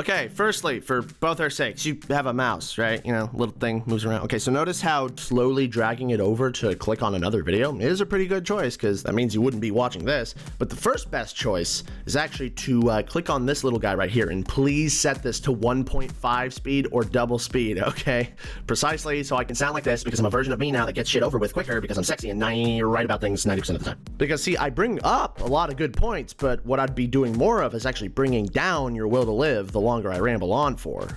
Okay, firstly, for both our sakes, you have a mouse, right? You know, little thing moves around. Okay, so notice how slowly dragging it over to click on another video is a pretty good choice, because that means you wouldn't be watching this. But the first best choice is actually to click on this little guy right here, and please set this to 1.5 speed or double speed, okay? Precisely, so I can sound like this, because I'm a version of me now that gets shit over with quicker, because I'm sexy and right about things 90% of the time. Because see, I bring up a lot of good points, but what I'd be doing more of is actually bringing down your will to live the longer I ramble on for.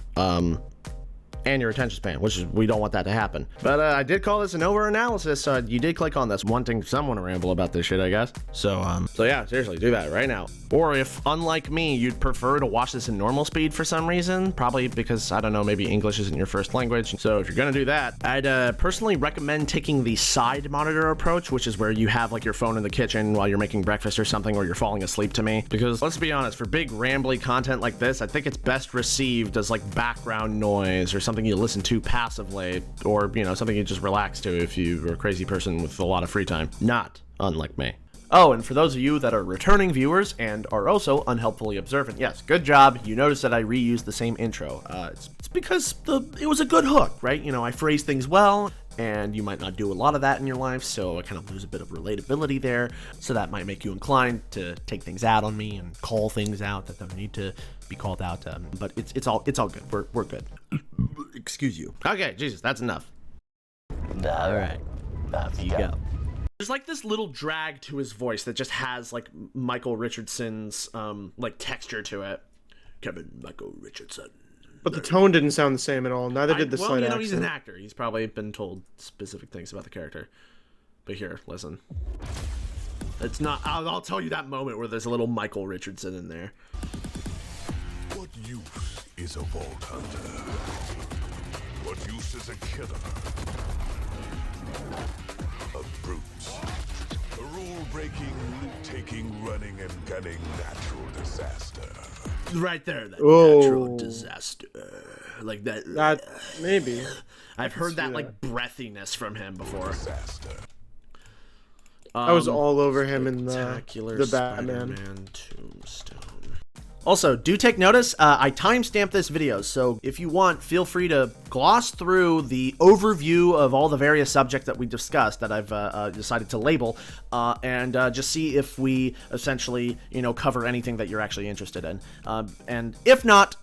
And your attention span, which is, we don't want that to happen. But I did call this an over-analysis, so you did click on this wanting someone to ramble about this shit, I guess. So yeah, seriously, do that right now. Or if, unlike me, you'd prefer to watch this in normal speed for some reason, probably because, I don't know, maybe English isn't your first language. So if you're gonna do that, I'd personally recommend taking the side monitor approach, which is where you have like your phone in the kitchen while you're making breakfast or something, or you're falling asleep to me. Because let's be honest, for big rambly content like this, I think it's best received as like background noise or something you listen to passively, or, you know, something you just relax to if you're a crazy person with a lot of free time. Not unlike me. Oh, and for those of you that are returning viewers and are also unhelpfully observant, yes, good job. You noticed that I reused the same intro. It's because it was a good hook, right? You know, I phrase things well, and you might not do a lot of that in your life, so I kind of lose a bit of relatability there. So that might make you inclined to take things out on me and call things out that don't need to be called out. But it's all good. We're good. Excuse you. Okay, Jesus, that's enough. All right, off you go. There's like this little drag to his voice that just has like Michael Richardson's like texture to it. Kevin Michael Richardson. But the tone didn't sound the same at all. Neither did the slight accent. He's an actor. He's probably been told specific things about the character. But here, listen. It's not. I'll tell you that moment where there's a little Michael Richardson in there. What use is a vault hunter? What use is a killer? A brute. A rule-breaking, loot-taking, running and gunning natural disaster. Right there, that natural disaster. Like that. That, maybe. I've heard that like breathiness from him before. Disaster. I was all over him in the Batman. Tombstone. Also, do take notice, I timestamped this video, so if you want, feel free to gloss through the overview of all the various subjects that we discussed that I've decided to label, and just see if we essentially, you know, cover anything that you're actually interested in. And if not,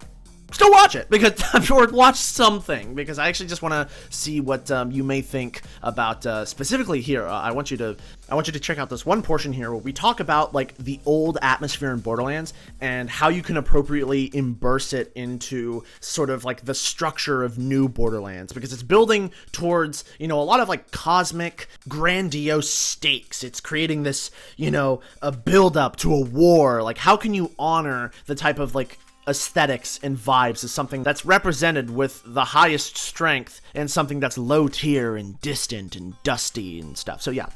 still watch it, because I'm sure watch something, because I actually just want to see what you may think about specifically here. I want you to check out this one portion here where we talk about like the old atmosphere in Borderlands and how you can appropriately immerse it into sort of like the structure of new Borderlands, because it's building towards, you know, a lot of like cosmic grandiose stakes. It's creating this, you know, a build up to a war. Like, how can you honor the type of like aesthetics and vibes as something that's represented with the highest strength and something that's low tier and distant and dusty and stuff. So yeah,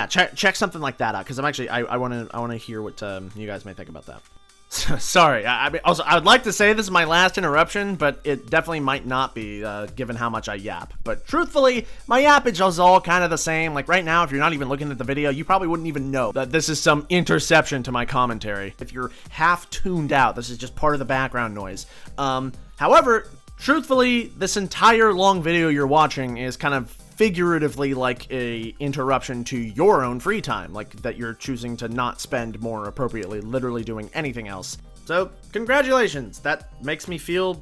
check something like that out, because I'm actually I want to hear what you guys may think about that. Sorry, I mean, also I would like to say this is my last interruption, but it definitely might not be, given how much I yap. But truthfully, my yappage is all kind of the same. Like right now, if you're not even looking at the video, you probably wouldn't even know that this is some interception to my commentary. If you're half tuned out, this is just part of the background noise. However, truthfully, this entire long video you're watching is kind of figuratively like a interruption to your own free time, like that you're choosing to not spend more appropriately literally doing anything else. So congratulations, that makes me feel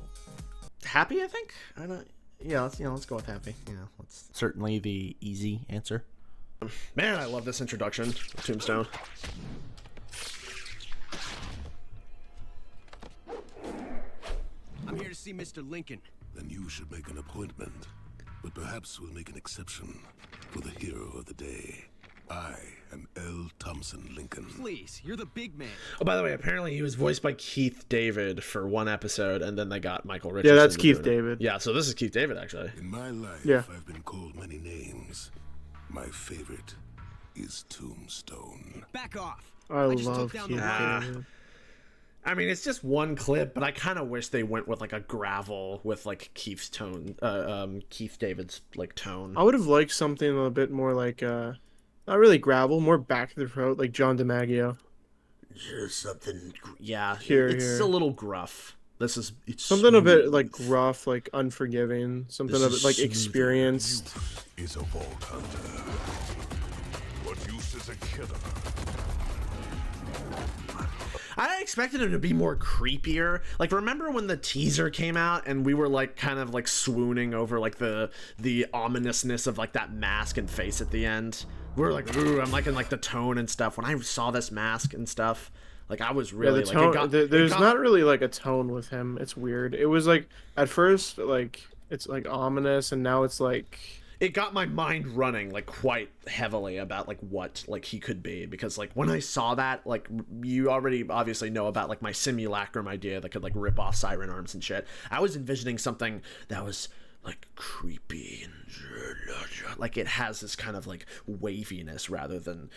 happy. I think let's go with happy. That's certainly the easy answer. Man, I love this introduction of Tombstone. I'm here to see Mr. Lincoln. Then you should make an appointment. But perhaps we'll make an exception for the hero of the day. I am L. Thompson Lincoln. Please, you're the big man. Oh, by the way, apparently he was voiced by Keith David for one episode, and then they got Michael Richardson. Yeah, that's Keith David. Yeah, so this is Keith David, actually. In my life, I've been called many names. My favorite is Tombstone. Back off. I love Keith David. I mean, it's just one clip, but I kind of wish they went with like a gravel with like Keith's tone, Keith David's like tone. I would have liked something a little bit more like, not really gravel, more back to the throat, like John DiMaggio. Just something, yeah. Here, it's a little gruff. it's something a bit like rough, like unforgiving, something a bit like experienced. Is a vault hunter. What use is a killer? I expected him to be more creepier. Like, remember when the teaser came out and we were like kind of like swooning over like the ominousness of like that mask and face at the end? We were like, ooh, I'm liking like the tone and stuff. When I saw this mask and stuff, like I was really the tone, there's not really like a tone with him. It's weird. It was like at first like it's like ominous, and now it's like it got my mind running like quite heavily about like what like he could be, because like when I saw that, like you already obviously know about like my simulacrum idea that could like rip off siren arms and shit. I was envisioning something that was like creepy and like it has this kind of like waviness rather than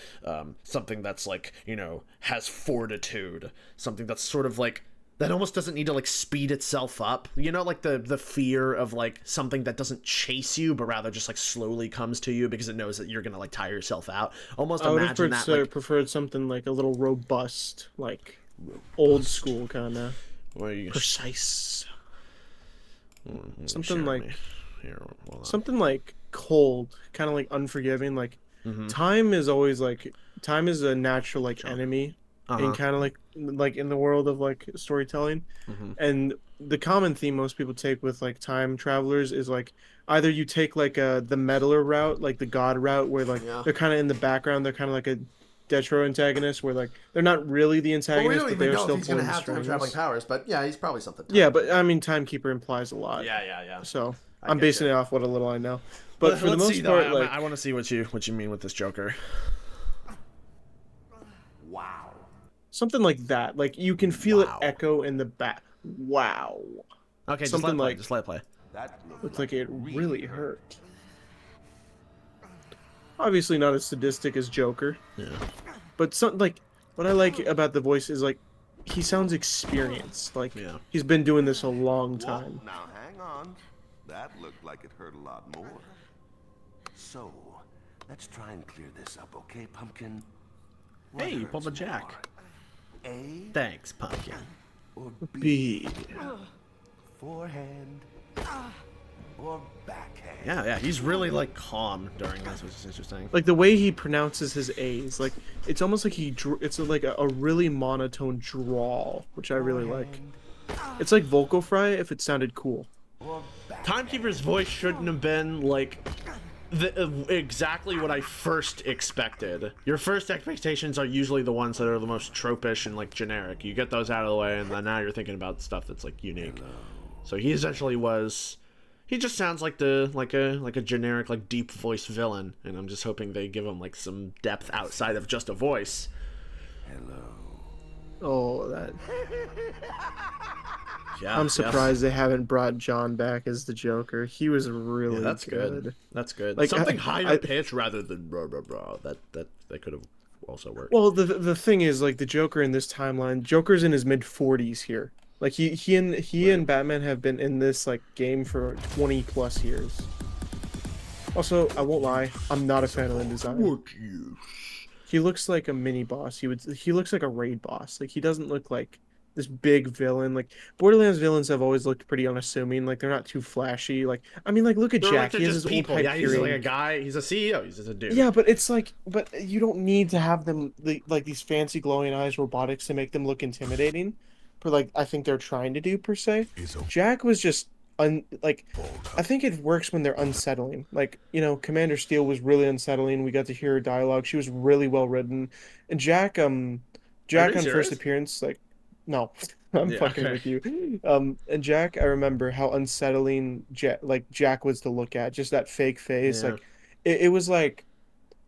something that's like, you know, has fortitude, something that's sort of like that almost doesn't need to like speed itself up, you know, like the fear of like something that doesn't chase you but rather just like slowly comes to you because it knows that you're gonna like tire yourself out. Almost I would imagine have that like, preferred something like a little robust, like old school kind of precise. Something like something like cold, kind of like unforgiving. Like time is always like time is a natural like enemy, and kind of like in the world of like storytelling. And the common theme most people take with like time travelers is like either you take like the meddler route, like the god route, where like they're kind of in the background, they're kind of like a Detro antagonist, where like they're not really the antagonist, but they're still pulling the strings. traveling powers, but yeah, he's probably something. Yeah, but I mean, Timekeeper implies a lot. Yeah. So I'm basing it off what a little I know. But for the most part, like I want to see what you mean with this Joker. Wow. Something like that. Like you can feel it echo in the back. Wow. Okay, something just let it play. That looks like it really hurt. Obviously not as sadistic as Joker. Yeah. But something like what I like about the voice is like he sounds experienced. Like he's been doing this a long time. Now hang on. That looked like it hurt a lot more. So, let's try and clear this up, okay, Pumpkin? Hey, you pulled a Jack. A? Thanks, Pumpkin. Or B. Forehand. Or backhand. Yeah, he's really like calm during this, which is interesting. Like the way he pronounces his A's, like it's almost like it's like a really monotone drawl, which I really like. It's like vocal fry if it sounded cool. Timekeeper's voice shouldn't have been like exactly what I first expected. Your first expectations are usually the ones that are the most tropish and like generic. You get those out of the way, and then now you're thinking about stuff that's like unique. So he essentially was. He just sounds like a generic like deep voice villain, and I'm just hoping they give him like some depth outside of just a voice. Hello. Oh, that. Yeah, I'm surprised they haven't brought John back as the Joker. He was really that's good. That's good. Like something higher pitch rather than blah blah blah. That could have also worked. Well, the thing is, like the Joker in this timeline, Joker's in his mid-40s here. Like he and Batman have been in this like game for 20+ years. Also, I won't lie, I'm not a fan of the design. He looks like a mini boss. He looks like a raid boss. Like he doesn't look like this big villain. Like Borderlands villains have always looked pretty unassuming. Like they're not too flashy. Like I mean, like look at Jack. He has his own type. Yeah, he's like a guy. He's a CEO. He's just a dude. Yeah, but it's like, but you don't need to have them like these fancy glowing eyes robotics to make them look intimidating. For like I think they're trying to do per se. Jack was just like I think it works when they're unsettling. Like, you know, Commander Steel was really unsettling. We got to hear her dialogue. She was really well written. And Jack on first appearance, like no, I'm fucking with you. And Jack, I remember how unsettling Jack was to look at. Just that fake face. Like it was like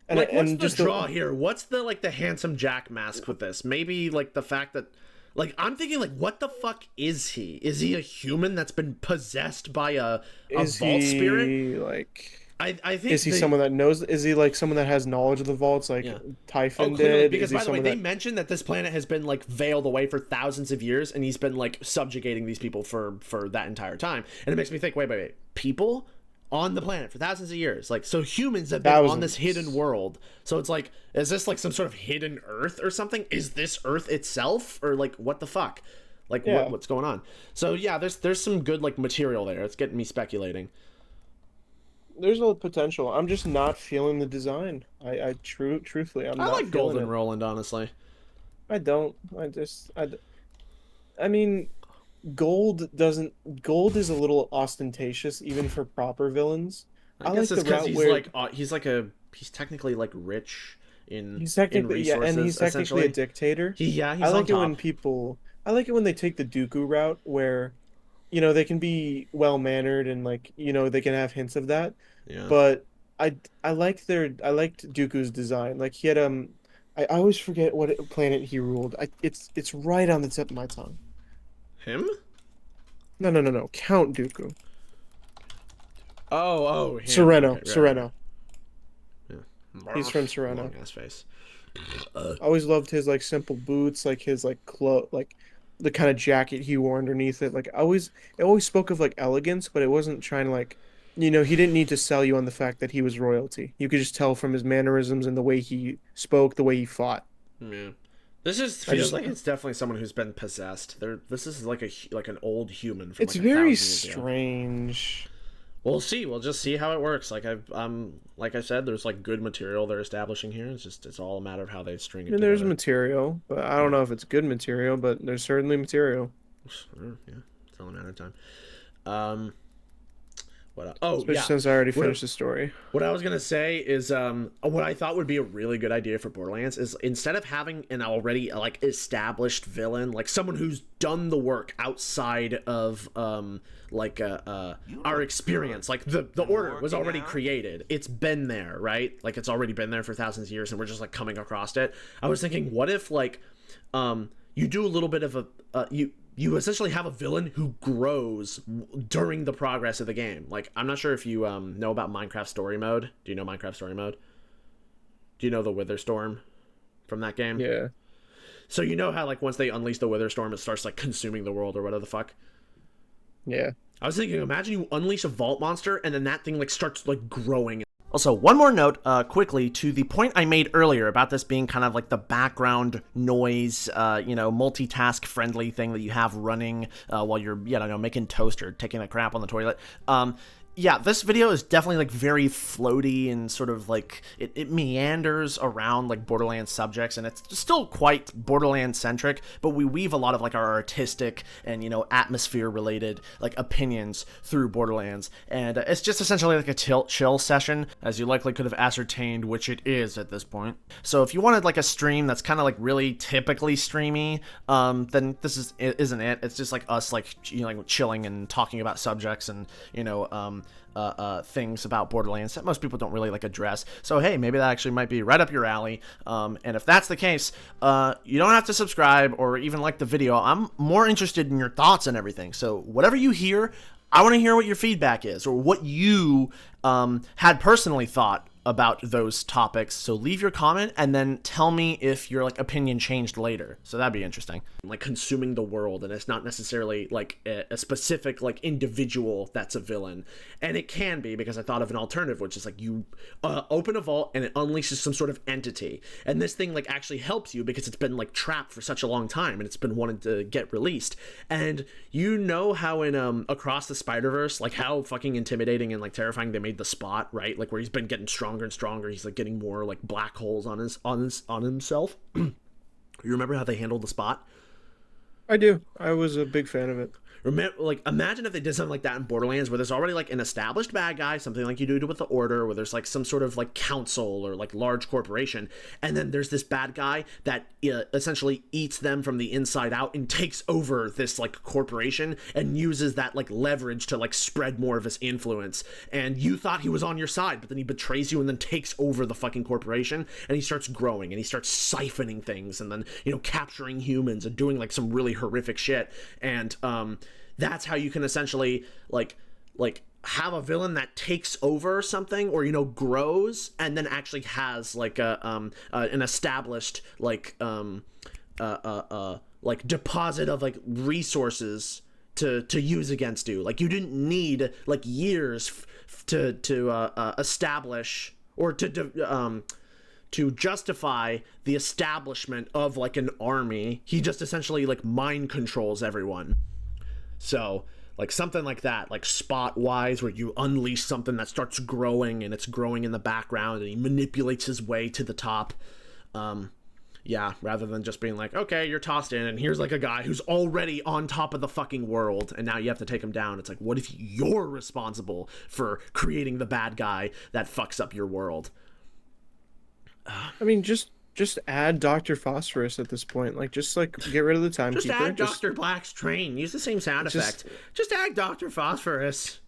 what's the draw here? What's the like the handsome Jack mask with this? Maybe like the fact that like I'm thinking like what the fuck is he? Is he a human that's been possessed by a vault spirit? Like I think is he someone that knows? Is he like someone that has knowledge of the vaults, like Typhon did? Because by the way, they mentioned that this planet has been like veiled away for thousands of years, and he's been like subjugating these people for that entire time. And it makes me think, wait, people on the planet for thousands of years, like so humans have been on this hidden world. So it's like, is this like some sort of hidden Earth or something? Is this Earth itself, or like what the fuck? Like Yeah. what's going on? So yeah, there's some good like material there. It's getting me speculating. There's a potential. I'm just not feeling the design. Truthfully, I'm I not like feeling Golden it. Roland, honestly. I don't. I mean, gold is a little ostentatious even for proper villains. I I guess like it's the because route where he's technically like rich in he's technically, yeah, and resources, he's technically a essentially. dictator. He's I on like it when top. people I like it when they take the Dooku route where, they can be well-mannered and like, they can have hints of that. Yeah. But I liked Dooku's design. Like he had I always forget what planet he ruled. It's right on the tip of my tongue. Him? No, no, no, no. Count Dooku. Oh, him. Sereno. Okay, right, Sereno. right. Yeah. He's from Sereno. Long ass face. I always loved his like simple boots, like his like like the kind of jacket he wore underneath it. Like it always spoke of like elegance, but it wasn't trying to like, he didn't need to sell you on the fact that he was royalty. You could just tell from his mannerisms and the way he spoke, the way he fought. Yeah. This feels like it's definitely someone who's been possessed. This is like an old human from It's like very 1,000 years ago. strange. We'll see. We'll just see how it works. Like I said, there's like good material they're establishing here. It's all a matter of how they string it I mean, there's together. material, but I don't know if it's good material, but there's certainly material. Yeah, it's all a matter of time. What else? Oh, Especially yeah. since I already finished the story. What I was gonna say is, what I thought would be a really good idea for Borderlands is instead of having an already like established villain, like someone who's done the work outside of our experience, like the Order was already created. It's been there, right? Like it's already been there for thousands of years, and we're just like coming across it. I was thinking, what if like, you do a little bit of you essentially have a villain who grows during the progress of the game. Like, I'm not sure if you know about Minecraft Story Mode. Do you know Minecraft Story Mode? Do you know the Wither Storm from that game? Yeah. So you know how, like, once they unleash the Wither Storm, it starts, like, consuming the world or whatever the fuck? Yeah. I was thinking, imagine you unleash a vault monster and then that thing, like, starts, like, growing. Also, one more note, quickly, to the point I made earlier about this being kind of like the background noise, multitask-friendly thing that you have running while you're, making toast or taking a crap on the toilet. Yeah, this video is definitely like very floaty and sort of like it meanders around like Borderlands subjects, and it's still quite Borderlands centric, but we weave a lot of like our artistic and atmosphere related like opinions through Borderlands, and it's just essentially like a chill session, as you likely could have ascertained, which it is at this point. So if you wanted like a stream that's kind of like really typically streamy, then this isn't it. It's just like us like chilling and talking about subjects and things about Borderlands that most people don't really like address. So hey, maybe that actually might be right up your alley. And if that's the case, you don't have to subscribe or even like the video. I'm more interested in your thoughts and everything. So whatever you hear, I want to hear what your feedback is or what you had personally thought about those topics. So leave your comment and then tell me if your like opinion changed later. So that'd be interesting. Like consuming the world, and it's not necessarily like a specific like individual that's a villain, and it can be, because I thought of an alternative, which is like you open a vault and it unleashes some sort of entity, and this thing like actually helps you because it's been like trapped for such a long time and it's been wanting to get released. And how in Across the Spider-Verse, like how fucking intimidating and like terrifying they made the Spot, right? Like where he's been getting stronger and stronger, he's like getting more like black holes on himself. You remember how they handled the Spot? I do. I was a big fan of it. Imagine if they did something like that in Borderlands, where there's already like an established bad guy, something like you do with the Order, where there's like some sort of like council or like large corporation, and then there's this bad guy that essentially eats them from the inside out and takes over this like corporation and uses that like leverage to like spread more of his influence. And you thought he was on your side, but then he betrays you and then takes over the fucking corporation, and he starts growing and he starts siphoning things and then capturing humans and doing like some really horrific shit. And that's how you can essentially like have a villain that takes over something, or grows, and then actually has like an established like deposit of like resources to use against you. Like you didn't need like years to establish or to justify the establishment of like an army, he just essentially like mind controls everyone. So like something like that, like spot wise, where you unleash something that starts growing and it's growing in the background and he manipulates his way to the top. Yeah, rather than just being like, okay, you're tossed in and here's like a guy who's already on top of the fucking world and now you have to take him down. It's like, what if you're responsible for creating the bad guy that fucks up your world? I mean, just add Dr. Phosphorus at this point. Like, just like get rid of the Timekeeper. Just add Dr. Black's train. Use the same sound effect. Just add Dr. Phosphorus.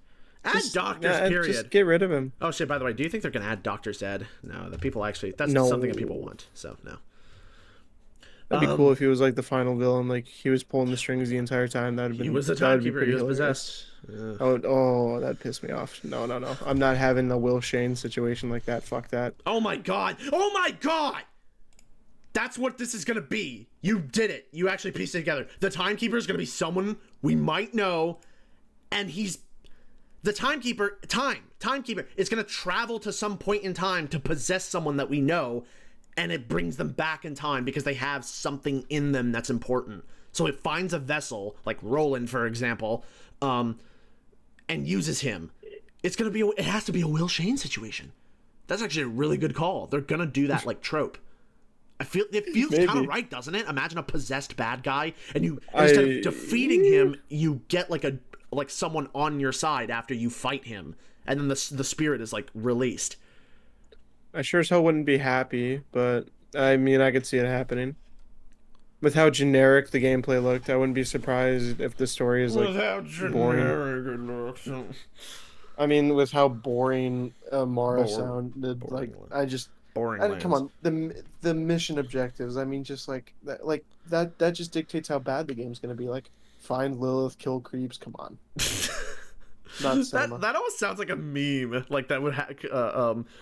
Add Doctors, period. Just get rid of him. Oh shit, by the way, do you think they're gonna add Dr. Zed? No, the people actually, that's something that people want, so no. That'd be cool if he was like the final villain, like he was pulling the strings the entire time. That'd have been. He was the Timekeeper. He was possessed. Yeah. Oh, that pissed me off. No. I'm not having a Will Shane situation like that. Fuck that. Oh my god. Oh my god. That's what this is gonna be. You did it. You actually pieced it together. The Timekeeper is gonna be someone we might know, and he's the Timekeeper. Timekeeper is gonna travel to some point in time to possess someone that we know. And it brings them back in time because they have something in them that's important. So it finds a vessel, like Roland, for example, and uses him. It's gonna be. It has to be a Will Shane situation. That's actually a really good call. They're gonna do that like trope. It feels kind of right, doesn't it? Imagine a possessed bad guy, and you instead of defeating him, you get like someone on your side after you fight him, and then the spirit is like released. I sure as hell wouldn't be happy, but I mean, I could see it happening. With how generic the gameplay looked, I wouldn't be surprised if the story is like boring. I mean, with how boring Mara sounded, like I just boring. Come on, the mission objectives. I mean, just like that just dictates how bad the game's gonna be. Like, find Lilith, kill creeps. Come on. That almost sounds like a meme, like that would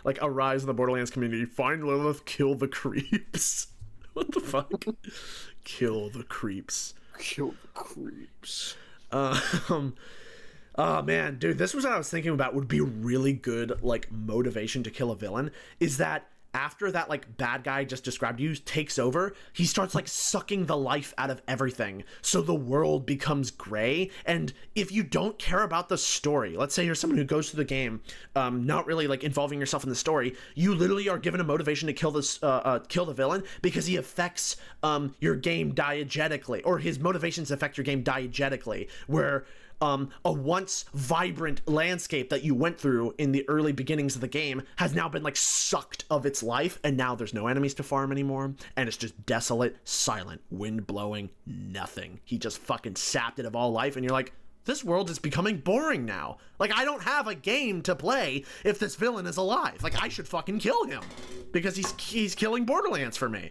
like arise in the Borderlands community. Find Lilith, kill the creeps. What the fuck? Kill the creeps. Kill the creeps. Oh man, dude, this was what I was thinking about. Would be really good, like motivation to kill a villain. Is that after that like bad guy just described you takes over, he starts like sucking the life out of everything, so the world becomes gray. And if you don't care about the story, let's say you're someone who goes through the game not really like involving yourself in the story, you literally are given a motivation to kill this kill the villain because he affects your game diegetically, or his motivations affect your game diegetically, where a once vibrant landscape that you went through in the early beginnings of the game has now been like sucked of its life, and now there's no enemies to farm anymore, and it's just desolate, silent, wind blowing, nothing. He just fucking sapped it of all life, and you're like, this world is becoming boring now. Like, I don't have a game to play if this villain is alive. Like, I should fucking kill him because he's killing Borderlands for me.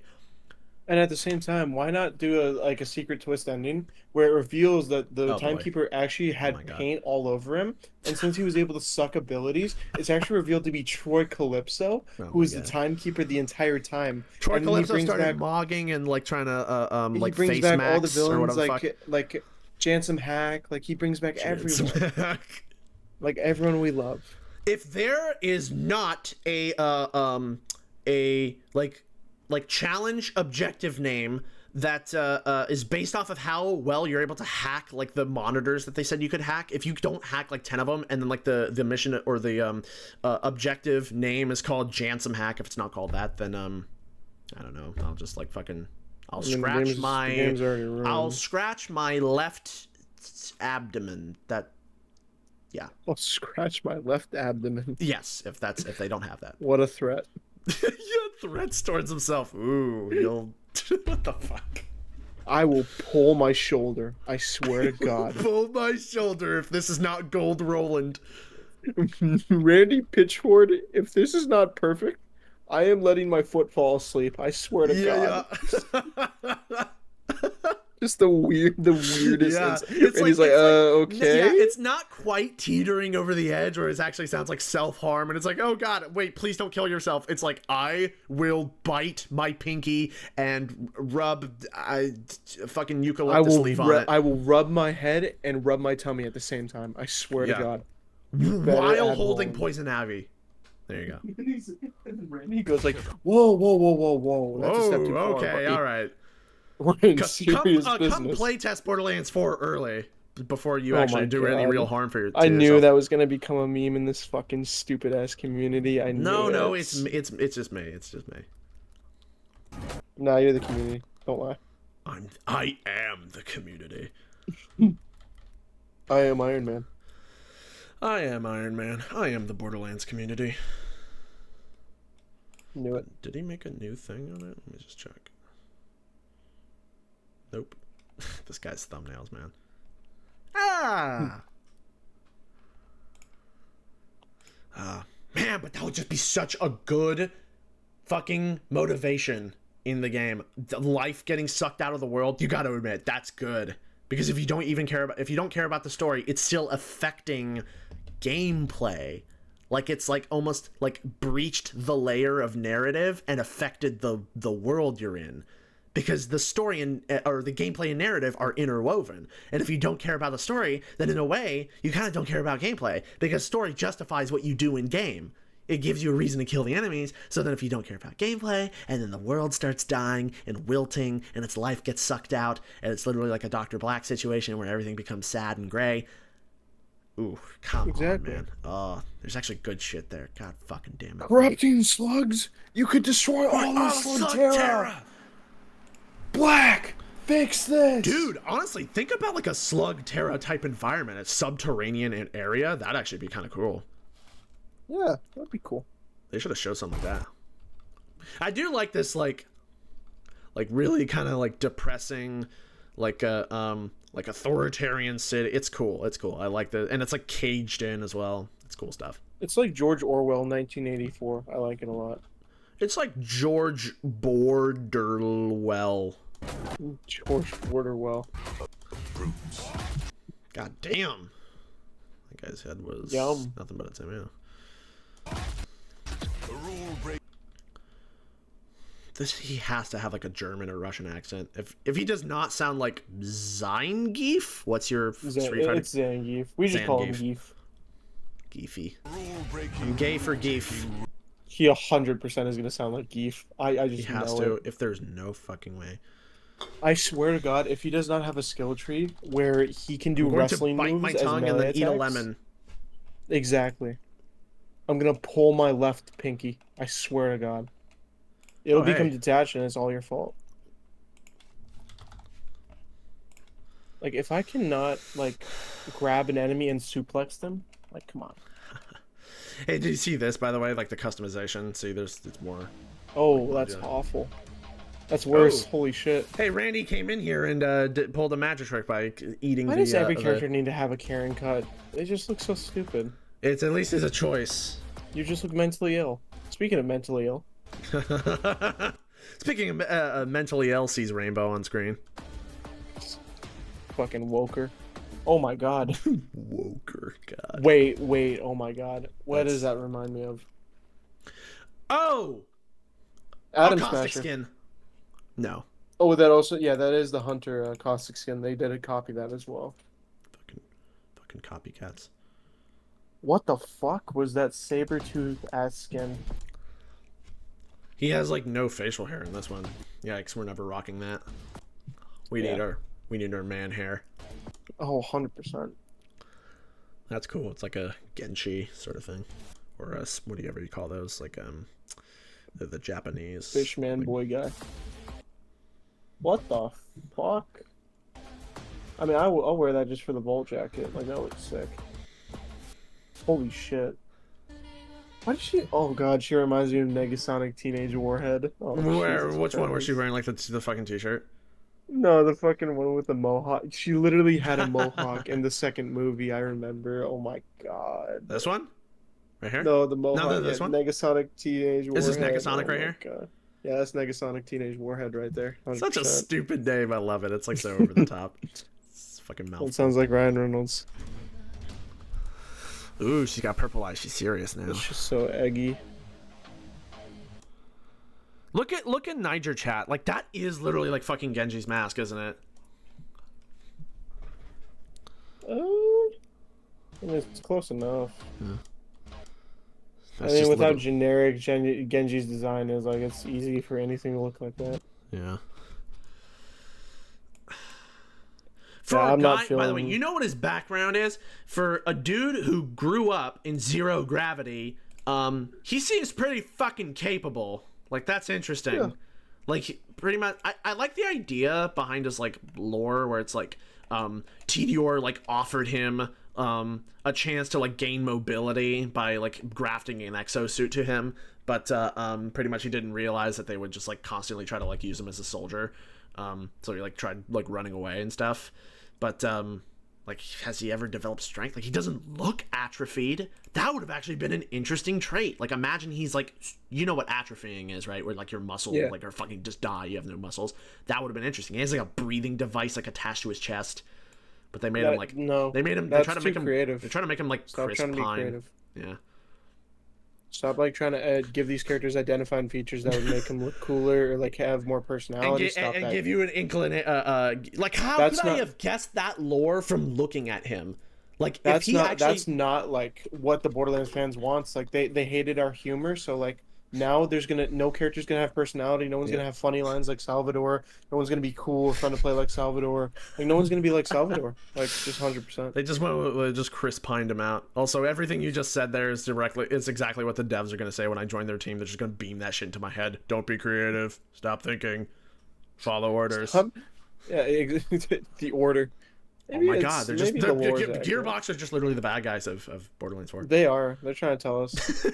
And at the same time, why not do a secret twist ending where it reveals that the Timekeeper actually had paint all over him, and since he was able to suck abilities, it's actually revealed to be Troy Calypso, who was the Timekeeper the entire time. Troy Calypso started mogging and like trying to like face back max all the villains, or whatever like Jansom Hack, like he brings back everyone, like everyone we love. If there is not a challenge objective name that is based off of how well you're able to hack like the monitors that they said you could hack. If you don't hack like 10 of them, and then like the mission or the objective name is called Jansom Hack, if it's not called that, then I don't know, I'll just like fucking I'll scratch my left abdomen. I'll scratch my left abdomen. Yes, if they don't have that. What a threat. Yeah, threats towards himself. Ooh, you'll what the fuck? I will pull my shoulder. I swear to God. Pull my shoulder if this is not Gold Roland. Randy Pitchford, if this is not perfect, I am letting my foot fall asleep. I swear to God. Yeah. Just the weirdest. Yeah. And he's like, okay. Yeah, it's not quite teetering over the edge where it actually sounds like self-harm, and it's like, oh God, wait, please don't kill yourself. It's like, I will bite my pinky and rub fucking eucalyptus leaf on it. I will rub my head and rub my tummy at the same time. I swear to God. While holding poison ivy. There you go. Randy goes like, whoa, whoa, whoa, whoa, whoa. That's a step too far. Okay, buddy. all right. We're in Come serious business. playtest Borderlands 4 early before you Oh actually my do any God. real harm for your. I knew yourself. that was gonna become a meme in this fucking stupid ass community. I knew No, it. it's just me. It's just me. Nah, you're the community. Don't lie. I am the community. I am Iron Man. I am Iron Man. I am the Borderlands community. Knew it. Did he make a new thing on it? Let me just check. Nope. This guy's thumbnails, man. Man, but that would just be such a good fucking motivation in the game. The life getting sucked out of the world, you got to admit that's good, because if you don't care about the story, it's still affecting gameplay. Like it's like almost like breached the layer of narrative and affected the world you're in. Because the story or the gameplay and narrative are interwoven. And if you don't care about the story, then in a way, you kind of don't care about gameplay. Because story justifies what you do in game. It gives you a reason to kill the enemies, so then if you don't care about gameplay, and then the world starts dying and wilting, and its life gets sucked out, and it's literally like a Dr. Black situation where everything becomes sad and gray. Ooh, come on, man. Oh, there's actually good shit there. God fucking damn it. Corrupting slugs? You could destroy all of Slugterra! Black! Fix this! Dude, honestly, think about like a Slugterra type environment, a subterranean area. That'd actually be kind of cool. Yeah, that'd be cool. They should have showed something like that. I do like this, like really kind of like depressing, like authoritarian city. It's cool. It's cool. I like the, and it's like caged in as well. It's cool stuff. It's like George Orwell 1984. I like it a lot. It's like George Borderwell. George Borderwell. God damn. That guy's head was Yum. nothing but a tomato. He has to have like a German or Russian accent. If he does not sound like Zangief, what's your Street Fighter? It's Zangief. We just call him Geef. Geefy. I'm gay for Geef. He 100% is gonna sound like Geef. I just He has know to. it. If there's no fucking way. I swear to God, if he does not have a skill tree where he can do I'm going wrestling to bite moves my as tongue and melee then eat a attacks, lemon. Exactly. I'm gonna pull my left pinky. I swear to God. It'll become detached and it's all your fault. Like, if I cannot, like, grab an enemy and suplex them, like, come on. Hey, did you see this, by the way? Like, the customization? See, it's more... Oh, that's awful. That's worse. Oh. Holy shit. Hey, Randy came in here and pulled a magic trick by eating Why does every character need to have a Karen cut? They just look so stupid. It's at least it's a choice. You just look mentally ill. Speaking of mentally ill. Speaking of mentally ill, sees rainbow on screen. Fucking Woker. Oh my God. Woker, God. Wait, oh my God. What does that remind me of? Oh! Atom Caustic Smasher. Skin. No. Oh, that also, yeah, that is the Hunter Caustic Skin. They did copy that as well. Fucking copycats. What the fuck was that saber-tooth ass skin? He has like no facial hair in this one. Yikes, we're never rocking that. We need our man hair. Oh, 100%. That's cool. It's like a Genshi sort of thing, or a whatever you call those, like the Japanese Fishman like, boy guy. What the fuck? I mean, I'll wear that just for the Volt jacket. Like, that looks sick. Holy shit. Why does she? Oh god, she reminds me of Nega-Sonic Teenage Warhead. Oh, which one? Was she wearing like the fucking t-shirt? No, the fucking one with the mohawk. She literally had a mohawk in the second movie, I remember. Oh my god. This one? Right here? No, the mohawk. No, this one? Nega-Sonic Teenage Warhead. Is this Nega-Sonic right here? God. Yeah, that's Nega-Sonic Teenage Warhead right there. 100%. Such a stupid name. I love it. It's like so over the top. It's fucking mouth. It sounds like Ryan Reynolds. Ooh, she's got purple eyes. She's serious now. It's just so eggy. Look at Niger chat. Like that is literally like fucking Genji's mask, isn't it? I mean, it's close enough. Yeah. I mean, with how generic Genji's design is, like, it's easy for anything to look like that. Yeah. For a guy, by the way, you know what his background is? For a dude who grew up in zero gravity, he seems pretty fucking capable. Like, that's interesting. Yeah. Like, pretty much, I like the idea behind his, like, lore where it's like, Tidior, like, offered him a chance to, like, gain mobility by, like, grafting an exo-suit to him, but pretty much he didn't realize that they would just, like, constantly try to, like, use him as a soldier. So he, like, tried, like, running away and stuff. But like, has he ever developed strength? Like, he doesn't look atrophied. That would have actually been an interesting trait. Like, imagine he's like, you know what atrophying is, right? Where, like, your muscle, like, are fucking just die, you have no muscles. That would have been interesting. He has, like, a breathing device, like, attached to his chest. But they made him, like, they made him, they try to make him creative. They're trying to make him, like, Stop Chris trying to be Pine. creative. Yeah. Stop, like, trying to give these characters identifying features that would make them look cooler or, like, have more personality. And give you an inclination. Like, how could I have guessed that lore from looking at him? Like, that's that's not like what the Borderlands fans wants. Like, they hated our humor, so, like, now there's no character's gonna have personality. No one's gonna have funny lines like Salvador. No one's gonna be cool or fun to play like Salvador. Like, no one's gonna be like Salvador. Like, just 100%. They just Chris Pined him out. Also, everything you just said there is exactly what the devs are gonna say when I join their team. They're just gonna beam that shit into my head. Don't be creative. Stop thinking. Follow orders. Yeah, the order. Maybe oh my god, they're just Gearbox are just literally the bad guys of Borderlands 4. They are. They're trying to tell us.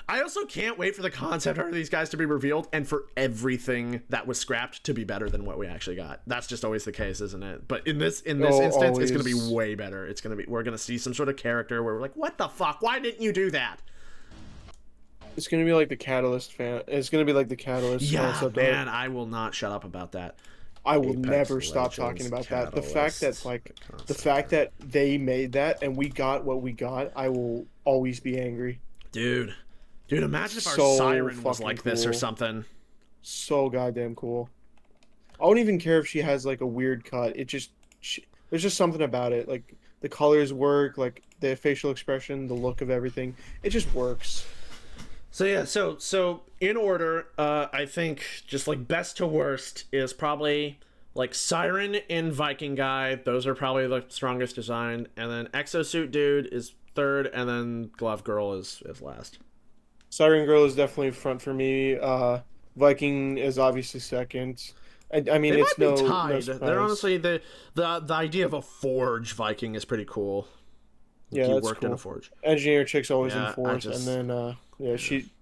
I also can't wait for the concept art of these guys to be revealed and for everything that was scrapped to be better than what we actually got. That's just always the case, isn't it? But in this instance, always. It's going to be way better. We're going to see some sort of character where we're like, what the fuck? Why didn't you do that? It's going to be like the Catalyst fan. It's going to be like the Catalyst. Yeah, man, I will not shut up about that. I will never stop talking about that. The fact that they made that and we got what we got, I will always be angry. Dude, imagine if our Siren was like this or something. So goddamn cool. I don't even care if she has, like, a weird cut. It just... there's just something about it. Like, the colors work, like, the facial expression, the look of everything. It just works. So, yeah, so in order, I think just, like, best to worst is probably, like, Siren and Viking Guy. Those are probably the strongest design. And then Exo-Suit Dude is third, and then Glove Girl is last. Siren Girl is definitely front for me. Viking is obviously second. I mean, it's no surprise. They're honestly the idea of a forge Viking is pretty cool. Yeah, that's worked cool. in a forge. Engineer chick's always in fourth, and then she.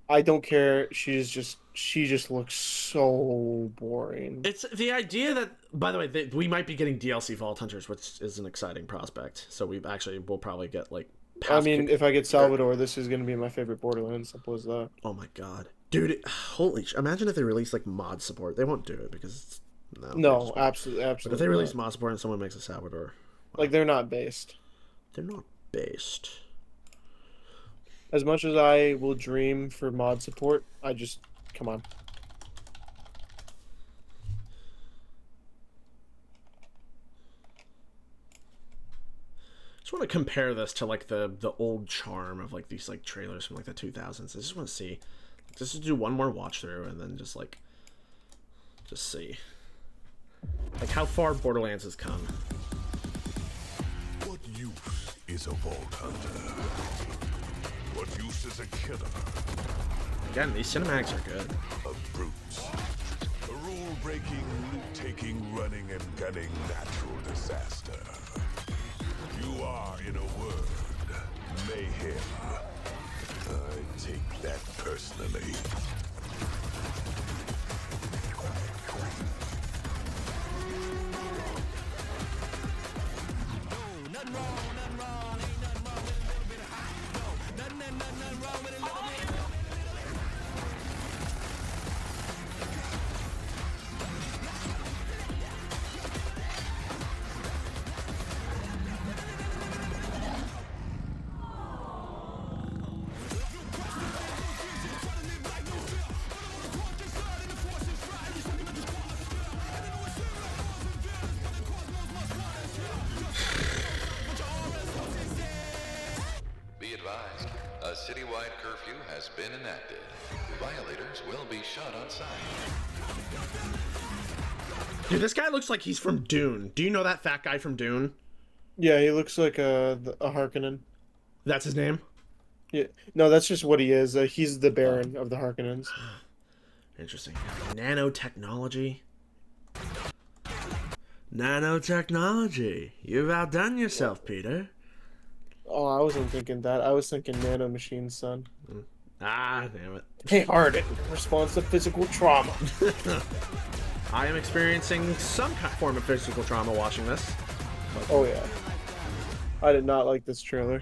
I don't care. She just looks so boring. It's the idea that, by the way, we might be getting DLC Vault Hunters, which is an exciting prospect. So we'll probably get, like. I mean, if I get Salvador, this is going to be my favorite Borderlands. Simple as that. Oh my god, dude! Holy! Imagine if they release, like, mod support. They won't do it because no, absolutely. But if they release mod support and someone makes a Salvador, like, they're not based. They're not based. As much as I will dream for mod support, come on. I just want to compare this to, like, the old charm of, like, these, like, trailers from, like, the 2000s. I just want to see, just do one more watch through and then just see, like, how far Borderlands has come. What use is a Vault Hunter? What use is a killer? Again, these cinematics are good. A brute. A rule-breaking, loot-taking, running and gunning natural disaster. You are, in a word, mayhem. I take that personally. advised, a citywide curfew has been enacted. Violators will be shot on sight. Dude, this guy looks like he's from Dune. Do you know that fat guy from Dune? Yeah, he looks like a Harkonnen. That's his name? Yeah, no, that's just what he is. He's the Baron of the Harkonnens. Interesting. Nanotechnology. Nanotechnology. You've outdone yourself, Peter. Oh, I wasn't thinking that. I was thinking nano machines, son. Ah, damn it. Hey, Hard, response to physical trauma. I am experiencing some form of physical trauma watching this. Oh, yeah. I did not like this trailer.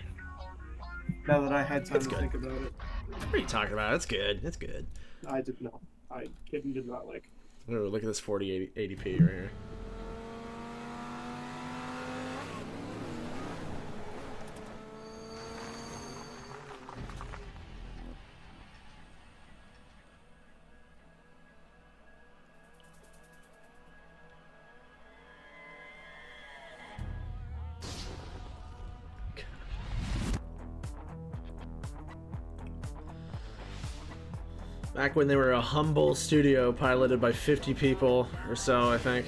Now that I had time to think about it. What are you talking about? It's good. It's good. I did not. I did not like. Ooh, look at this 4080p right here. Back when they were a humble studio piloted by 50 people or so, I think.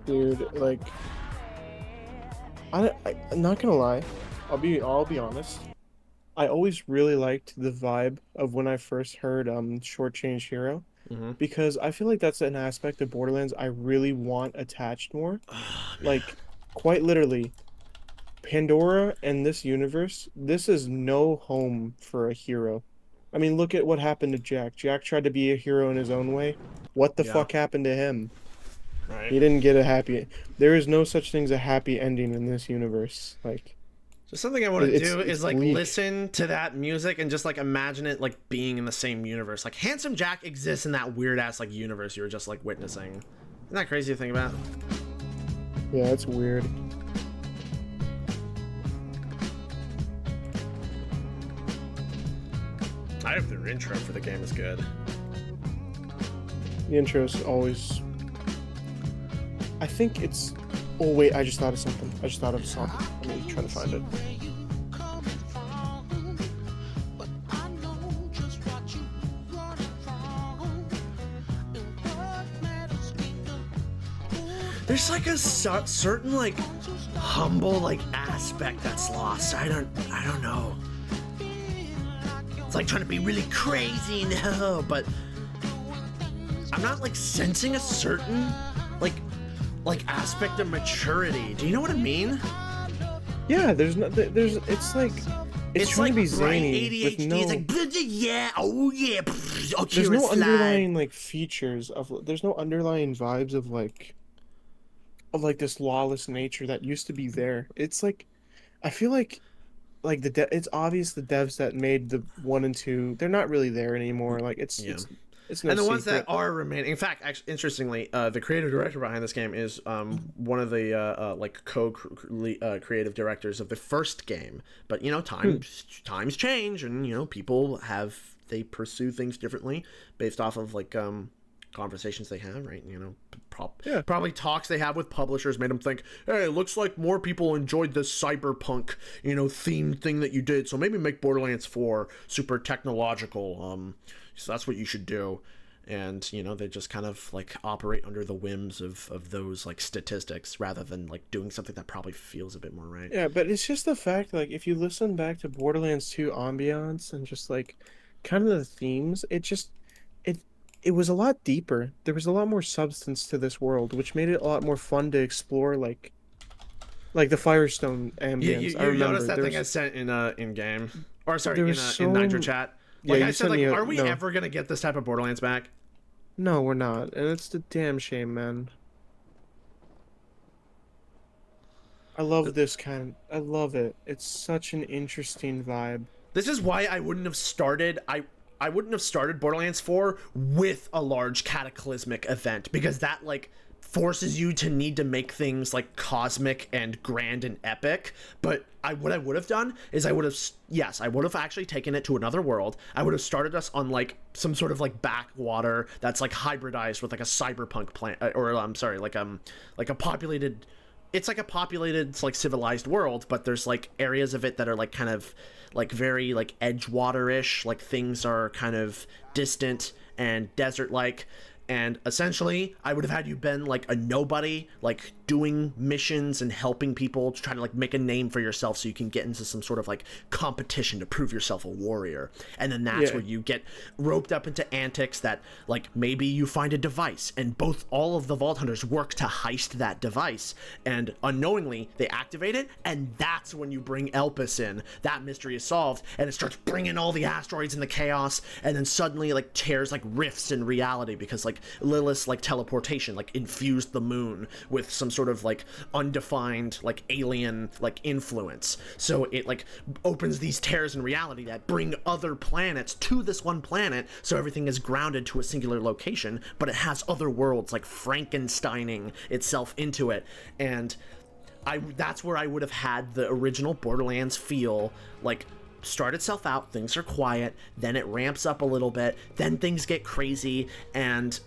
Dude, like, I'm not gonna lie. I'll be honest. I always really liked the vibe of when I first heard Shortchange Hero, because I feel like that's an aspect of Borderlands I really want attached more. Like, quite literally, Pandora and this universe, this is no home for a hero. I mean, look at what happened to Jack. Jack tried to be a hero in his own way. What the fuck happened to him? Right. He didn't get a happy. There is no such thing as a happy ending in this universe. Like, so something I want to do it's is like bleak. listen to that music and just like imagine it like being in the same universe. Like Handsome Jack exists in that weird ass like universe you were just like witnessing. Isn't that crazy to think about? Yeah, it's weird. I hope their intro for the game is good. The intro's always. I think it's. Oh wait, I just thought of something. Let me try to find it. There's like a certain like humble like aspect that's lost. I don't know. It's like trying to be really crazy and but I'm not like sensing a certain like aspect of maturity. Do you know what I mean? Yeah, there's it's like it's trying like to be bright zany with ADHD. no. It's like yeah, oh yeah. Okay, There's no underlying like features of. There's no underlying vibes of like this lawless nature that used to be there. It's like, I feel like it's obvious the devs that made the 1 and 2, they're not really there anymore. Like it's no and the ones secret. that are remaining. In fact, actually, interestingly, the creative director behind this game is one of the like creative directors of the first game. But you know, times change, and you know, people they pursue things differently based off of like conversations they have, right? You know, probably talks they have with publishers made them think, hey, it looks like more people enjoyed this cyberpunk, you know, themed thing that you did, so maybe make Borderlands 4 super technological. So that's what you should do. And you know, they just kind of like operate under the whims of those like statistics rather than like doing something that probably feels a bit more right. Yeah, but it's just the fact, like, if you listen back to Borderlands 2 ambiance and just like kind of the themes, it was a lot deeper. There was a lot more substance to this world, which made it a lot more fun to explore, like the Firestone ambience. You noticed that thing I sent in game, or sorry, in Nitro chat. Like Yeah, I said, like, are we no. ever gonna get this type of Borderlands back? No, we're not, and it's a damn shame, man. I love this kind. I love it. It's such an interesting vibe. This is why I wouldn't have started. I wouldn't have started Borderlands 4 with a large cataclysmic event, because that like forces you to need to make things like cosmic and grand and epic. But what I would have done is I would have actually taken it to another world. I would have started us on like some sort of like backwater that's like hybridized with like a cyberpunk planet, or I'm sorry, like a populated. It's like a populated, like civilized world, but there's like areas of it that are like kind of like very like Edgewater-ish, like things are kind of distant and desert-like. And essentially, I would have had you been like a nobody, like doing missions and helping people to try to like make a name for yourself so you can get into some sort of like competition to prove yourself a warrior. And then that's where you get roped up into antics that like maybe you find a device and all of the Vault Hunters work to heist that device, and unknowingly they activate it, and that's when you bring Elpis in. That mystery is solved and it starts bringing all the asteroids and the chaos, and then suddenly like tears like rifts in reality because like Lilith's like teleportation like infused the moon with some sort of like undefined like alien like influence, so it like opens these tears in reality that bring other planets to this one planet, so everything is grounded to a singular location, but it has other worlds like Frankensteining itself into it. And that's where I would have had the original Borderlands feel. Like, start itself out, things are quiet, then it ramps up a little bit, then things get crazy, and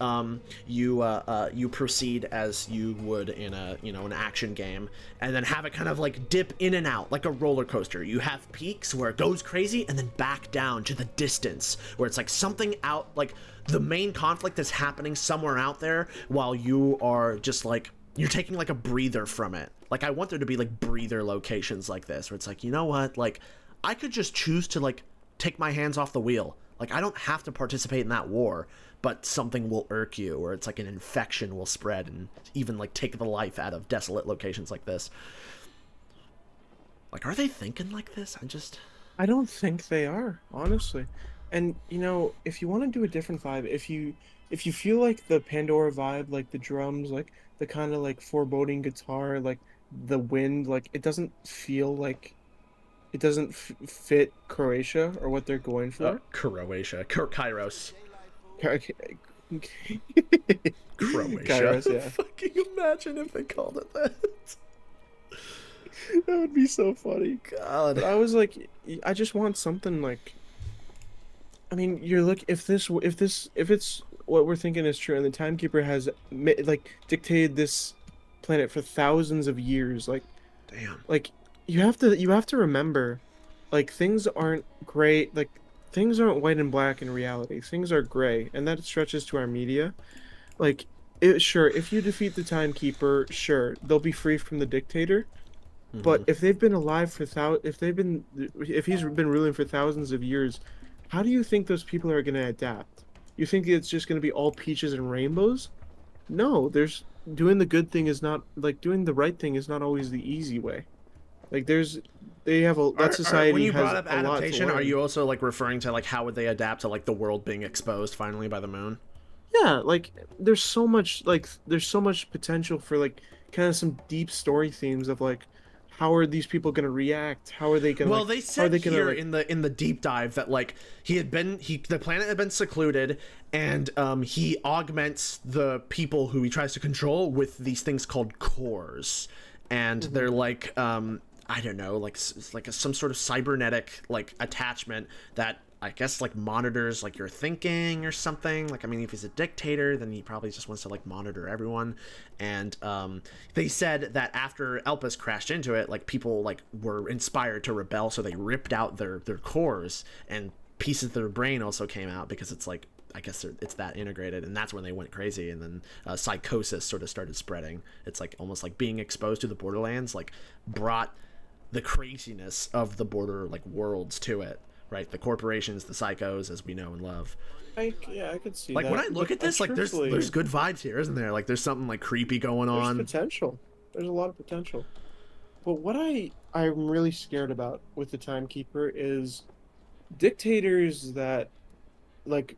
you proceed as you would in an action game, and then have it kind of like dip in and out like a roller coaster. You have peaks where it goes crazy and then back down to the distance where it's like something out, like the main conflict is happening somewhere out there while you are just like, you're taking like a breather from it. Like, I want there to be like breather locations like this where it's like, you know what, like I could just choose to like take my hands off the wheel. Like, I don't have to participate in that war, but something will irk you, or it's like an infection will spread and even like take the life out of desolate locations like this. Like, are they thinking like this? I don't think they are, honestly. And you know, if you want to do a different vibe, if you feel like the Pandora vibe, like the drums, like the kind of like foreboding guitar, like the wind, like it doesn't feel like it doesn't fit Croatia or what they're going for. Croatia. Kairos. Croatia. Kairos, yeah. Fucking imagine if they called it that. That would be so funny. God. But I was like, I just want something like, I mean, if it's what we're thinking is true, and the Timekeeper has like dictated this planet for thousands of years, like, damn, like you have to remember, like, things aren't great, like things aren't white and black in reality. Things are gray, and that stretches to our media. Like, sure, if you defeat the Timekeeper, sure, they'll be free from the dictator. But if they've been alive for if he's been ruling for thousands of years, how do you think those people are going to adapt? You think it's just going to be all peaches and rainbows? No, doing the good thing is not, like, doing the right thing is not always the easy way. Like, that society when you has brought up a lot to adaptation, learn. are you also like referring to like how would they adapt to like the world being exposed finally by the moon? Yeah, like there's so much potential for like kind of some deep story themes of like, how are these people gonna react? How are they gonna? Well, like, they said here in the deep dive that like the planet had been secluded, and he augments the people who he tries to control with these things called cores, and they're like I don't know, like some sort of cybernetic like attachment that I guess like monitors like your thinking or something. Like, I mean, if he's a dictator, then he probably just wants to like monitor everyone. And they said that after Elpis crashed into it, like people like were inspired to rebel, so they ripped out their cores, and pieces of their brain also came out because it's like, I guess it's that integrated, and that's when they went crazy, and then psychosis sort of started spreading. It's like almost like being exposed to the Borderlands like brought the craziness of the border like worlds to it. Right, the corporations, the psychos, as we know and love. I could see like that. when I look at this, like there's good vibes here, isn't there? Like there's something like creepy going on. There's potential. There's a lot of potential. But what I'm really scared about with the Timekeeper is dictators that like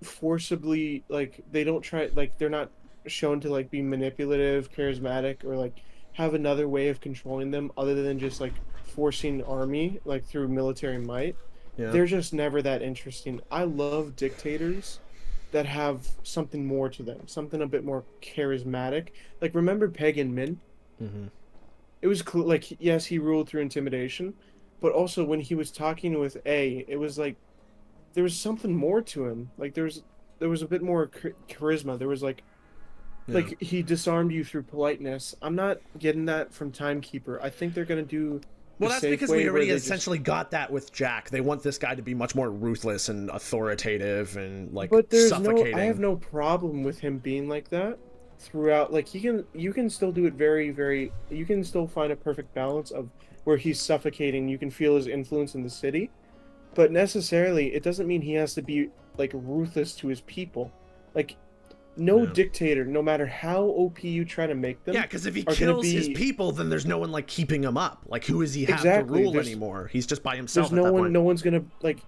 forcibly, like, they don't try, like, they're not shown to like be manipulative, charismatic, or like have another way of controlling them other than just like forcing army like through military might. Yeah. they're just never that interesting. I love dictators that have something more to them, something a bit more charismatic. Like, remember Pagan Min? Mm-hmm. It was like, yes, he ruled through intimidation, but also when he was talking with A, it was like there was something more to him. Like there was a bit more charisma. There was like he disarmed you through politeness. I'm not getting that from Timekeeper. I think they're gonna do. Well, that's safe because way we where already they essentially got that with Jack. They want this guy to be much more ruthless and authoritative and like But there's suffocating. I have no problem with him being like that throughout. Like you can still do it very, very. You can still find a perfect balance of where he's suffocating. You can feel his influence in the city, but necessarily it doesn't mean he has to be like ruthless to his people. Like no dictator, no matter how OP you try to make them. Yeah, because if he kills his people, then there's no one like keeping him up. Like, who is he have to rule anymore? He's just by himself. There's no one. No one's gonna like.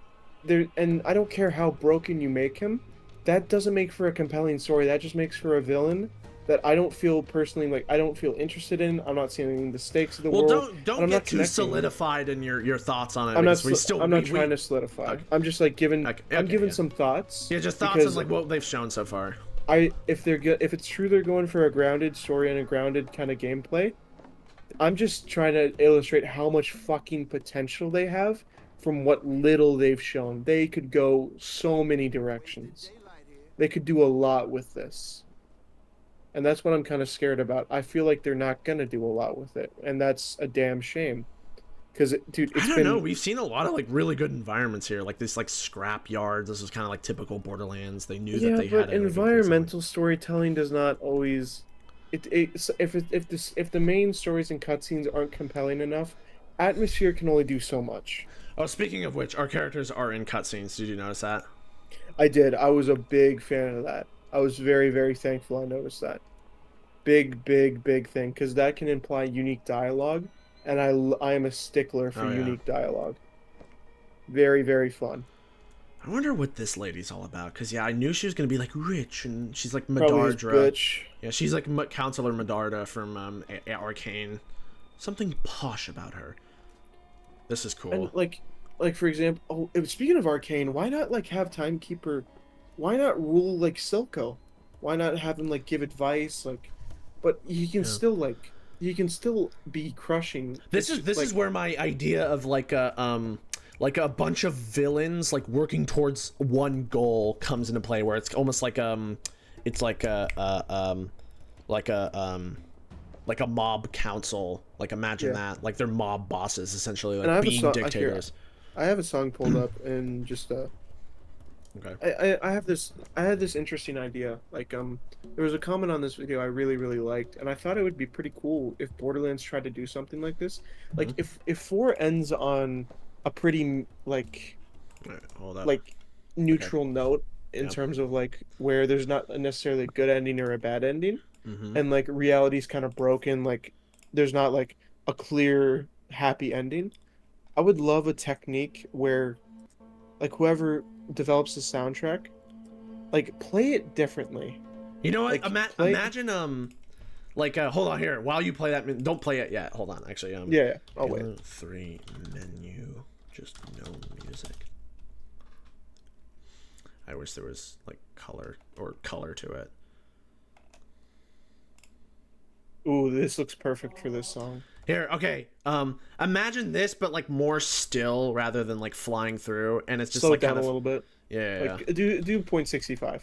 There, and I don't care how broken you make him. That doesn't make for a compelling story. That just makes for a villain that I don't feel personally like. I don't feel interested in. I'm not seeing the stakes of the world. Well, don't get too solidified in your thoughts on it. I'm not trying to solidify. Okay. I'm just like giving. I'm giving some thoughts. Yeah, just thoughts on like what they've shown so far. If it's true they're going for a grounded story and a grounded kind of gameplay, I'm just trying to illustrate how much fucking potential they have from what little they've shown. They could go so many directions. They could do a lot with this. And that's what I'm kind of scared about. I feel like they're not going to do a lot with it, and that's a damn shame. Because, dude, I don't know. We've seen a lot of like really good environments here, like this like scrap yards. This is kind of like typical Borderlands. They knew that they had. Yeah, but environmental storytelling does not always. If the main stories and cutscenes aren't compelling enough, atmosphere can only do so much. Oh, speaking of which, our characters are in cutscenes. Did you notice that? I did. I was a big fan of that. I was very, very thankful I noticed that. Big thing, because that can imply unique dialogue. And I am a stickler for unique dialogue. Very, very fun. I wonder what this lady's all about. Because, yeah, I knew she was going to be, like, rich. And she's, like, Probably his Medardra. bitch. Yeah, she's, like, Counselor Medarda from Arcane. Something posh about her. This is cool. And, like for example... Oh, speaking of Arcane, why not, like, have Timekeeper... Why not rule, like, Silco? Why not have him, like, give advice? Like... But he can still, like... You can still be crushing. This is where my idea of like a bunch of villains like working towards one goal comes into play, where it's almost like it's like a mob council. Like imagine that, like they're mob bosses essentially, like being dictators. I have a song pulled up and just Okay. I had this interesting idea. Like there was a comment on this video I really liked, and I thought it would be pretty cool if Borderlands tried to do something like this. Like if 4 ends on a pretty like neutral note in terms of like where there's not necessarily a good ending or a bad ending, and like reality's kind of broken, like there's not like a clear happy ending. I would love a technique where like whoever develops the soundtrack, like play it differently. You know what? Like, imagine hold on here while you play that. Don't play it yet. Hold on, actually. Yeah. I'll wait. 3 menu, just no music. I wish there was like color to it. Ooh, this looks perfect for this song. Here, okay. Imagine this, but like more still rather than like flying through, and it's just slow like it down kind of a little bit. Yeah. Like do 0.65.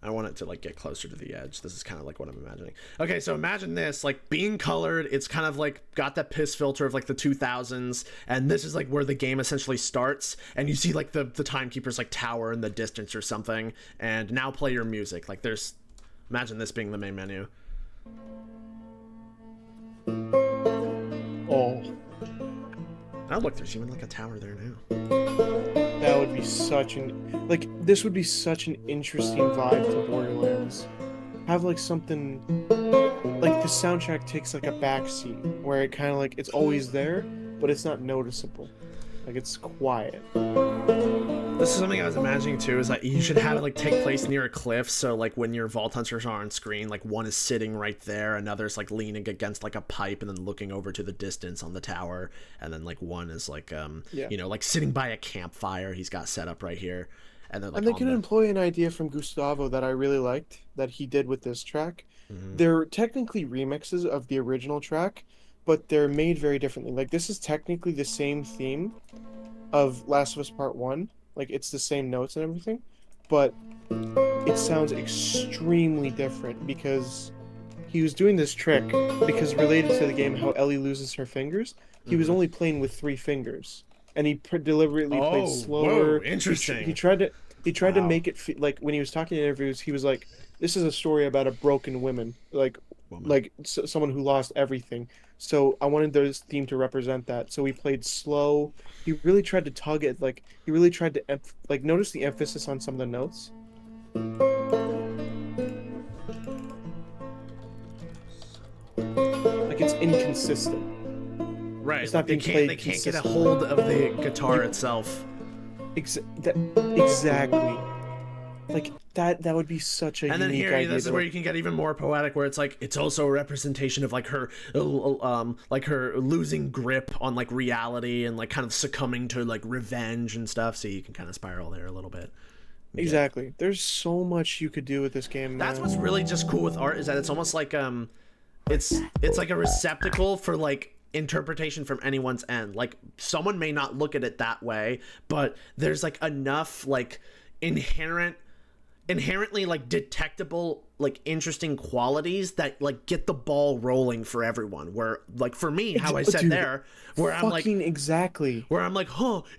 I want it to like get closer to the edge. This is kind of like what I'm imagining. Okay, so imagine this like being colored. It's kind of like got that piss filter of like the 2000s, and this is like where the game essentially starts. And you see like the Timekeeper's like tower in the distance or something. And now play your music. Like there's, imagine this being the main menu. Oh. Oh look, there's even like a tower there now. That would be such an this would be such an interesting vibe to Borderlands. Have like something like the soundtrack takes like a backseat where it kind of like it's always there, but it's not noticeable. Like it's quiet. This is something I was imagining too, is that you should have it like take place near a cliff, so like when your Vault Hunters are on screen, like one is sitting right there, another's like leaning against like a pipe and then looking over to the distance on the tower, and then like one is like you know, like sitting by a campfire he's got set up right here. And, then, like, they can employ an idea from Gustavo that I really liked that he did with this track. They're technically remixes of the original track, but they're made very differently. Like, this is technically the same theme of Last of Us Part 1. Like, it's the same notes and everything, but it sounds extremely different because he was doing this trick because related to the game how Ellie loses her fingers, he was only playing with 3 fingers. And he deliberately played slower. Whoa, interesting. He tried to make it like when he was talking in interviews, he was like, "This is a story about a broken woman, someone who lost everything." So I wanted this theme to represent that. So he played slow. He really tried to tug it. Like he really tried to notice the emphasis on some of the notes. Like it's inconsistent. Right, It's not they being can't played get a hold of the guitar itself. Exactly. Like that would be such a and then unique here, idea. this is where you can get even more poetic, where it's like it's also a representation of like her losing grip on like reality and like kind of succumbing to like revenge and stuff. So you can kind of spiral there a little bit. Exactly. There's so much you could do with this game. That's what's really just cool with art, is that it's almost like it's like a receptacle for like interpretation from anyone's end. Like someone may not look at it that way, but there's like enough like inherently like detectable like interesting qualities that like get the ball rolling for everyone. Where like for me, how I said there, where I'm like exactly where I'm like,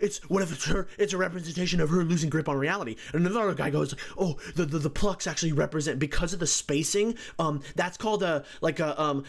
it's what if it's a representation of her losing grip on reality. And another guy goes, oh, the plucks actually represent, because of the spacing, that's called a Dedeman's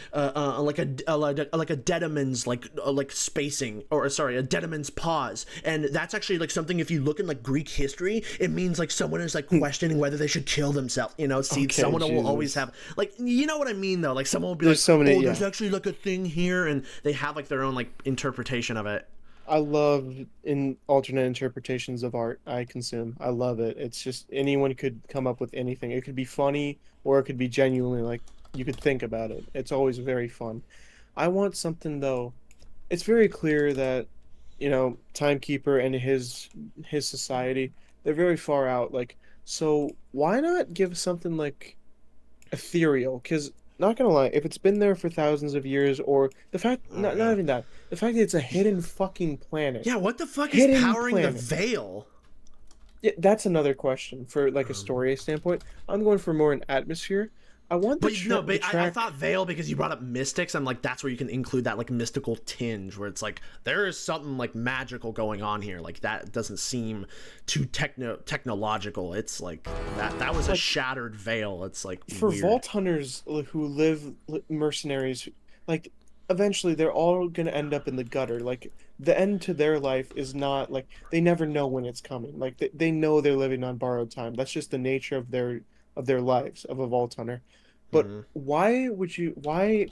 like spacing, or sorry, a Dedeman's pause. And that's actually like something, if you look in like Greek history, it means like someone is like questioning whether they should kill themselves, you know. Someone will always have like, you know what I mean though, like someone will be there's there's actually like a thing here, and they have like their own like interpretation of it. I love in alternate interpretations of art I consume. I love it. It's just anyone could come up with anything. It could be funny or it could be genuinely like you could think about it. It's always very fun. I want something though. It's very clear that, you know, Timekeeper and his society, they're very far out. Like, so why not give something like ethereal? Because not gonna lie, if it's been there for thousands of years, or the fact not even that, the fact that it's a hidden fucking planet. Yeah, what the fuck is powering the veil? Yeah, that's another question for like a story standpoint. I'm going for more an atmosphere. I want the track... I thought veil because you brought up mystics. I'm like, that's where you can include that like mystical tinge, where it's like there is something like magical going on here. Like that doesn't seem too technological. It's like that was a shattered veil. It's like for weird. Vault Hunters who live mercenaries, like eventually they're all gonna end up in the gutter. Like the end to their life is not like they never know when it's coming. Like they know they're living on borrowed time. That's just the nature of their lives of a Vault Hunter. But why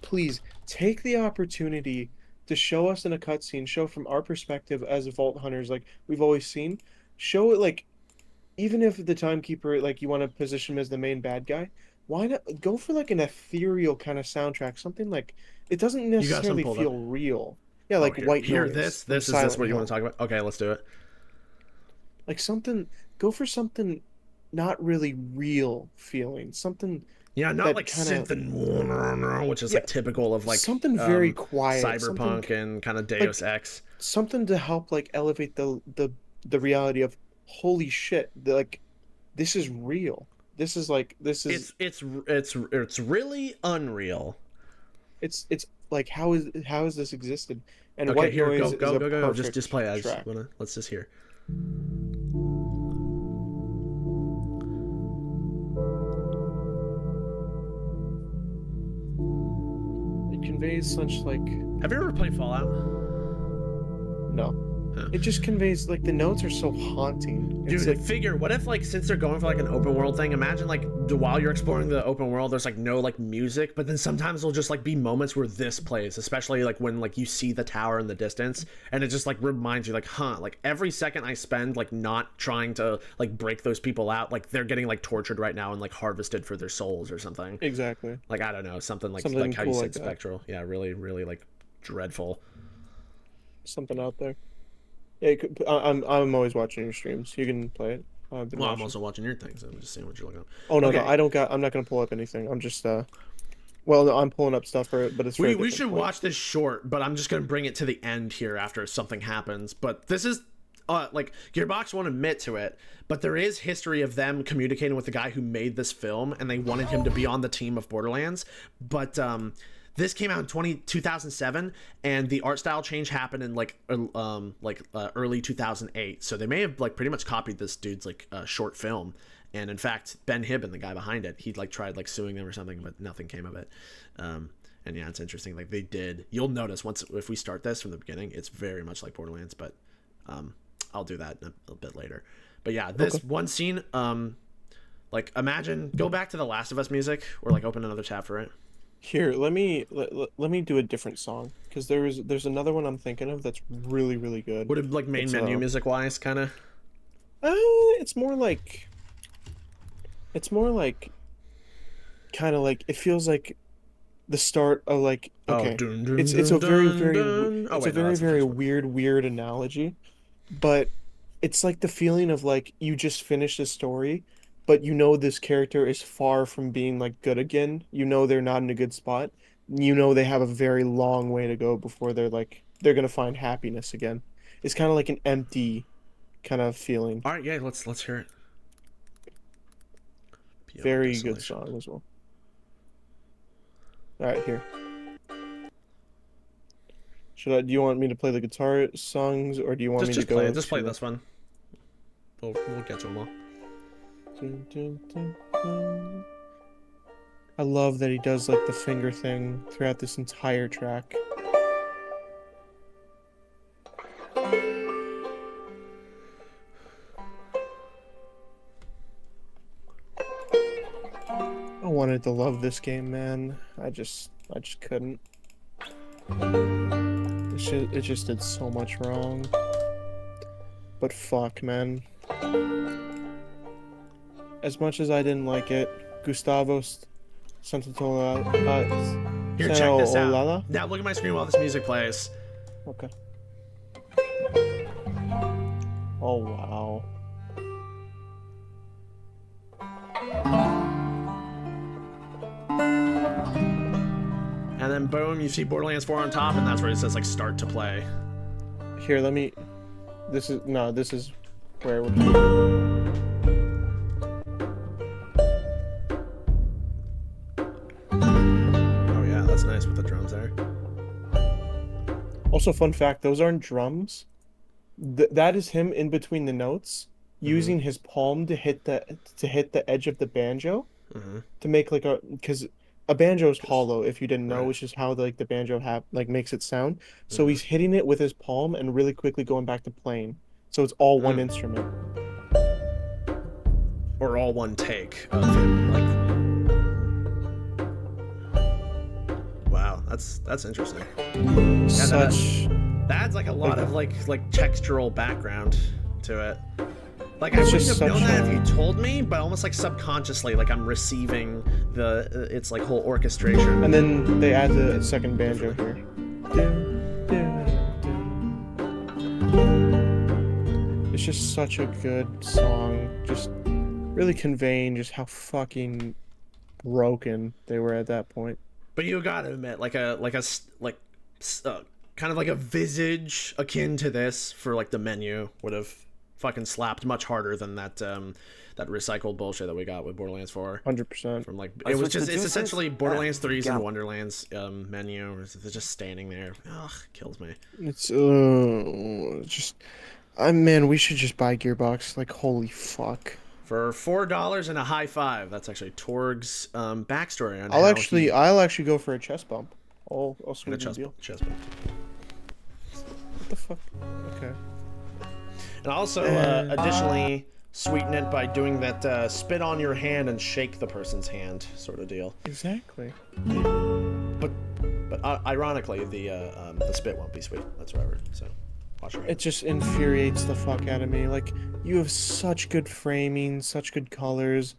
please take the opportunity to show us in a cutscene, show from our perspective as Vault Hunters, like we've always seen, show it like, even if the Timekeeper, like you want to position him as the main bad guy, why not go for like an ethereal kind of soundtrack, something like, it doesn't necessarily feel real. Yeah, like white noise. This is what you want to talk about? Okay, let's do it. Like go for something not really real feeling, something... Yeah, not like synth and which is like typical of like something very quiet, cyberpunk and kind of Deus Ex. Something to help like elevate the reality of holy shit, like this is real. This is it's really unreal. It's like how is this existed? And okay, white here, noise go. Just play as let's just hear. Conveys such like... Have you ever played Fallout? No. It just conveys, like, the notes are so haunting. It's Dude, like, figure, what if, like, since they're going for, like, an open world thing, imagine, like, while you're exploring the open world, there's, like, no, like, music, but then sometimes there'll just, like, be moments where this plays, especially, like, when, like, you see the tower in the distance, and it just, like, reminds you, like, huh, like, every second I spend, like, not trying to, like, break those people out, like, they're getting, like, tortured right now and, like, harvested for their souls or something. exactly. Like, I don't know, something like Something how cool you said like that. spectral. Yeah, really, really, like, dreadful. Something out there. Yeah, I'm always watching your streams. You can play it. I've been Well, I'm watching. also watching your things. I'm just seeing what you're looking at. Oh no, Okay. no, I don't got. I'm not gonna pull up anything. I'm just Well, no, I'm pulling up stuff for it, but it's for a We different should point. watch this short, but I'm just gonna bring it to the end here after something happens. But this is like Gearbox won't admit to it, but there is history of them communicating with the guy who made this film, and they wanted him to be on the team of Borderlands. But this came out in 2007, and the art style change happened in like early 2008. So they may have like pretty much copied this dude's like short film. And in fact, Ben Hibben, the guy behind it, he like tried like suing them or something, but nothing came of it. And yeah, it's interesting. Like they did. You'll notice once if we start this from the beginning, it's very much like Borderlands, but I'll do that in a bit later. But yeah, this one scene, like imagine go back to the Last of Us music, or like open another tab for it. Here, let me do a different song, because there's another one I'm thinking of that's really, really good. Would it like main It's, menu music wise, kind of? It's more like kind of like, it feels like the start of like, okay, it's a very very weird analogy, but it's like the feeling of like you just finished a story, but you know this character is far from being like good again. You know they're not in a good spot. You know they have a very long way to go before they're gonna find happiness again. It's kind of like an empty kind of feeling. All right, yeah, let's hear it. Very good song as well. All right, here. Do you want me to play the guitar songs, or do you want me to go? Just play this one. We'll get to them all. Dun, dun, dun, dun. I love that he does like the finger thing throughout this entire track. I wanted to love this game, man. I just couldn't. It just did so much wrong. But fuck, man. As much as I didn't like it, Gustavo Santaolalla. Here, check this out. Santaolalla? Now look at my screen while this music plays. Okay. Oh wow. And then boom, you see Borderlands 4 on top, and that's where it says like start to play. Here, let me. This is where it would be. Oh yeah, that's nice with the drums there. Also, fun fact: those aren't drums. That is him in between the notes, using his palm to hit the edge of the banjo, to make like because a banjo is hollow, if you didn't know, which is how the banjo makes it sound. So he's hitting it with his palm and really quickly going back to playing. So it's all one instrument. Or all one take of him, like. Wow, that's interesting. Such. That adds like a lot of like textural background to it. Like I It's wouldn't just have known such that a- if you told me, but almost like subconsciously, like I'm receiving its like whole orchestration. And then they add the second banjo here. It's just such a good song, just really conveying just how fucking broken they were at that point. But you gotta admit, kind of like a visage akin to this for like the menu would have fucking slapped much harder than that that recycled bullshit that we got with Borderlands 4. 100%. From like it's essentially Borderlands 3's and Wonderlands menu. It's just standing there. Ugh, kills me. It's just, man, we should just buy Gearbox. Like, holy fuck. For $4 and a high five. That's actually Torg's backstory on I'll how actually go for a chest bump. I'll and swing a the deal. chest bump. What the fuck? Okay. And also, additionally, sweeten it by doing that spit on your hand and shake the person's hand sort of deal. Exactly. But ironically, the spit won't be sweet whatsoever. So, watch your hand. It just infuriates the fuck out of me. Like, you have such good framing, such good colors.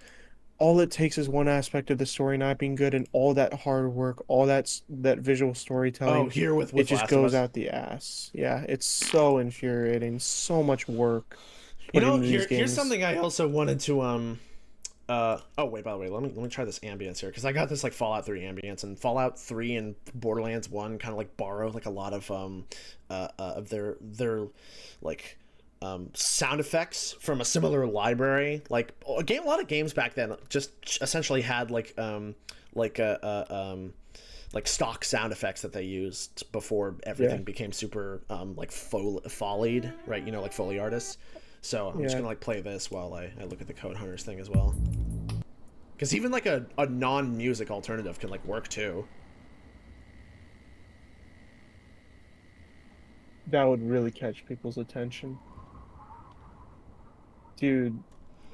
All it takes is one aspect of the story not being good, and all that hard work, all that visual storytelling. Oh, here with it just Last of goes Us. out the ass. Yeah, it's so infuriating. So much work. You put know, into these here's games. something I also wanted to oh wait, by the way, let me try this ambience here, because I got this like Fallout 3 ambience, and Fallout 3 and Borderlands 1 kind of like borrow like a lot of their like sound effects from a similar library. Like a lot of games back then just essentially had like stock sound effects that they used before everything became super like foleyed, right? You know, like Foley artists. So I'm just gonna like play this while I look at the Code Hunters thing as well. Because even like a non-music alternative can like work too. That would really catch people's attention. Dude,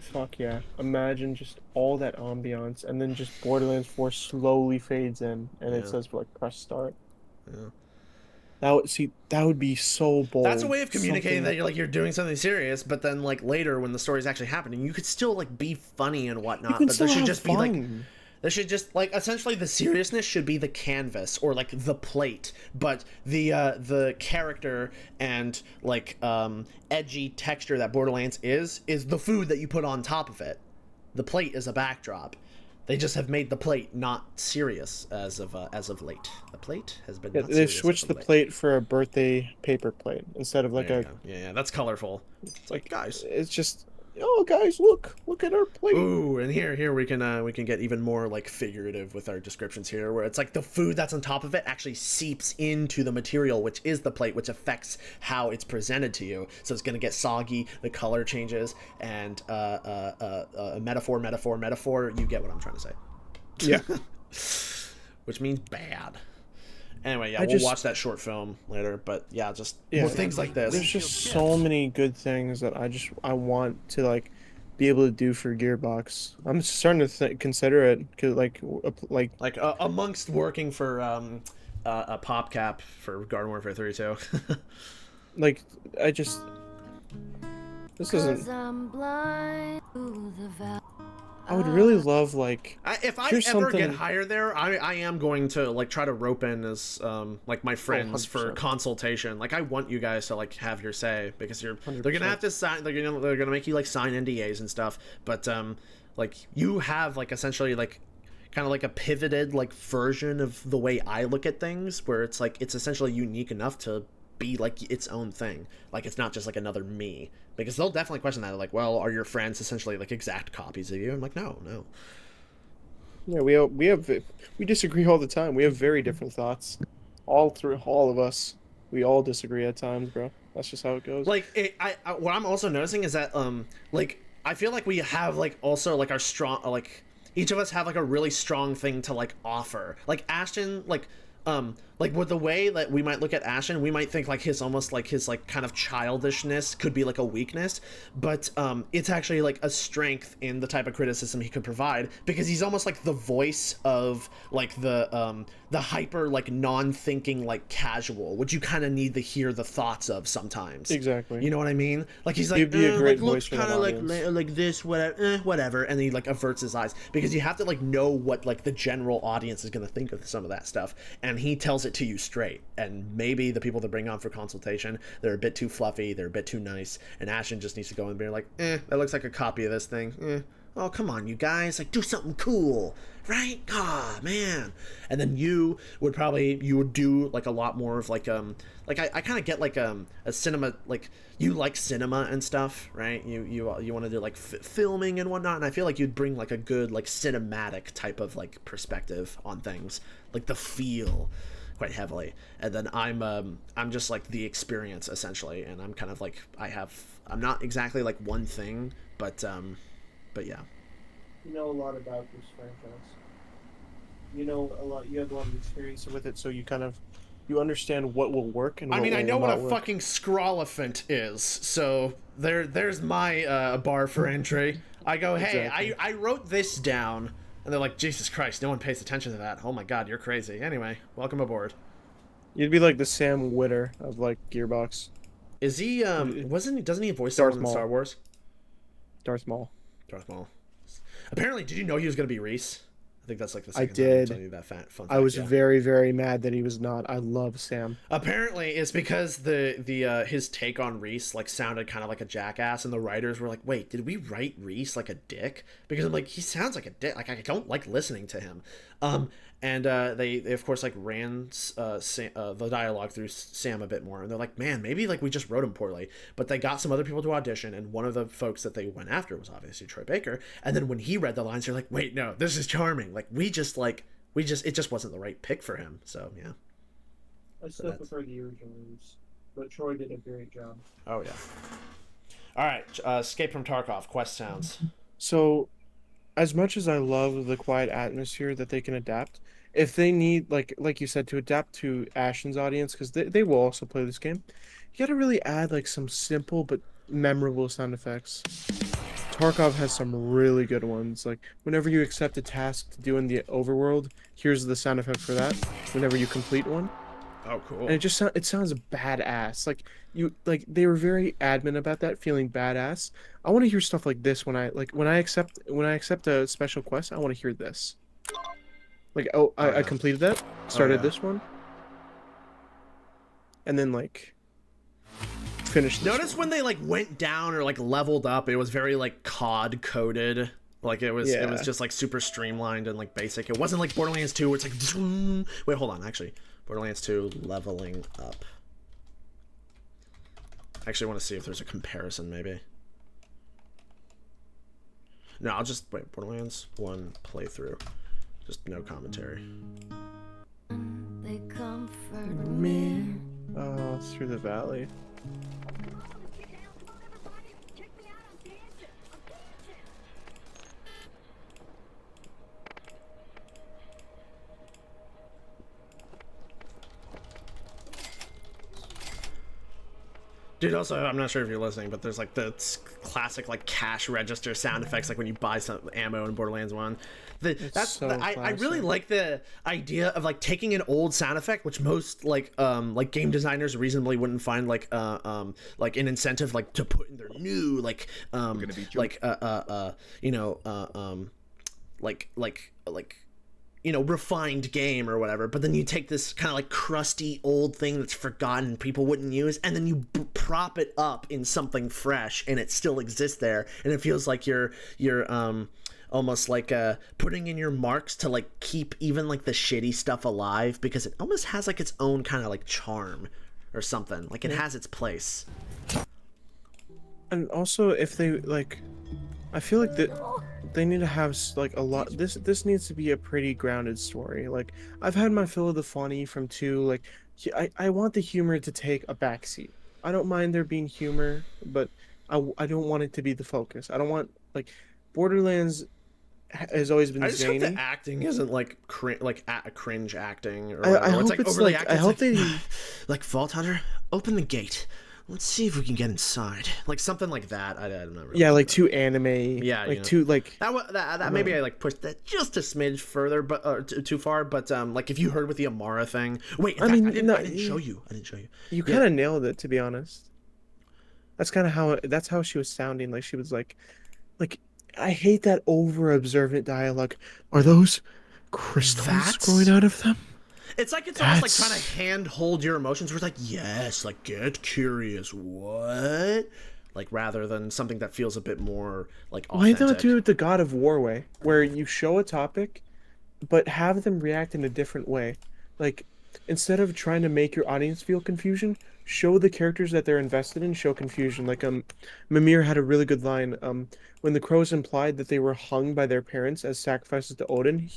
fuck yeah. Imagine just all that ambiance, and then just Borderlands 4 slowly fades in, and it says like press start. Yeah. That would be so bold. That's a way of communicating that you're doing something serious, but then like later when the story's actually happening, you could still like be funny and whatnot, but there should just be like there should just like essentially the seriousness should be the canvas or like the plate, but the character and like edgy texture that Borderlands is the food that you put on top of it. The plate is a backdrop. They just have made the plate not serious as of late. The plate has been. Not they've switched the plate for a birthday paper plate instead of like yeah, that's colorful. It's like, guys, it's just, oh guys, look at our plate. Ooh, and here we can get even more like figurative with our descriptions here, where it's like the food that's on top of it actually seeps into the material, which is the plate, which affects how it's presented to you. So it's gonna get soggy, the color changes, and metaphor. You get what I'm trying to say? Yeah. Which means bad. Anyway, yeah, we'll watch that short film later, but yeah, just more things like this. There's just so many good things that I want to like be able to do for Gearbox. I'm starting to consider it, cause like amongst working for a PopCap for Garden Warfare 3 too. like this isn't. I would really love like if I ever get hired there, I am going to like try to rope in as like my friends for consultation. Like I want you guys to like have your say, because they're gonna have to sign. They're gonna make you like sign NDAs and stuff. But like you have like essentially like kind of like a pivoted like version of the way I look at things, where it's like it's essentially unique enough to be like its own thing. Like it's not just like another me, because they'll definitely question that. They're like, well, are your friends essentially like exact copies of you? I'm like, no. Yeah, we disagree all the time. We have very different thoughts. All of us, we all disagree at times, bro. That's just how it goes. Like what I'm also noticing is that like I feel like we have like also like our strong like each of us have like a really strong thing to like offer. Like Ashton, like with the way that we might look at Ashton, we might think like his kind of childishness could be like a weakness, but it's actually like a strength in the type of criticism he could provide, because he's almost like the voice of like the hyper like non-thinking like casual, which you kind of need to hear the thoughts of sometimes. Exactly. You know what I mean? Like he's like, He'd be a great like voice looks kind of like this, whatever, and then he like averts his eyes, because you have to like know what like the general audience is gonna think of some of that stuff, and he tells it to you straight. And maybe the people that bring on for consultation, they're a bit too fluffy, they're a bit too nice, and Ashton just needs to go in and be like, that looks like a copy of this thing. Oh, come on, you guys, like do something cool, right? Ah, man. And then you would do like a lot more of like I kind of get like a cinema, like you like cinema and stuff, right? You want to do like filming and whatnot, and I feel like you'd bring like a good like cinematic type of like perspective on things, like the feel quite heavily. And then I'm just like the experience essentially, and I'm kind of like I'm not exactly like one thing, but yeah. You know a lot about this franchise. You know a lot. You have a lot of experience with it, so you understand what will work and what I mean, will I know not what a work. fucking scrawlephant is, so there's my bar for entry. I go, hey, Exactly. I wrote this down, and they're like, Jesus Christ, no one pays attention to that. Oh my God, you're crazy. Anyway, welcome aboard. You'd be like the Sam Witter of like Gearbox. Is he doesn't he voice Darth someone in Maul. Star Wars? Darth Maul. Darth Maul. Apparently, did you know he was gonna be Reese? I think that's like the I second time I'm did. telling you that fun fact. I was yeah. very, very mad that he was not. I love Sam. Apparently, it's because the his take on Reese like sounded kind of like a jackass, and the writers were like, "Wait, did we write Reese like a dick?" Because I'm like, he sounds like a dick. Like I don't like listening to him. And they of course like ran the dialogue through Sam a bit more, and they're like, man, maybe like we just wrote him poorly. But they got some other people to audition, and one of the folks that they went after was obviously Troy Baker. And then when he read the lines, they're like, wait, no, this is charming. Like it just wasn't the right pick for him. So yeah. I still prefer the original Reese, but Troy did a great job. Oh yeah. All right, Escape from Tarkov quest sounds. So, as much as I love the quiet atmosphere that they can adapt, if they need like you said to adapt to Ashen's audience, because they will also play this game, you gotta really add like some simple but memorable sound effects. Tarkov has some really good ones. Like whenever you accept a task to do in the overworld, here's the sound effect for that. Whenever you complete one. Oh, cool. And it sounds badass. Like they were very adamant about that, feeling badass. I want to hear stuff like this when I accept a special quest. I want to hear this. Like I completed that, started this one, and then like finished. Notice when they like went down or like leveled up, it was very like COD coded. Like it was just like super streamlined and like basic. It wasn't like Borderlands 2 where it's like wait, hold on, actually. Borderlands 2 leveling up. I actually want to see if there's a comparison, maybe. No, I'll just wait. Borderlands 1 playthrough, just no commentary. They comfort me. Oh, through the valley. Dude, also, I'm not sure if you're listening, but there's like the classic like cash register sound effects, like when you buy some ammo in Borderlands 1. I really like the idea of like taking an old sound effect, which most like game designers reasonably wouldn't find like an incentive like to put in their new refined game or whatever, but then you take this kind of like crusty old thing that's forgotten people wouldn't use, and then you prop it up in something fresh, and it still exists there, and it feels like you're almost like putting in your marks to like keep even like the shitty stuff alive, because it almost has like its own kind of like charm or something, like it has its place. And also, if they like, I feel like that they need to have like a lot. This needs to be a pretty grounded story. Like I've had my fill of the funny from 2. Like I want the humor to take a backseat. I don't mind there being humor, but I don't want it to be the focus. I don't want like Borderlands has always been I just zany. hope the acting isn't like cringe acting or I hope it's like it's overly like acted. I It's hope like, they like Vault Hunter, open the gate. Let's see if we can get inside. Like something like that. I'm not really. yeah, like too anime. Yeah, like too like that maybe I like pushed that just a smidge further, but too far. But like if you heard with the Amara thing. Wait, I didn't show you. I didn't show you. You kind of nailed it, to be honest. That's kind of how she was sounding. Like she was like I hate that over observant dialogue. Are those crystals growing out of them? It's like it's almost like trying to hand-hold your emotions, where it's like, yes, like, get curious, what? Like, rather than something that feels a bit more, like, authentic. Why not do it the God of War way, where you show a topic, but have them react in a different way? Like, instead of trying to make your audience feel confusion, show the characters that they're invested in, show confusion. Like, Mimir had a really good line, when the crows implied that they were hung by their parents as sacrifices to Odin,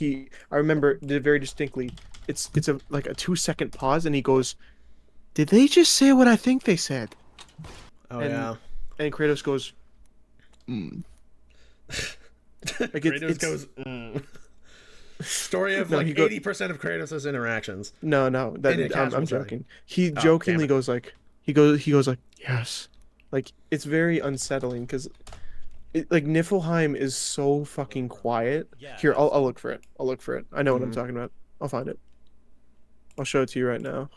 I remember did very distinctly, it's like a 2-second pause, and he goes, "Did they just say what I think they said?" Yeah. And Kratos goes, Like Kratos goes, Story of like 80% of Kratos' interactions. No, I'm joking. He jokingly goes like, he goes like, "Yes, Like it's very unsettling because like Niflheim is so fucking quiet. Here, I'll look for it. I'll look for it. I know what I'm talking about. I'll find it. I'll show it to you right now.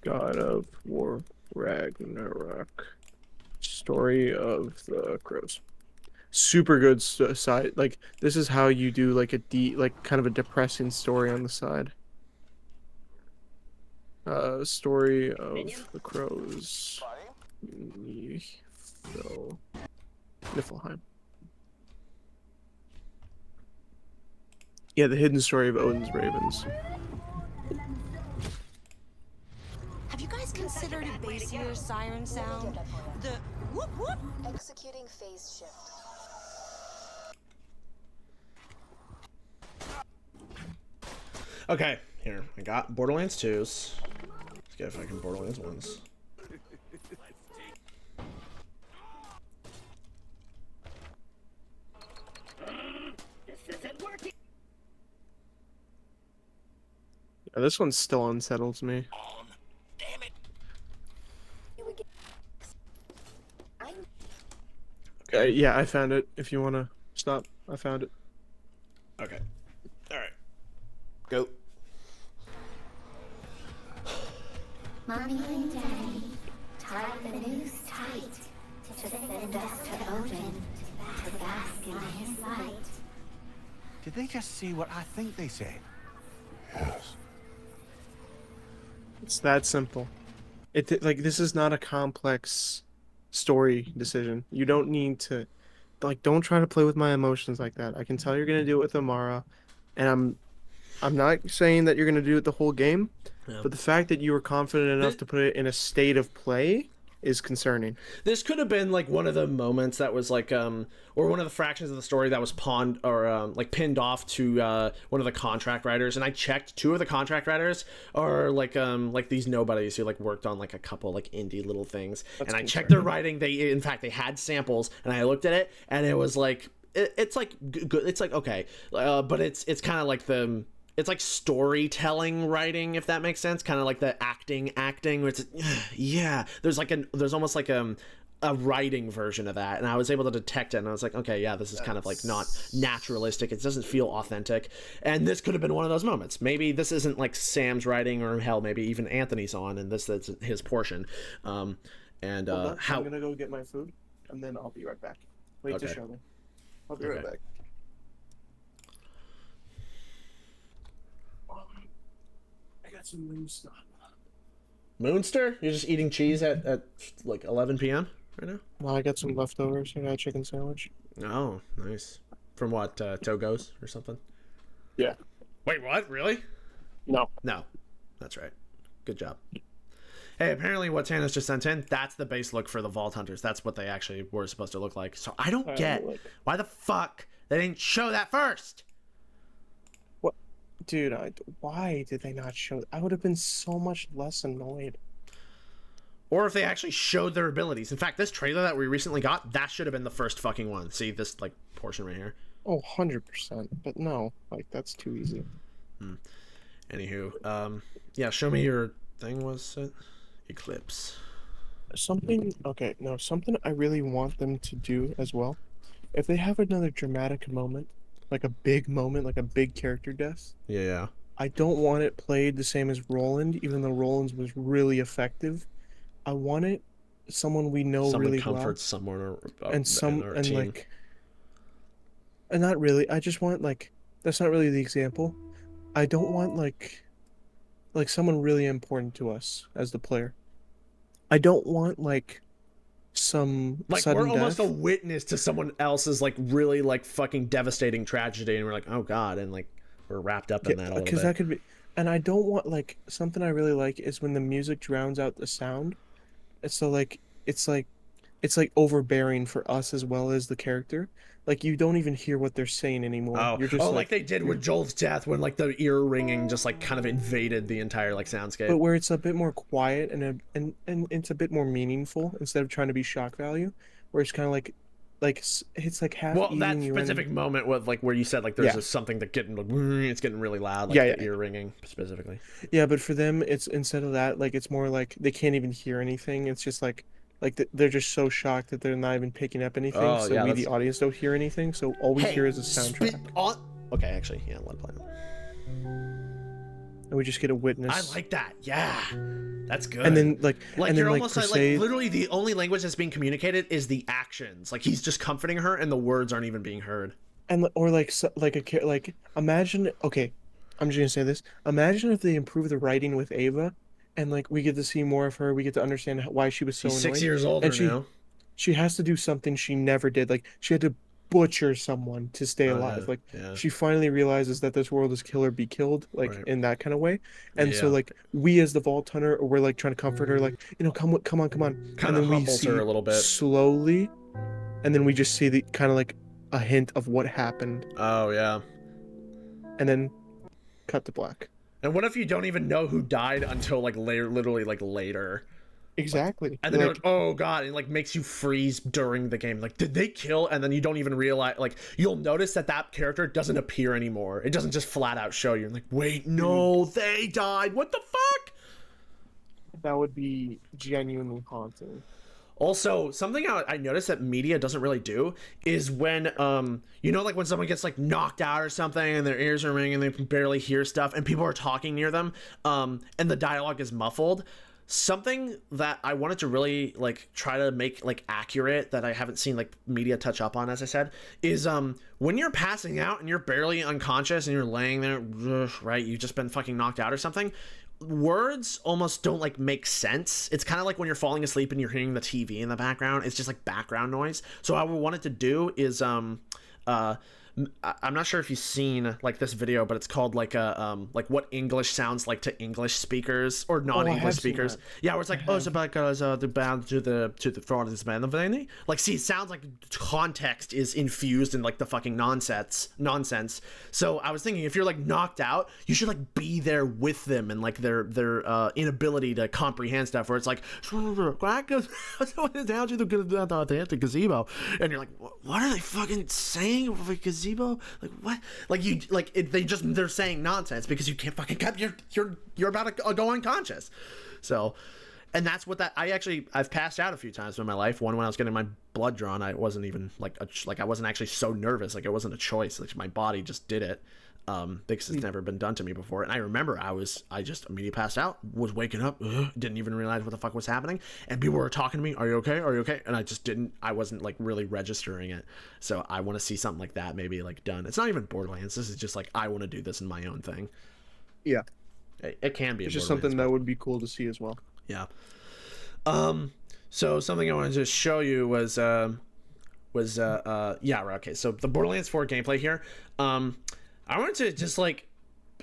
God of War Ragnarok. Story of the Crows. Super good side. Like this is how you do like like kind of a depressing story on the side. Story of the Crows. Niflheim. Yeah, the hidden story of Odin's ravens. Have you guys considered a bassier siren sound? The whoop whoop? Executing phase shift. Okay, here. I got Borderlands 2s. Let's get if I can Borderlands 1s. Yeah, this one still unsettles me. Yeah, I found it. If you wanna stop, I found it. Okay. Alright. Go. Mommy and Daddy tied the noose tight to send us to Odin to bask in his light. Did they just see what I think they said? Yes. It's that simple. Like this is not a complex story decision. You don't need to like don't try to play with my emotions like that. I can tell you're gonna do it with Amara, and I'm not saying that you're gonna do it the whole game, but the fact that you were confident enough to put it in a state of play is concerning. This could have been like one of the moments that was like or one of the fractions of the story that was pawned or like pinned off to one of the contract writers, and I checked 2 of the contract writers are like these nobodies who like worked on like a couple like indie little things. And I checked their writing. They in fact they had samples, and I looked at it, and it was like it's like good. It's like okay, but it's kind of like it's like storytelling writing, if that makes sense. Kind of like the acting where it's yeah, there's almost like a writing version of that, and I was able to detect it, and I was like, okay, yeah, this is kind of like not naturalistic. It doesn't feel authentic, and this could have been one of those moments. Maybe this isn't like Sam's writing, or hell, maybe even Anthony's on, and this is his portion. I'm gonna go get my food, and then I'll be right back. Wait to show me. I'll be right back. I got some Moonster. Moonster? You're just eating cheese at like 11 p.m. right now? Well, I got some leftovers. I got a chicken sandwich. Oh, nice. From what, Togo's or something? Yeah. Wait, what? Really? No. No. That's right. Good job. Hey, apparently what Tana's just sent in, that's the base look for the Vault Hunters. That's what they actually were supposed to look like. So I don't get why the fuck they didn't show that first. What? Dude, why did they not show? I would have been so much less annoyed. Or if they actually showed their abilities. In fact, this trailer that we recently got, that should have been the first fucking one. See this like portion right here? Oh, 100%. But no, like that's too easy. Anywho, yeah, show me your thing. Was it Eclipse? Something I really want them to do as well. If they have another dramatic moment, like a big moment, like a big character death. Yeah. I don't want it played the same as Roland, even though Roland's was really effective. I want it someone we know Someone really comforts well. someone And team. like, and not really. I just want like that's not really the example. I don't want like someone really important to us as the player. I don't want like some like sudden we're almost death. a witness to someone else's like really like fucking devastating tragedy, and we're like, oh god, and like we're wrapped up in that a little bit. That could be. And I don't want like something I really like is when the music drowns out the sound. So like it's like overbearing for us as well as the character. Like you don't even hear what they're saying anymore. Oh, You're just like they did with Joel's death, when like the ear ringing just like kind of invaded the entire like soundscape. But where it's a bit more quiet and it's a bit more meaningful instead of trying to be shock value, where it's kind of like it's like half Well, eating that you specific in. moment with like where you said like there's Yeah. something that getting like, it's getting really loud, like Yeah, the ear ringing specifically. Yeah, but for them, it's instead of that, like it's more like they can't even hear anything. It's just like they're just so shocked that they're not even picking up anything. Oh, So yeah, we, that's- the audience, don't hear anything. So all we hear is a spit soundtrack, on. Okay, actually, yeah, let it play. and we just get a witness. I like that. Yeah, that's good. And then like Like and you're then almost like Crusade, literally the only language that's being communicated is the actions. Like he's just comforting her, and the words aren't even being heard. and or like like imagine. Okay, I'm just gonna say this. Imagine if they improve the writing with Ava, and like we get to see more of her. We get to understand why she was so She's annoyed. 6 years older and now. she has to do something she never did. Like she had to butcher someone to stay Oh, alive. yeah, Like yeah. she finally realizes that this world is kill or be killed, like Right. in that kind of way. And so Yeah. like we as the Vault Hunter, we're like trying to comfort her, like, you know, come on. Kind And of then we humbles see her a little bit. slowly, and then we just see the kind of like a hint of what happened, Oh yeah. and then cut to black. And what if you don't even know who died until like later, literally like later? Exactly. And then you're Like, like, oh god, it like makes you freeze during the game. Like, did they kill? And then you don't even realize. Like, you'll notice that that character doesn't appear anymore. It doesn't just flat out show you. You're like, wait, no, they died. What the fuck? that would be genuinely haunting. Also, something I noticed that media doesn't really do is when, you know, like when someone gets like knocked out or something and their ears are ringing and they can barely hear stuff and people are talking near them, and the dialogue is muffled. Something that I wanted to really like try to make like accurate that I haven't seen like media touch up on, as I said, is when you're passing out and you're barely unconscious and you're laying there, right? You've just been fucking knocked out or something. Words almost don't like make sense. It's kind of like when you're falling asleep and you're hearing the TV in the background. It's just like background noise. So what I wanted to do is I'm not sure if you've seen like this video, but it's called like like what English sounds like to English speakers or non-English have seen speakers. that. Yeah, where it's like, oh, it's because the bound to the fraud is man of any. Like, see, it sounds like context is infused in like the fucking nonsense. So I was thinking, if you're like knocked out, you should like be there with them and like their inability to comprehend stuff. Where it's like, down to the gazebo, and you're like, what are they fucking saying over gazebo? Like what? Like you like it, they're saying nonsense because you can't fucking you're about to go unconscious. So, and that's what I've passed out a few times in my life. One when I was getting my blood drawn, I wasn't even like I wasn't actually so nervous. Like it wasn't a choice. Like my body just did it. Because it's never been done to me before. And I remember I just immediately passed out, was waking up, didn't even realize what the fuck was happening. And people were talking to me, are you okay? Are you okay? And I wasn't like really registering it. So I want to see something like that maybe like done. It's not even Borderlands. This is just like, I want to do this in my own thing. Yeah. It can be. It's just something that would be cool to see as well. Yeah. So something I wanted to show you was okay. So the Borderlands 4 gameplay here. I wanted to just like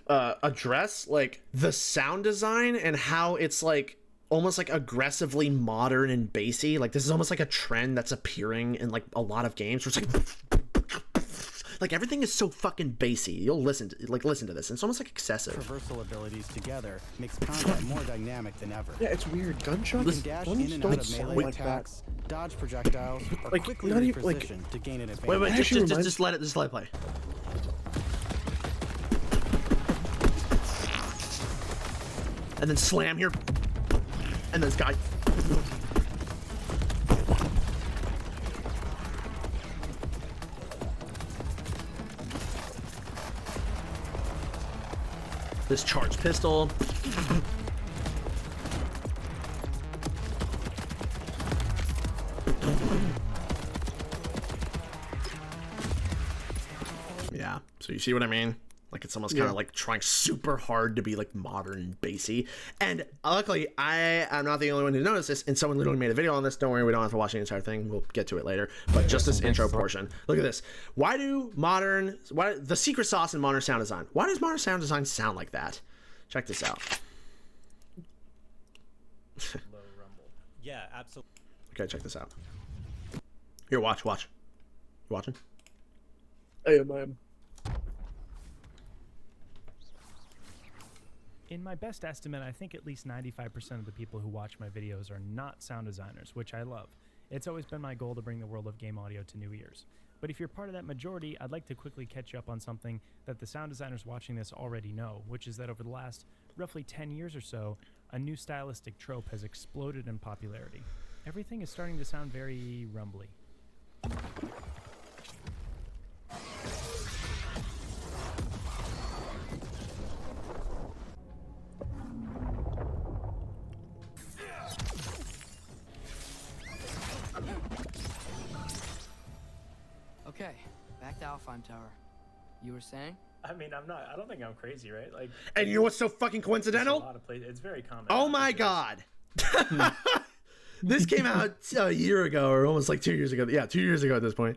address like the sound design and how it's like almost like aggressively modern and bassy. Like this is almost like a trend that's appearing in like a lot of games where it's like everything is so fucking bassy. You'll listen to this, and it's almost like excessive. Traversal abilities together makes combat more dynamic than ever. Yeah, it's weird. Gunshots, You can dash in guns and don't out of sound melee like that. attacks, dodge projectiles, or Like, quickly not even, like- reposition to gain an advantage. Wait, actually reminds- just let it play. And then slam here. And this guy. This charged pistol. Yeah, so you see what I mean? Like it's almost kind of like trying super hard to be like modern and bassy. And luckily, I am not the only one who noticed this, and someone literally made a video on this. Don't worry, we don't have to watch the entire thing. We'll get to it later. But just this intro portion. Look at this. Why the secret sauce in modern sound design? Why does modern sound design sound like that? Check this out. Low rumble. Yeah, absolutely. Okay, check this out. Here, watch. You watching? I am. In my best estimate, I think at least 95% of the people who watch my videos are not sound designers, which I love. It's always been my goal to bring the world of game audio to new ears. But if you're part of that majority, I'd like to quickly catch you up on something that the sound designers watching this already know, which is that over the last roughly 10 years or so, a new stylistic trope has exploded in popularity. Everything is starting to sound very rumbly. Okay, back to Alfheim Tower. You were saying? I mean, I don't think I'm crazy, right? Like, And you know what's so fucking coincidental? It's very common. Oh my god. This came out a year ago, or almost like 2 years ago. Yeah, 2 years ago at this point.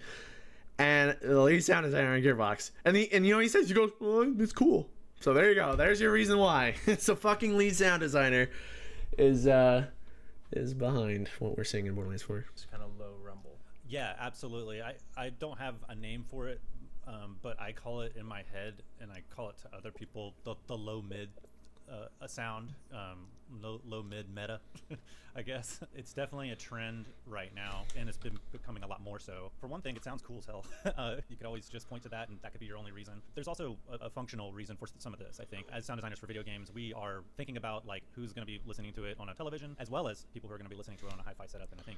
And the lead sound designer on Gearbox. And you know what he says? He goes, well, it's cool. So there you go. There's your reason why. So fucking lead sound designer is behind what we're seeing in Borderlands 4. It's kind of low rumble. Yeah, absolutely. I don't have a name for it, but I call it in my head, and I call it to other people the low mid sound, low mid meta. I guess it's definitely a trend right now, and it's been becoming a lot more so. For one thing, it sounds cool as hell. You could always just point to that, and that could be your only reason. There's also a functional reason for some of this. I think as sound designers for video games, we are thinking about like who's going to be listening to it on a television, as well as people who are going to be listening to it on a hi-fi setup. And I think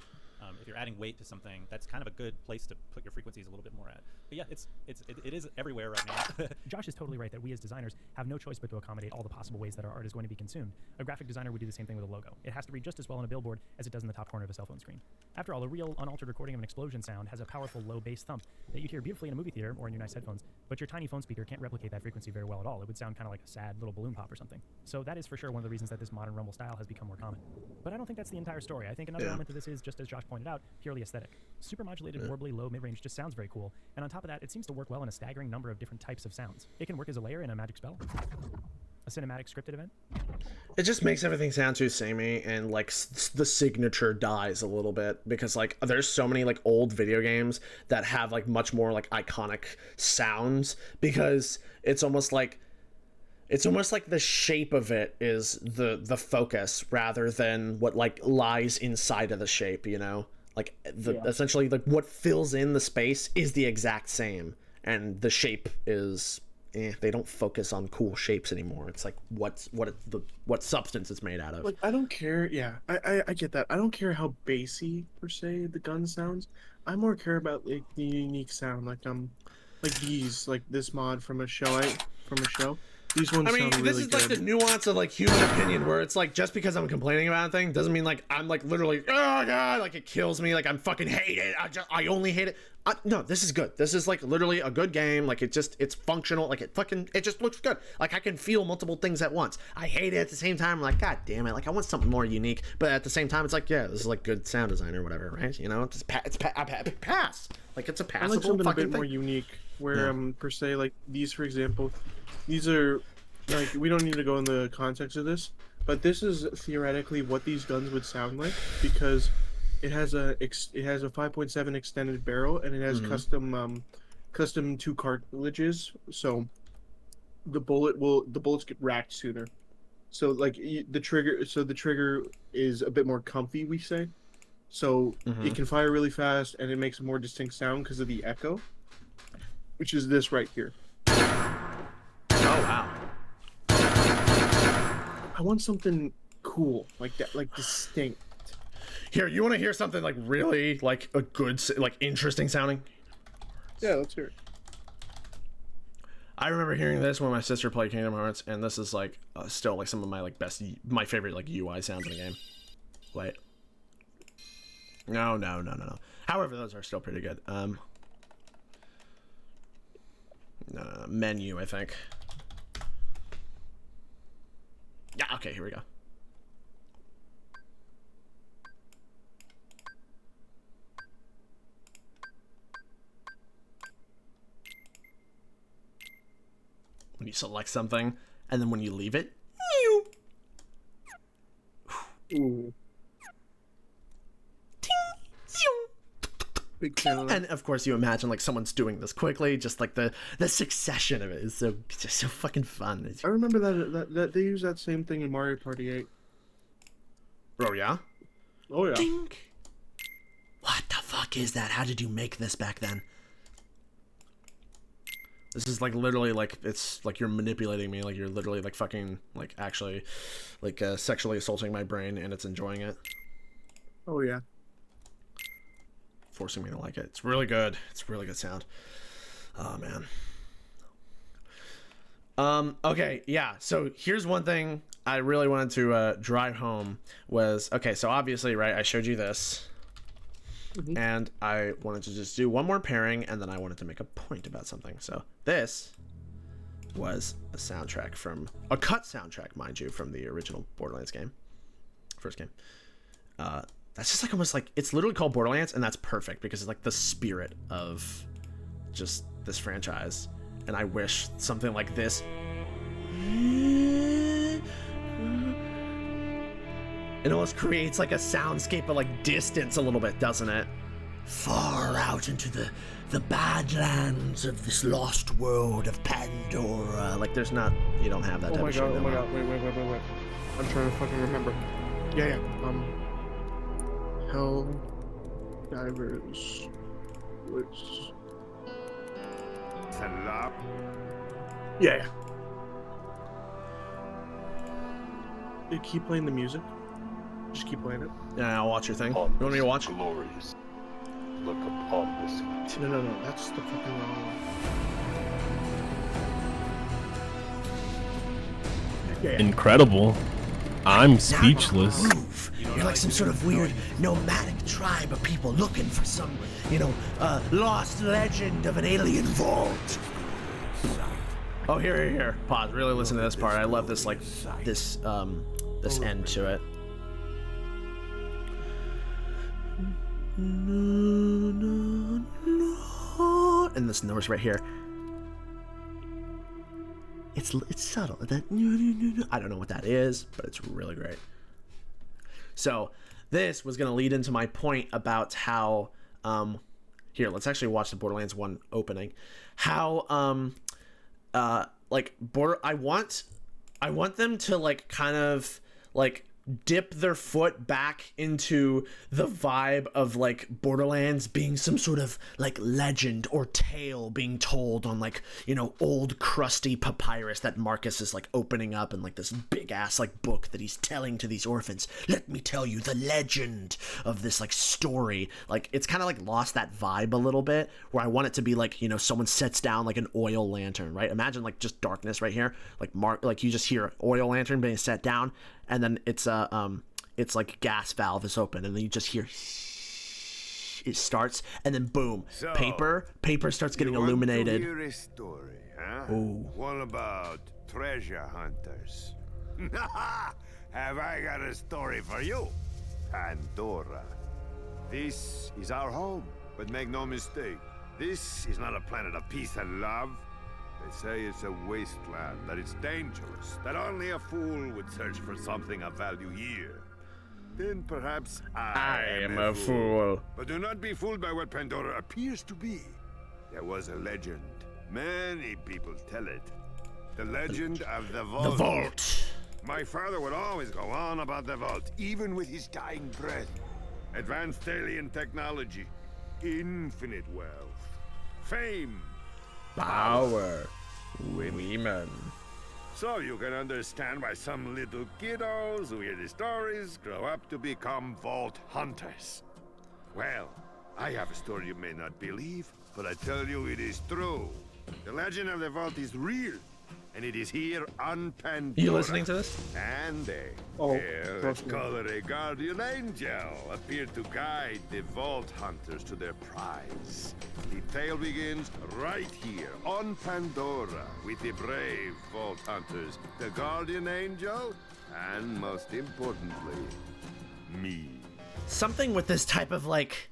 if you're adding weight to something, that's kind of a good place to put your frequencies a little bit more at. But yeah, it is everywhere right now. Josh is totally right that we as designers have no choice but to accommodate all the possible ways that our art is going to be consumed. A graphic designer would do the same thing with a logo. It has to read just as well on a billboard as it does in the top corner of a cell phone screen. After all, a real, unaltered recording of an explosion sound has a powerful low bass thump that you'd hear beautifully in a movie theater or in your nice headphones, but your tiny phone speaker can't replicate that frequency very well at all. It would sound kind of like a sad little balloon pop or something. So that is for sure one of the reasons that this modern rumble style has become more common. But I don't think that's the entire story. I think another element to this is, just as Josh pointed out, purely aesthetic. Super modulated, warbly, low mid-range just sounds very cool, and on top of that, it seems to work well in a staggering number of different types of sounds. It can work as a layer in a magic spell, a cinematic scripted event. It just makes everything sound too samey, and like the signature dies a little bit, because like there's so many like old video games that have like much more like iconic sounds, because it's almost like the shape of it is the focus rather than what like lies inside of the shape, you know? Like essentially like what fills in the space is the exact same, and the shape is they don't focus on cool shapes anymore. It's like what substance it's made out of. Like I don't care. Yeah, I get that. I don't care how bassy per se the gun sounds. I more care about like the unique sound. Like this mod from a show. These ones sound really this is good. like the nuance of like human opinion, where it's like, just because I'm complaining about a thing doesn't mean like I'm like literally, oh god, like it kills me, like I'm fucking hate it, I only hate it. No, this is good. This is like literally a good game. Like it's functional. Like it just looks good. Like I can feel multiple things at once. I hate it at the same time. I'm like, god damn it, like I want something more unique. But at the same time, it's like, yeah, this is like good sound design or whatever, right? You know, I pass. Like it's a passable I like something a bit more thing. unique, where per se, like these, for example, these are like, we don't need to go in the context of this, but this is theoretically what these guns would sound like, because it has a 5.7 extended barrel, and it has custom 2 cartridges, so the bullets get racked sooner. So like the trigger is a bit more comfy, we say. So it can fire really fast, and it makes a more distinct sound because of the echo, which is this right here. Oh wow. I want something cool like that, like distinct. Here, you want to hear something like really like a good, like interesting sounding? Yeah, let's hear it. I remember hearing this when my sister played Kingdom Hearts, and this is like still like some of my like my favorite like UI sounds in the game. Wait. No. However, those are still pretty good. No, menu, I think. Yeah, okay, here we go. When you select something, and then when you leave it, Ooh. Big fan of that. and of course you imagine like someone's doing this quickly, just like the succession of it is just so fucking fun. I remember that they use that same thing in Mario Party 8. Oh yeah? Oh yeah. Dink. What the fuck is that? How did you make this back then? This is like literally like, it's like you're manipulating me, like you're literally like fucking like actually like sexually assaulting my brain, and it's enjoying it. Oh yeah. Forcing me to like it. It's really good. It's really good sound. Oh man. Okay, yeah. So here's one thing I really wanted to drive home was, okay, so obviously, right, I showed you this. And I wanted to just do one more pairing, and then I wanted to make a point about something. So this was a soundtrack from a cut soundtrack, mind you, from the original Borderlands game, first game. That's just like almost like, it's literally called Borderlands, and that's perfect because it's like the spirit of just this franchise. And I wish something like this. It almost creates like a soundscape of like distance a little bit, doesn't it? Far out into the badlands of this lost world of Pandora. Like there's not, you don't have that type of shit. Oh my god, wait. I'm trying to fucking remember. Yeah. Hell Divers Woods. Yeah. You keep playing the music. Just keep playing it. Yeah, I'll watch your thing. You want me to watch? Glorious. Look upon this. No. That's the fucking wrong one. Yeah. Incredible. I'm speechless. Move. You're like some sort of weird nomadic tribe of people looking for some, lost legend of an alien vault. Oh, here. Pause. Really listen to this part. I love this, this end to it. And this notice right here. It's subtle. I don't know what that is, but it's really great. So this was going to lead into my point about how here, let's actually watch the Borderlands 1 opening. How I want them to like kind of like dip their foot back into the vibe of like Borderlands being some sort of like legend or tale being told on like, old crusty papyrus that Marcus is like opening up, and like this big ass like book that he's telling to these orphans. Let me tell you the legend of this like story. Like it's kind of like lost that vibe a little bit, where I want it to be like, someone sets down like an oil lantern, right? Imagine like just darkness right here, like you just hear oil lantern being set down, and then it's like gas valve is open, and then you just hear it starts, and then boom, so, paper starts getting illuminated. You want to hear a story, huh? Ooh. One about treasure hunters. Have I got a story for you? Pandora. This is our home, but make no mistake, this is not a planet of peace and love. They say it's a wasteland, that it's dangerous, that only a fool would search for something of value here. Then perhaps I am a fool. But do not be fooled by what Pandora appears to be. There was a legend. Many people tell it. The legend of the vault. The vault. My father would always go on about the vault, even with his dying breath. Advanced alien technology, infinite wealth, fame, power, women. So you can understand why some little kiddos who hear the stories grow up to become vault hunters. Well, I have a story you may not believe, but I tell you it is true. The legend of the vault is real, and it is here on Pandora. You listening to this? And let's call it a guardian angel, appeared to guide the vault hunters to their prize. The tale begins right here on Pandora with the brave vault hunters, the guardian angel, and most importantly, me. Something with this type of like,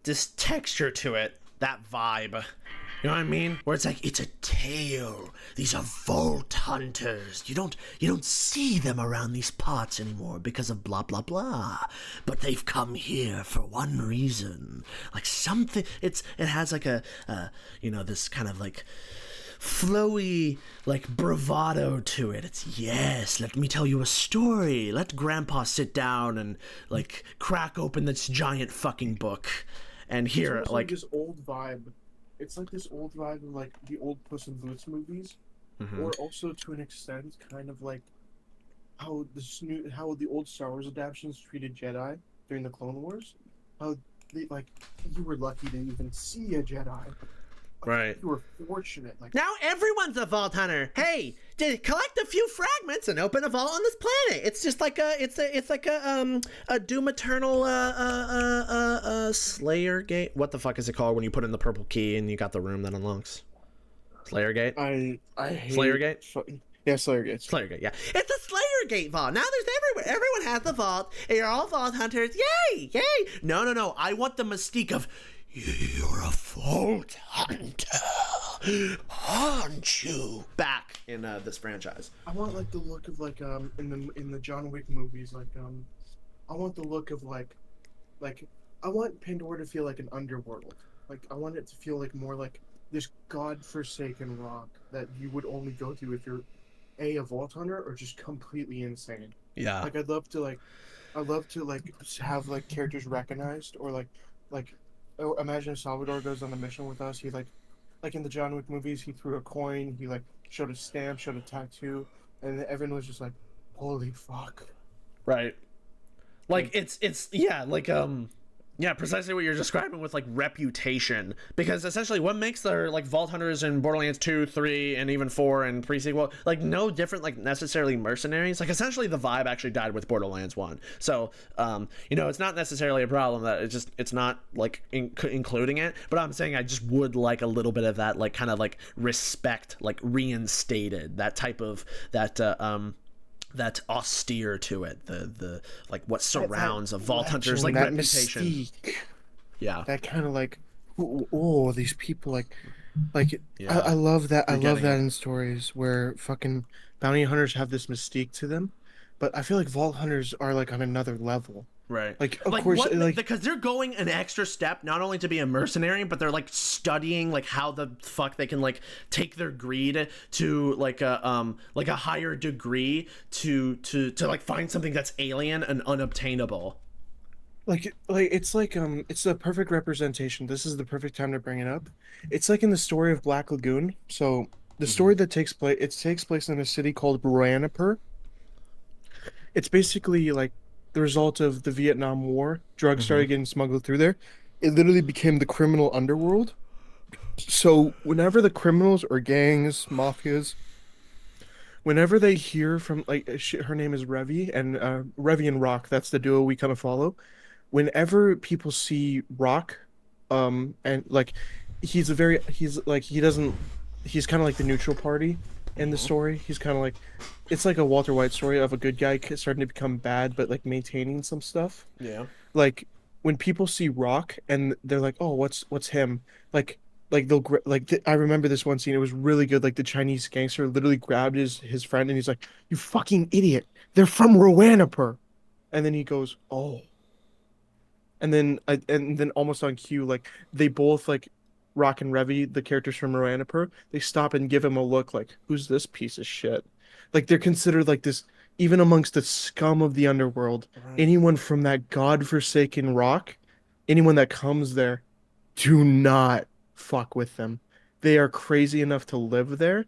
this texture to it, that vibe. You know what I mean? Where it's like, it's a tale. These are vault hunters. You don't see them around these parts anymore because of blah blah blah. But they've come here for one reason. Like something. It has like a this kind of like flowy, like bravado to it. It's, yes, let me tell you a story. Let Grandpa sit down and like crack open this giant fucking book. And here, it's like this old vibe. It's like this old vibe of like the old Puss in Boots movies, or also to an extent, kind of like how the old Star Wars adaptations treated Jedi during the Clone Wars. How they, like, you were lucky to even see a Jedi. Like, right. You were fortunate. Like, now everyone's a vault hunter. Hey, collect a few fragments and open a vault on this planet. It's just like a Doom Eternal Slayer gate. What the fuck is it called when you put in the purple key and you got the room that unlocks? Slayer gate. I hate Slayer gate. Yeah, Slayer gate. Slayer gate. Yeah, it's a Slayer gate vault. Now there's everywhere. Everyone has the vault. And you're all vault hunters. Yay! Yay! No. I want the mystique of you're a vault hunter. Aren't you? Back in this franchise. I want like the look of like in the John Wick movies, like I want the look of like I want Pandora to feel like an underworld. Like I want it to feel like more like this godforsaken rock that you would only go to if you're a vault hunter or just completely insane. Yeah. Like I'd love to have like characters recognized, or like imagine if Salvador goes on a mission with us. He like in the John Wick movies, he threw a coin, he like showed a stamp, showed a tattoo, and everyone was just like, holy fuck. Right. Like it's yeah, like yeah, precisely what you're describing with like reputation, because essentially what makes their like vault hunters in Borderlands 2, 3, and even 4 and pre-sequel like no different like necessarily mercenaries. Like essentially the vibe actually died with Borderlands 1. So you know, it's not necessarily a problem that it's not like including it, but I'm saying I just would like a little bit of that like kind of like respect like reinstated, that type of that austere to it, the like what surrounds a vault hunter's like that reputation. Mystique. Yeah, that kind of like, oh, these people like yeah. I love that. You're I love that it. in stories where fucking bounty hunters have this mystique to them, but I feel like vault hunters are like on another level. Right. Like, of course, like, because they're going an extra step, not only to be a mercenary, but they're like studying like how the fuck they can like take their greed to like a higher degree to like find something that's alien and unobtainable. Like it's the perfect representation. This is the perfect time to bring it up. It's like in the story of Black Lagoon. So the story that takes place in a city called Ruanapur. It's basically like the result of the Vietnam War. Drugs started getting smuggled through there. It literally became the criminal underworld. So whenever the criminals or gangs, mafias, whenever they hear from like her name is Revy and Rock, that's the duo we kind of follow. Whenever people see Rock, and like he's kind of like the neutral party in the story. He's kind of like, it's like a Walter White story of a good guy starting to become bad, but like maintaining some stuff. Yeah. Like when people see Rock and they're like, oh, what's him? Like they'll I remember this one scene. It was really good. Like the Chinese gangster literally grabbed his friend and he's like, "You fucking idiot! They're from Ruanapur," and then he goes, "Oh." And then almost on cue, like they both like Rock and Revy, the characters from Ruanapur, they stop and give him a look like, who's this piece of shit? Like they're considered like this, even amongst the scum of the underworld. Right. Anyone from that godforsaken rock, anyone that comes there, do not fuck with them. They are crazy enough to live there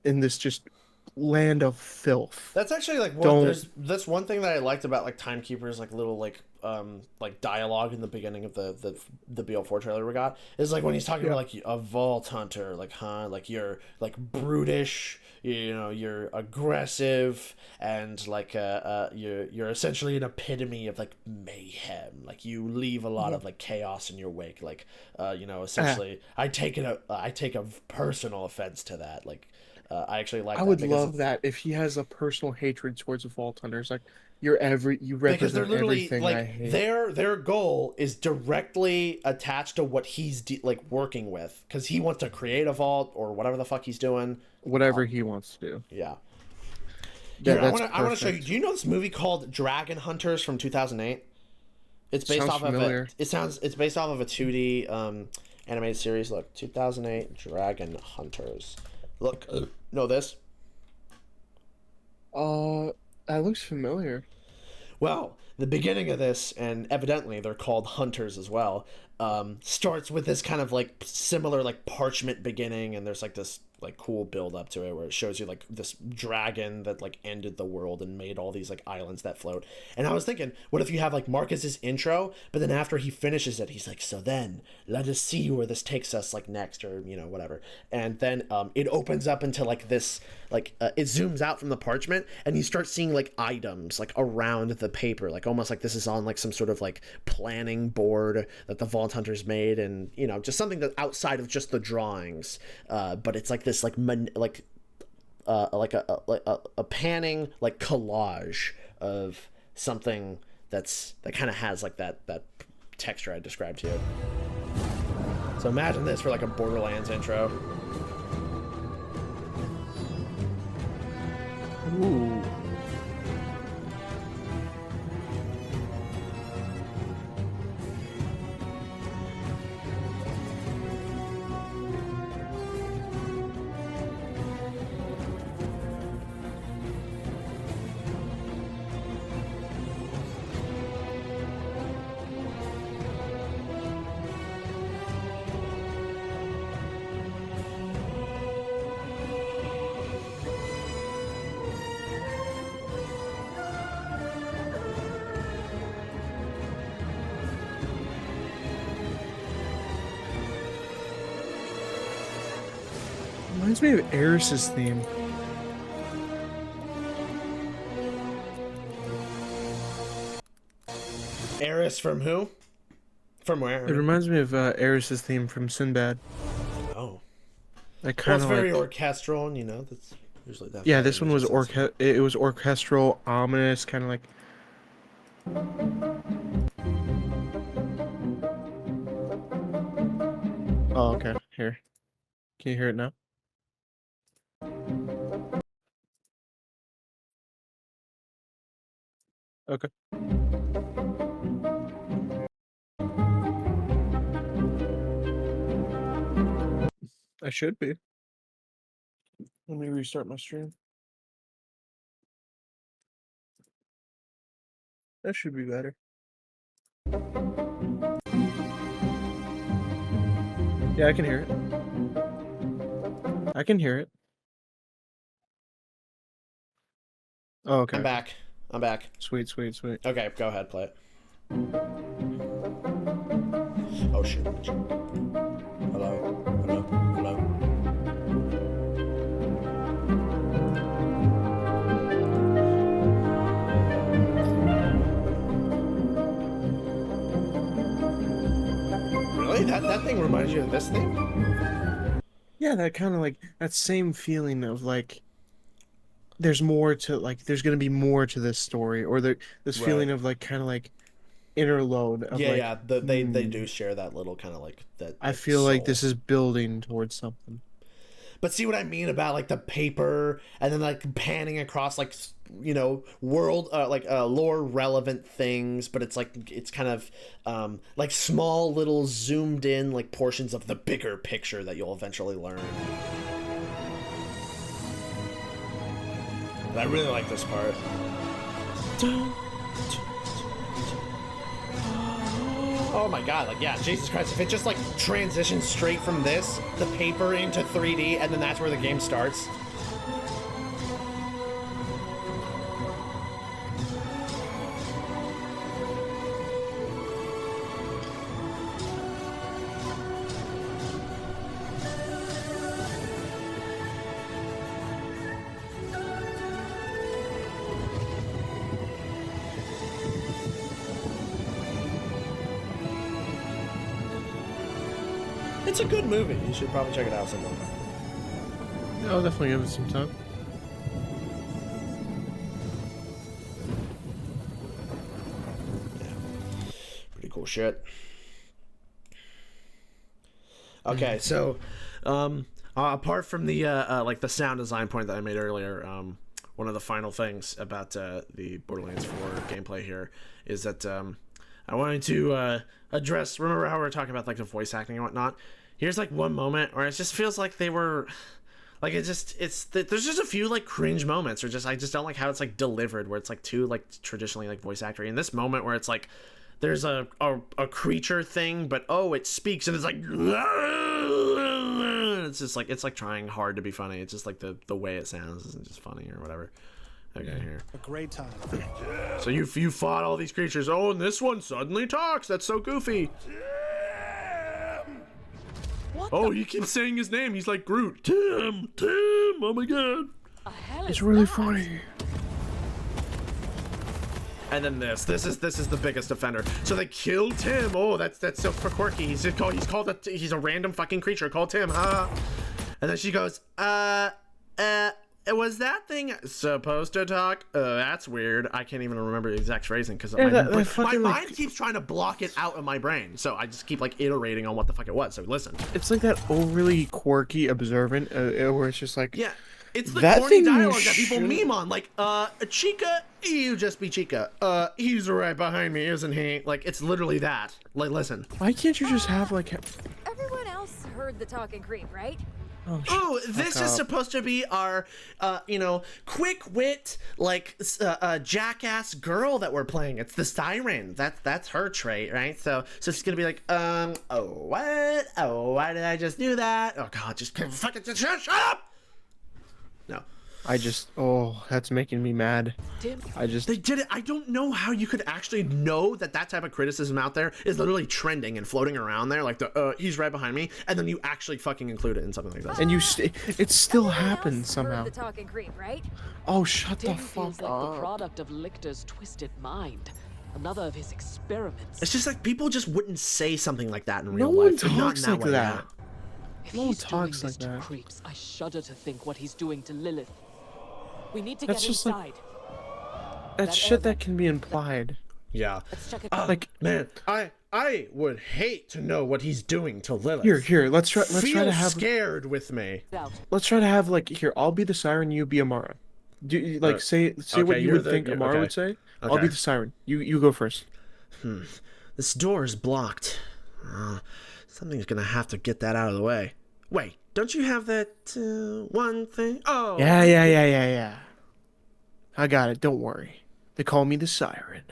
in this just land of filth. That's actually like that's one thing that I liked about like Timekeeper's like little like dialogue in the beginning of the BL4 trailer we got is like when he's talking about like a vault hunter, like like you're like brutish, you know, you're aggressive, and like you're essentially an epitome of like mayhem, like you leave a lot of like chaos in your wake, like you know, essentially I take a personal offense to that, like I actually like I would love that if he has a personal hatred towards the vault hunters, like you represent they're literally everything like I hate. Their goal is directly attached to what he's like working with, because he wants to create a vault or whatever the fuck he's doing, whatever he wants to do. Yeah. Yeah, I want to show you. Do you know this movie called Dragon Hunters from 2008? It's based off familiar. of it's based off of a 2D animated series. Look, 2008 Dragon Hunters. Look, know this? That looks familiar. Well, the beginning of this, and evidently they're called hunters as well, starts with this kind of like similar like parchment beginning, and there's like this like cool build up to it where it shows you like this dragon that like ended the world and made all these like islands that float. And I was thinking, what if you have like Marcus's intro, but then after he finishes it, he's like, so then let us see where this takes us like next, or you know, whatever. And then it opens up into like this like it zooms out from the parchment, and you start seeing like items like around the paper, like almost like this is on like some sort of like planning board that the Vault Hunters made, and you know, just something that outside of just the drawings, but it's like this like a panning like collage of something that kind of has like that texture I described to you. So imagine this for like a Borderlands intro. Ooh. Reminds me of Eris's theme. Eris from who? From where? It reminds me of Eris's theme from Sinbad. Oh. Like Well, kind it's of very like, orchestral, and you know, that's usually that. yeah, this one was it was orchestral, ominous, kind of like. Oh, okay. Here. Can you hear it now? Okay. I should be. Let me restart my stream. That should be better. Yeah, I can hear it. I can hear it. Oh, okay. I'm back. I'm back. Sweet, sweet, sweet. Okay, go ahead, play it. Oh shit. Hello? Hello? Hello? Really? That thing reminds you of this thing? Yeah, that kind of like that same feeling of like there's more to like there's gonna be more to this story, or this feeling of like kind of like inner load of like, yeah, they do share that little kind of like that. I feel soul. like this is building towards something. But see what I mean about like the paper and then like panning across like, you know, world lore relevant things, but it's like it's kind of like small little zoomed in like portions of the bigger picture that you'll eventually learn. And I really like this part. Oh my god, like, yeah, Jesus Christ, if it just, like, transitions straight from this, the paper into 3D, and then that's where the game starts. It's a good movie. You should probably check it out sometime. Yeah, I'll definitely give it some time. Yeah. Pretty cool shit. Okay, so apart from the like the sound design point that I made earlier, one of the final things about the Borderlands 4 gameplay here is that I wanted to address. Remember how we were talking about like the voice acting and whatnot? Here's like one moment where it just feels like they were Like there's just a few like cringe moments, or I just don't like how it's like delivered, where it's like too like traditionally like voice actory. In this moment where it's like there's a creature thing, but it speaks and it's like it's just like it's like trying hard to be funny. It's just like the way it sounds isn't just funny or whatever. Okay, here. A great time. So you fought all these creatures. Oh, and this one suddenly talks. That's so goofy. Oh, he keeps saying his name. He's like Groot. Tim. Oh my god. It's really funny. And then this is the biggest offender. So they killed Tim. Oh, that's so quirky. He's a random fucking creature called Tim. Huh? And then she goes, was that thing supposed to talk? That's weird. I can't even remember the exact phrasing because my mind keeps trying to block it out of my brain. So I just keep like iterating on what the fuck it was. So listen. It's like that overly quirky observant where it's just like... Yeah. It's the corny dialogue that people meme on. Like, Chica, you just be Chica. He's right behind me, isn't he? Like, it's literally that. Like, listen. Why can't you just have like... Everyone else heard the talking creep, right? Oh, this is supposed to be our, quick wit, like, jackass girl that we're playing. It's the siren. That's her trait, right? So she's gonna be like, oh, what? Oh, why did I just do that? Oh, God, just fucking shut up! No. That's making me mad. They did it. I don't know how you could actually know that type of criticism out there is literally trending and floating around there, like he's right behind me, and then you actually fucking include it in something like that. And it still happens somehow. The talking creep, right? Oh, shut the fuck like the product of Lichter's twisted mind. Another of his experiments. It's just like people just wouldn't say something like that in real life. No one talks like that. No one talks like that. Creeps, I shudder to think what he's doing to Lilith. We need to get inside. That's shit that can be implied. Yeah. Let's check it like, man, I would hate to know what he's doing to Lilith. Here, let's try to have scared with me. Let's try to have like I'll be the siren, you be Amara. Do like say okay, what you would think Amara would say. Okay. I'll be the siren. You go first. This door is blocked. Something's gonna have to get that out of the way. Wait, don't you have that one thing? Oh. Yeah. I got it. Don't worry. They call me the siren.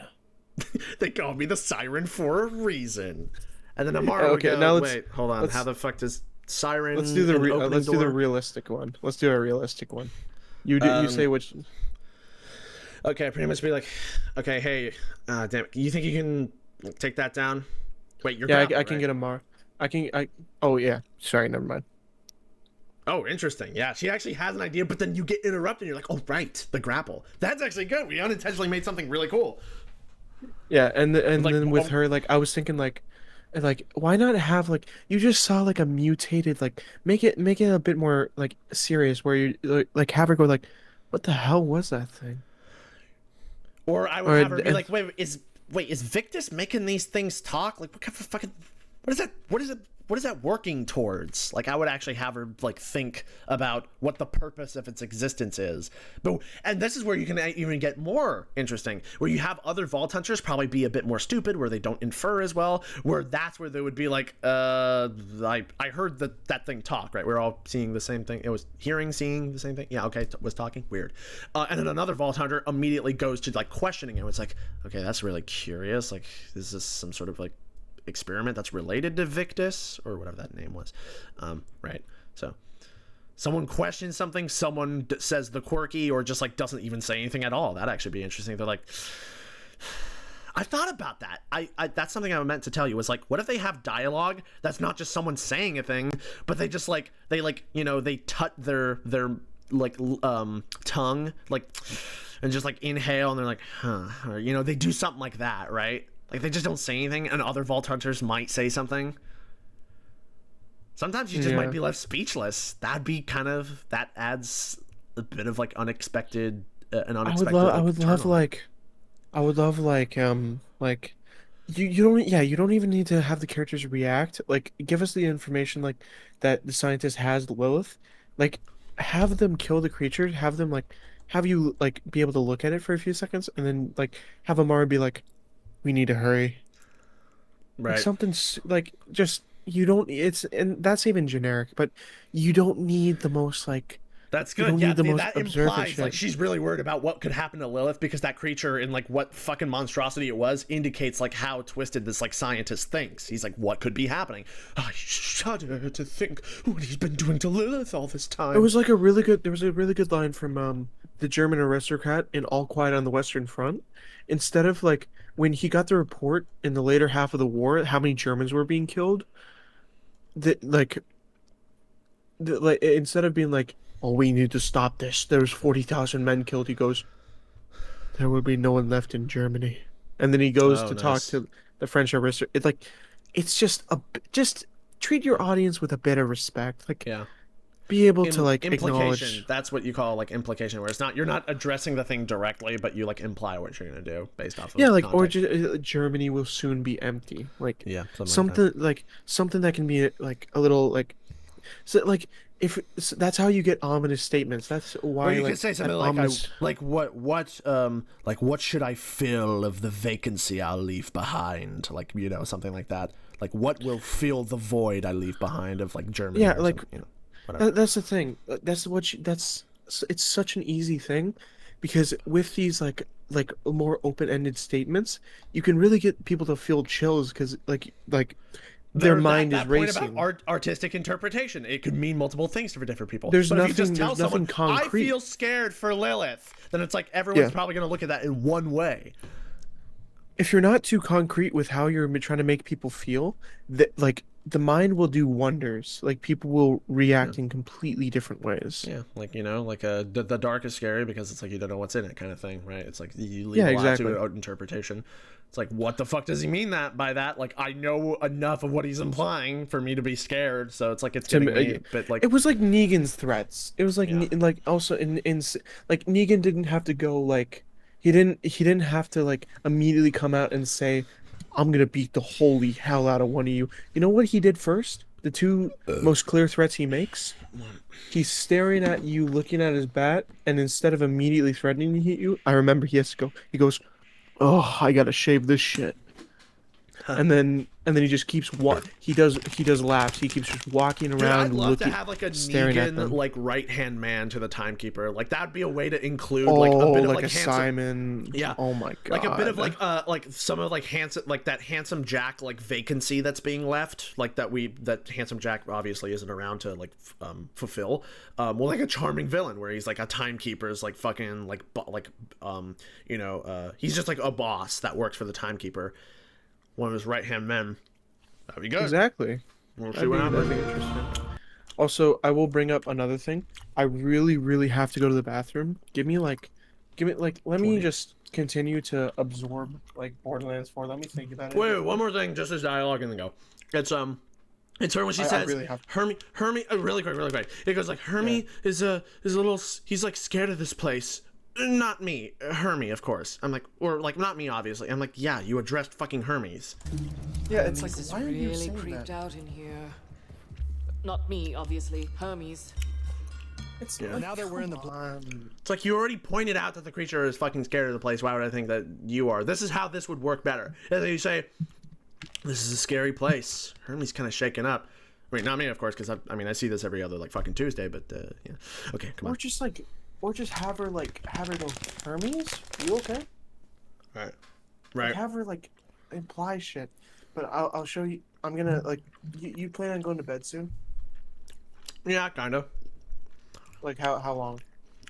They call me the siren for a reason. And then Amara okay, now wait, hold on. How the fuck does siren? Let's do the realistic one. Let's do a realistic one. You say which. Okay, pretty much be like, okay, hey, damn it, you think you can take that down? Wait, you're I can get Amara. Oh yeah. Sorry, never mind. Oh, interesting. Yeah, she actually has an idea, but then you get interrupted and you're like, oh, right, the grapple. That's actually good. We unintentionally made something really cool. Yeah, and then with her, like, I was thinking, like, why not have, like, you just saw, like, a mutated, like, make it a bit more, like, serious, where you, like, have her go, like, what the hell was that thing? Or I would have her be like, wait, is Victus making these things talk? Like, what kind of fucking, what is that working towards? Like, I would actually have her like think about what the purpose of its existence is. And this is where you can even get more interesting, where you have other Vault Hunters probably be a bit more stupid, where they don't infer as well, where that's where they would be like, I heard that thing talk, right? We're all seeing the same thing. It was seeing the same thing. Yeah, okay, was talking, weird. And then another Vault Hunter immediately goes to like questioning it. It's like, okay, that's really curious. Like, is this some sort of like experiment that's related to Victus or whatever that name was, right? So someone questions something, someone says the quirky, or just like doesn't even say anything at all. That'd actually be interesting. They're like, I thought about that. I that's something I meant to tell you, was like, what if they have dialogue that's not just someone saying a thing, but they just like they tut their like tongue, like, and just like inhale, and they're like, huh, or they do something like that, right? Like, they just don't say anything, and other Vault Hunters might say something. Sometimes you just might be left speechless. That adds a bit of like unexpected, an unexpected. I would love you don't even need to have the characters react. Like, give us the information like that the scientist has Lilith. Like, have them kill the creature. Have them have you like be able to look at it for a few seconds, and then like have Amara be like, we need to hurry. Right. Like, something like just you don't. It's and that's even generic, but you don't need the most like. That's You good. don't Yeah, need the most that observant implies shit. like she's really worried about what could happen to Lilith because that creature and like what fucking monstrosity it was indicates like how twisted this like scientist thinks. He's like, what could be happening? I shudder to think what he's been doing to Lilith all this time. It was like a really good. There was a really good line from the German aristocrat in All Quiet on the Western Front. Instead of like when he got the report in the later half of the war, how many Germans were being killed. That like instead of being like, oh, we need to stop this. There's 40,000 men killed. He goes, there will be no one left in Germany. And then he goes to talk to the French aristocrat. It's like, it's just just treat your audience with a bit of respect. Like, be able to like implication. acknowledge. That's what you call like implication, where it's not, you're not addressing the thing directly, but you like imply what you're gonna do based off of Like, context. or Germany will soon be empty. Like, something like something that can be like a little like, so like. If so that's how you get ominous statements. That's why. Or you like, could say something like, what should I fill of the vacancy I'll leave behind? Like, you know, something like that. Like, what will fill the void I leave behind of like Germany? Yeah, or like, something, you know, whatever. that's the thing. That's it's such an easy thing, because with these like more open-ended statements, you can really get people to feel chills because like their mind is racing. Point about artistic interpretation. It could mean multiple things for different people. There's but nothing. If you just tell There's someone, nothing concrete. I feel scared for Lilith, then it's like everyone's probably going to look at that in one way. If you're not too concrete with how you're trying to make people feel, that like the mind will do wonders. Like people will react in completely different ways. Yeah, like, you know, like the dark is scary because it's like you don't know what's in it kind of thing, right? It's like you leave a lot to interpretation. It's like, what the fuck does he mean by that? Like, I know enough of what he's implying for me to be scared, so it's like it's getting me. But like, it was like Negan's threats. It was like like also in like Negan didn't have to go like he didn't have to like immediately come out and say, I'm gonna beat the holy hell out of one of you. You know what he did first? The two most clear threats he makes. He's staring at you, looking at his bat, and instead of immediately threatening to hit you, I remember he has to go. He goes, oh, I gotta shave this shit. And then he just keeps he does laps. He keeps just walking around. I'd love looking, to have like a staring at Negan them. like right hand man to the Timekeeper. Like that'd be a way to include Oh, like a bit of like like a handsome, Simon. Yeah. Oh my god. Like a bit of like some of like handsome, like that handsome Jack like vacancy that's being left, like that handsome Jack obviously isn't around to like fulfill. Well, like a charming villain where he's like a Timekeeper's like fucking like you know, he's just like a boss that works for the Timekeeper. One of his right hand men. That'd be good. Exactly. We'll see what happens. That'd be interesting. Also, I will bring up another thing. I really have to go to the bathroom. Let me just continue to absorb like Borderlands 4. Let me think about it. Wait, one more thing, just as dialogue and then go. It's her when she says really have Hermie really quick. It goes like Hermie is a little, he's like scared of this place. Not me, Hermie, of course. I'm like, or like not me, obviously. I'm like, yeah, you addressed fucking Hermes. Yeah, it's Hermes like, is why are you really saying creeped that? out in here. Not me, obviously. Hermes. It's Yeah. like, Now that we're in the It's like you already pointed out that the creature is fucking scared of the place. Why would I think that you are? This is how this would work better. And then you say, this is a scary place. Hermes kind of shaken up. I mean, not me, of course, because I see this every other like fucking Tuesday. But yeah, okay, come on. Or just have her go, Hermes? You okay? Right. Like, have her like imply shit. But I'll show you. I'm gonna like. You plan on going to bed soon? Yeah, kind of. Like how long?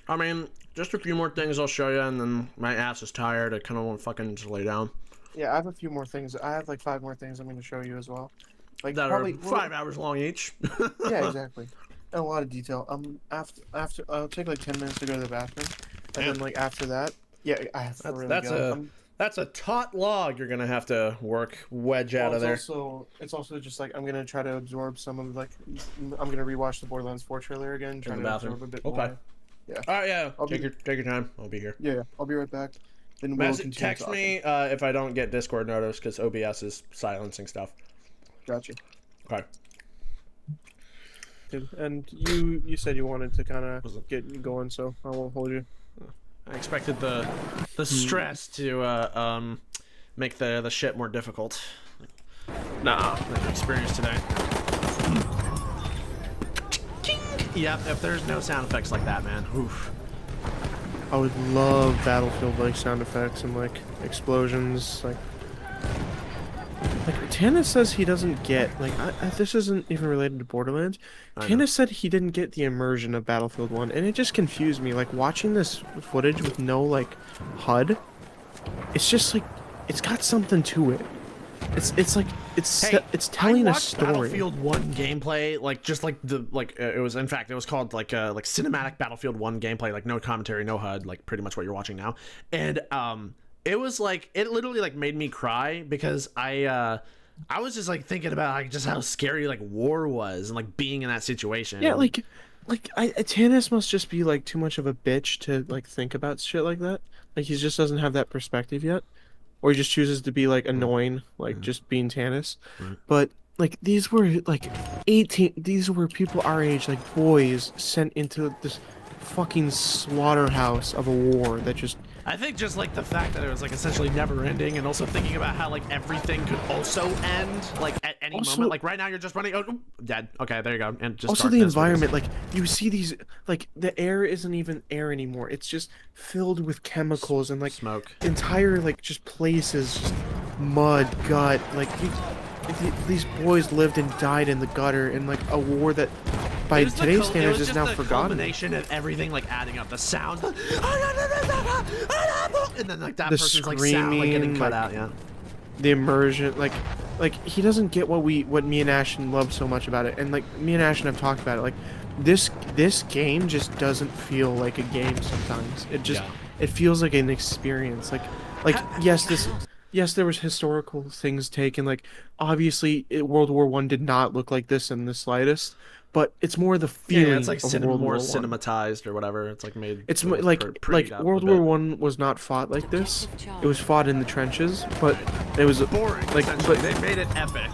I mean, just a few more things I'll show you, and then my ass is tired. I kind of want to fucking just lay down. Yeah, I have a few more things. I have like 5 more things I'm gonna show you as well. Like That probably are 5 hours long each. Yeah, exactly. And a lot of detail. After I'll take like 10 minutes to go to the bathroom, and then like after that, yeah, I have to really go. That's a taut log you're gonna have to wedge out of there. It's also just like I'm gonna try to absorb some of like I'm gonna rewatch the Borderlands 4 trailer again, try to absorb a bit more. Yeah. All right, yeah. Take your time. I'll be here. Yeah, I'll be right back. Then we'll text me if I don't get Discord notice because OBS is silencing stuff. Gotcha. Okay. And you said you wanted to kind of get going, so I won't hold you. I expected the stress to make the shit more difficult. Nah, no experience today. Yep, if there's no sound effects like that, man. Oof. I would love Battlefield like sound effects and like explosions. Like Tannis says he doesn't get like this isn't even related to Borderlands. Tannis said he didn't get the immersion of Battlefield 1, and it just confused me. Like watching this footage with no like HUD, it's just like it's got something to it. It's like it's telling a story. Battlefield 1 gameplay, like just like the it was, in fact, it was called like cinematic Battlefield 1 gameplay, like no commentary, no HUD, like pretty much what you're watching now. And it was like, it literally like made me cry because I was just like thinking about like just how scary like war was and like being in that situation. Yeah, Tannis must just be like too much of a bitch to like think about shit like that. Like he just doesn't have that perspective yet. Or he just chooses to be like annoying, like just being Tannis. But like these were like 18, these were people our age, like boys sent into this fucking slaughterhouse of a war that just... I think just like the fact that it was like essentially never ending, and also thinking about how like everything could also end like at any moment. Like right now you're just running, oh, dead. Okay, there you go. And just also the environment, like you see these, like the air isn't even air anymore. It's just filled with chemicals and like smoke. Entire like just places, just mud, gut. Like these boys lived and died in the gutter in like a war that by today's standards is now forgotten. Combination of everything like adding up, the sound, and then like that the person's like screaming, sound like getting cut out. Yeah, the immersion, like he doesn't get what me and Ashton love so much about it, and like me and Ashton have talked about it. Like this game just doesn't feel like a game sometimes. It just it feels like an experience. Yes, there was historical things taken. Like obviously, World War I did not look like this in the slightest. But it's more the feeling. Yeah, it's like more War cinematized or whatever. It's like made. It's like World War I was not fought like this. It was fought in the trenches, but it was boring. Like, but they made it epic.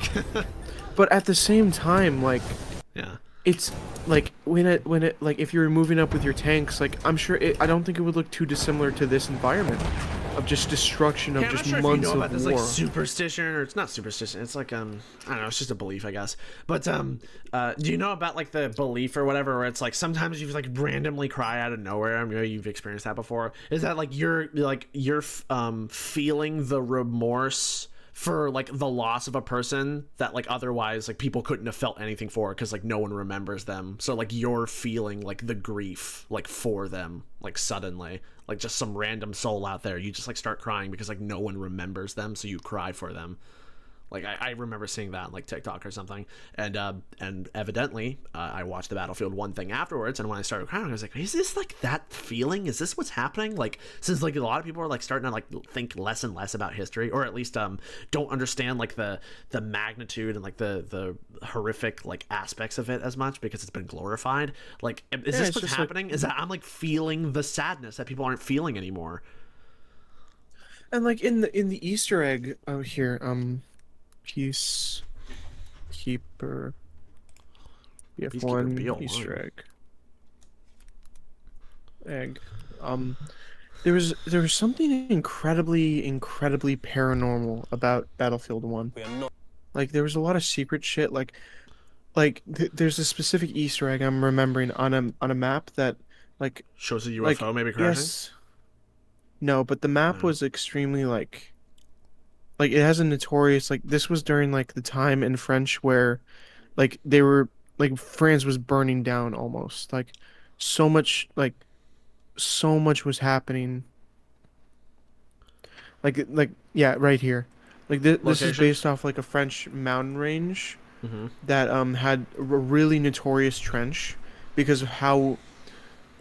But at the same time, like, yeah, it's like when it like if you were moving up with your tanks, like I don't think it would look too dissimilar to this environment of just destruction of just months of this, war. like superstition, or it's not superstition. It's like I don't know. It's just a belief, I guess. But do you know about like the belief or whatever, where it's like sometimes you like randomly cry out of nowhere? I mean, you've experienced that before. Is that like you're feeling the remorse for like the loss of a person that like otherwise like people couldn't have felt anything for because like no one remembers them, so like you're feeling like the grief like for them, like suddenly, like just some random soul out there, you just like start crying because like no one remembers them, so you cry for them. Like I remember seeing that on like TikTok or something, and evidently I watched the Battlefield 1 thing afterwards, and when I started crying I was like, is this like that feeling? Is this what's happening? Like since like a lot of people are like starting to like think less and less about history, or at least don't understand like the magnitude and like the horrific like aspects of it as much because it's been glorified. Like is this what's happening? Like, is that I'm like feeling the sadness that people aren't feeling anymore. And like in the Easter egg out here, Peacekeeper BF1 Easter egg. There was something incredibly paranormal about Battlefield 1. Like there was a lot of secret shit. There's a specific Easter egg I'm remembering on a map that like shows a UFO maybe crashing. Yes. No, but the map was extremely like it has a notorious, like this was during like the time in French where like they were like France was burning down almost, like so much was happening, like yeah, right here, like this is based off like a French mountain range that had a really notorious trench because of how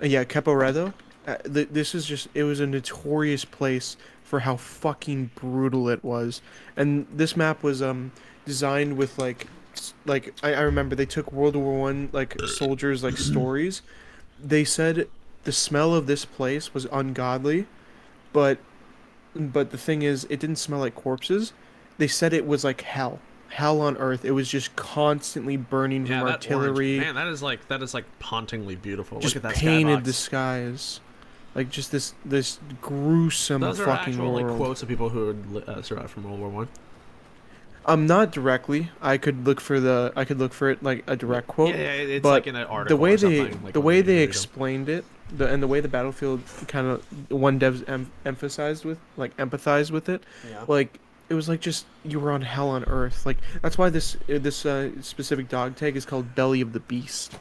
Caporetto, this is just, it was a notorious place for how fucking brutal it was. And this map was designed with like I remember they took World War I like soldiers like stories. They said the smell of this place was ungodly, but the thing is it didn't smell like corpses. They said it was like hell on earth. It was just constantly burning from artillery. Man, that is like hauntingly beautiful. Just look at that painted skybox. the skies. Like just this gruesome Those are fucking actual world. like quotes of people who had survived from World War Not directly. I could look for it like a direct quote. Yeah, it's but like in an article the way or they something, like the when way you they read 'em. explained it, the way the Battlefield kind of one devs empathized with it, Yeah. like it was like just you were on hell on earth. Like that's why this specific dog tag is called Belly of the Beast.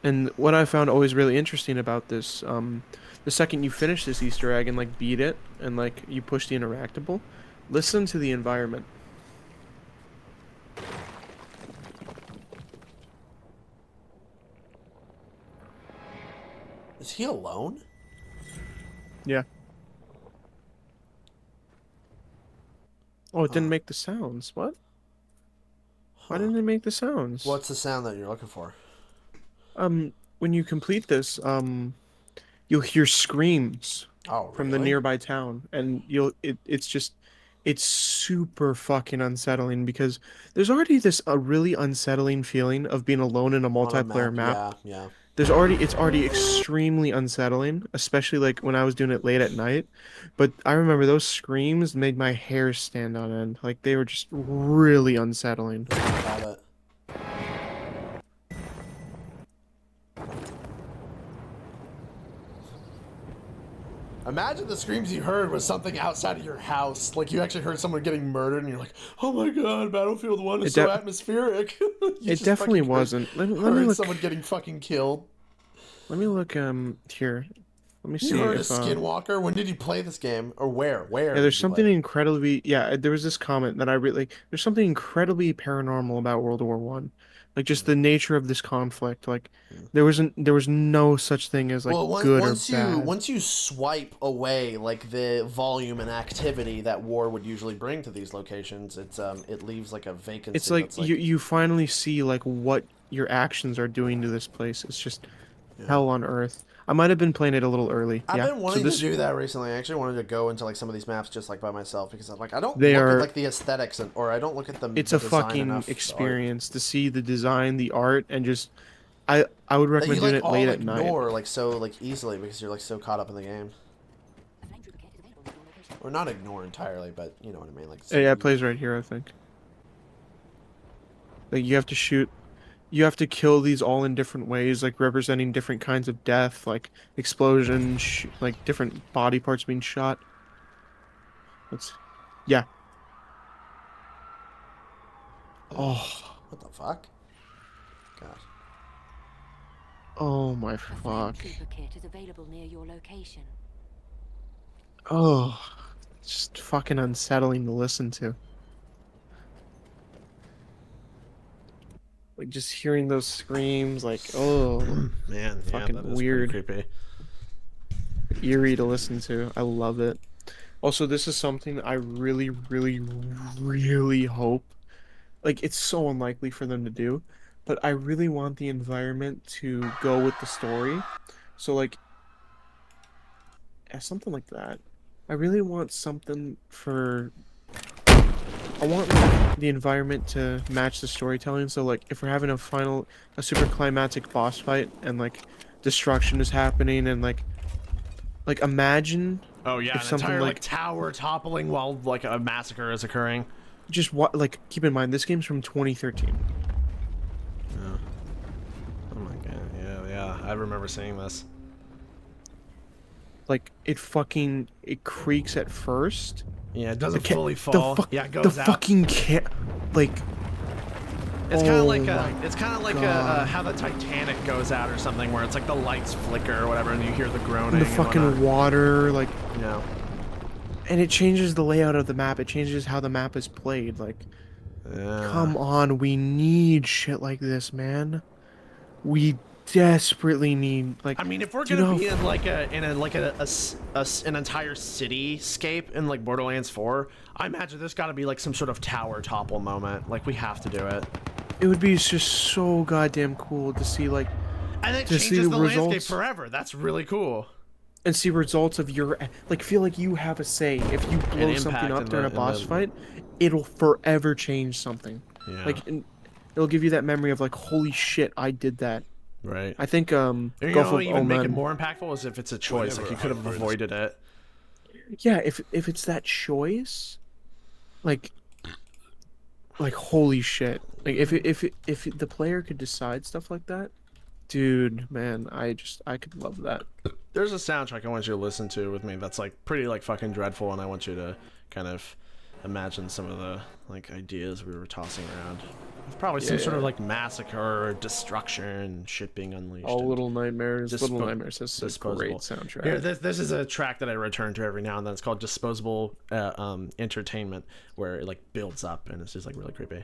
And what I found always really interesting about this, the second you finish this Easter egg and like beat it and like you push the interactable, listen to the environment. Is he alone? Yeah. Oh, it didn't make the sounds. What? Why didn't it make the sounds? What's the sound that you're looking for? When you complete this, you'll hear screams from the really? nearby town, and it's super fucking unsettling because there's already this really unsettling feeling of being alone in a multiplayer map. Yeah. It's already extremely unsettling, especially like when I was doing it late at night. But I remember those screams made my hair stand on end. Like they were just really unsettling. Got it. Imagine the screams you heard was something outside of your house. Like you actually heard someone getting murdered and you're like, oh my god, Battlefield 1 is so atmospheric. It definitely wasn't. Let me look. Someone getting fucking killed. Let me look here. Let me see. You heard a if, skinwalker? When did you play this game? Or where? Yeah, there's something incredibly there was this comment that I really there's something incredibly paranormal about World War One. Like just the nature of this conflict. Like there was no such thing as like good or bad. Once you swipe away like the volume and activity that war would usually bring to these locations, it leaves like a vacancy. It's like, you finally see like what your actions are doing to this place. It's just hell on earth. I might have been playing it a little early. I've been wanting to do that recently. I actually wanted to go into like some of these maps just like by myself because I'm like I don't look at like the aesthetics or I don't look at them. It's a fucking experience to see the design, the art, and just I would recommend doing it late at night. Ignore like so like easily because you're like so caught up in the game. Or not ignore entirely, but you know what I mean. Like yeah, it plays right here. I think. Like you have to shoot. You have to kill these all in different ways, like representing different kinds of death, like explosions, like different body parts being shot. Yeah. Oh. What the fuck? God. Oh my fuck. Timekeeper kit is available near your location. Oh. It's just fucking unsettling to listen to. Like just hearing those screams, like oh man, fucking that is weird, creepy, eerie to listen to. I love it. Also, this is something I really, really, really hope. Like it's so unlikely for them to do, but I really want the environment to go with the story. So like, something like that. I really want something for. I want like, the environment to match the storytelling. So like, if we're having a super climactic boss fight and like destruction is happening and like imagine. Oh yeah, if an entire like tower toppling while like a massacre is occurring. Just what like keep in mind this game's from 2013. Yeah. Oh my god, yeah. I remember seeing this. Like it creaks at first. Yeah, it doesn't fully fall. Yeah, it goes the out. Fucking like. It's kind of like how the Titanic goes out or something, where it's like the lights flicker or whatever, and you hear the groaning. And the fucking water, like. Yeah. And it changes the layout of the map. It changes how the map is played. Like, come on, we need shit like this, man. We desperately need like. I mean, if we're gonna be in like an entire cityscape in like Borderlands 4, I imagine there's got to be like some sort of tower topple moment. Like we have to do it. It would be just so goddamn cool to see like. And it changes the landscape forever. That's really cool. And see results of your like feel like you have a say. If you blow something up during a boss fight, it'll forever change something. Yeah. Like it'll give you that memory of like holy shit, I did that. Right. I think you know, even make it more impactful is if it's a choice. Like you could have avoided it. Yeah, if it's that choice, like like holy shit. Like if the player could decide stuff like that, dude, man, I could love that. There's a soundtrack I want you to listen to with me that's like pretty like fucking dreadful, and I want you to kind of imagine some of the like ideas we were tossing around. It's probably some sort of like massacre or destruction, shit being unleashed. All Little Nightmares. Little Nightmares is a great soundtrack. Here, this is a track that I return to every now and then. It's called Disposable Entertainment, where it like builds up and it's just like really creepy.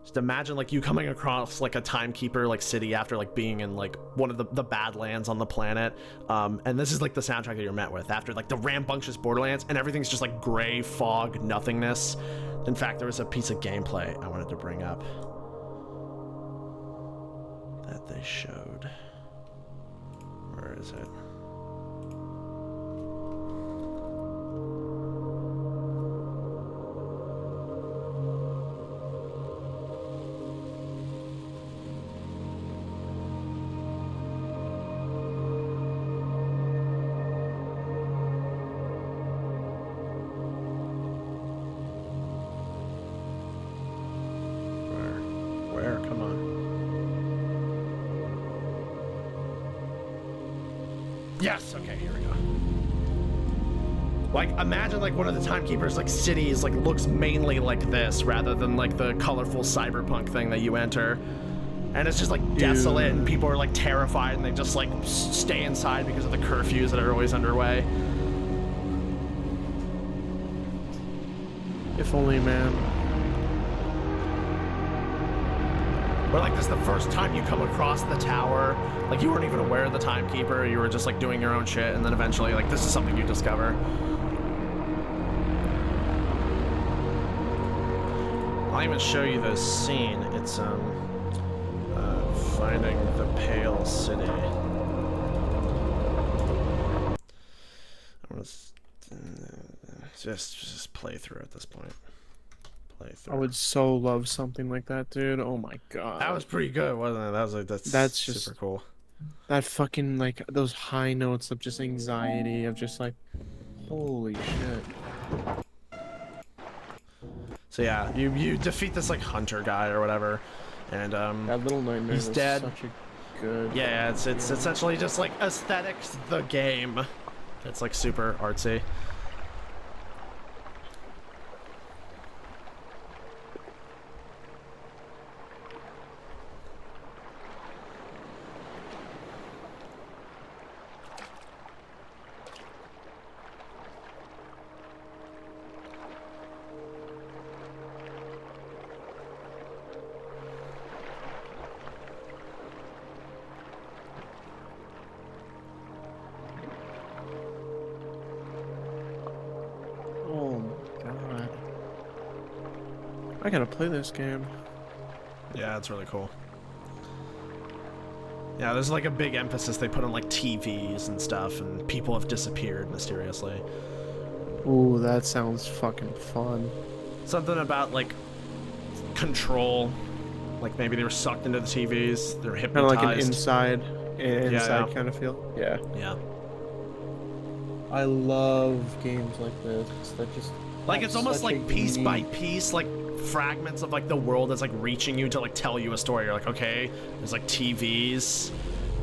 Just imagine like you coming across like a Timekeeper like city after like being in like one of the Badlands on the planet, and this is like the soundtrack that you're met with after like the rambunctious Borderlands, and everything's just like gray fog nothingness. In fact, there was a piece of gameplay I wanted to bring up that they showed. Where is it? Come on. Yes, okay, here we go. Like, imagine like one of the Timekeepers like cities like looks mainly like this rather than like the colorful cyberpunk thing that you enter. And it's just like desolate and people are like terrified and they just like stay inside because of the curfews that are always underway. If only, man. Or like this is the first time you come across the tower, like you weren't even aware of the Timekeeper, you were just like doing your own shit, and then eventually like this is something you discover. I'll even show you this scene. It's finding the Pale City. I'm gonna just play through at this point. I would so love something like that, dude. Oh my god. That was pretty good, wasn't it? That was like that's just super cool. That fucking like those high notes of just anxiety of just like holy shit. So yeah, you defeat this like hunter guy or whatever, and that Little Nightmare he's dead. Such a good. Yeah, it's essentially just like aesthetics the game. It's like super artsy. I gotta play this game. Yeah, it's really cool. Yeah, there's like a big emphasis they put on like TVs and stuff, and people have disappeared mysteriously. Ooh, that sounds fucking fun. Something about like control, like maybe they were sucked into the TVs, they're hypnotized. Kind of like an inside kind of feel. Yeah. Yeah. I love games like this. That just like it's almost like piece by piece, like fragments of like the world that's like reaching you to like tell you a story. You're like, okay, there's like TVs,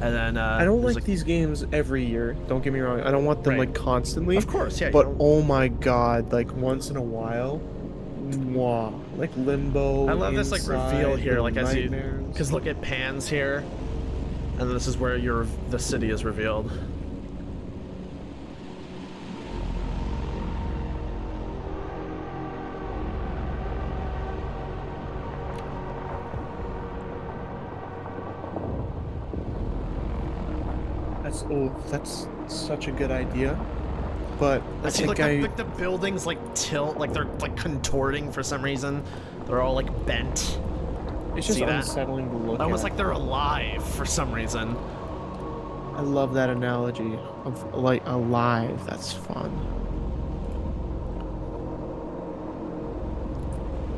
and then I don't like these games every year. Don't get me wrong. I don't want them like constantly. Of course, yeah. But oh my god, like once in a while, wow, like Limbo. I love this like reveal here, like as you, because look at pans here, and this is where the city is revealed. That's such a good idea, but I see, think like the buildings like tilt, like they're like contorting for some reason. They're all like bent. It's just unsettling to look at. Almost like they're alive for some reason. I love that analogy of like alive. That's fun.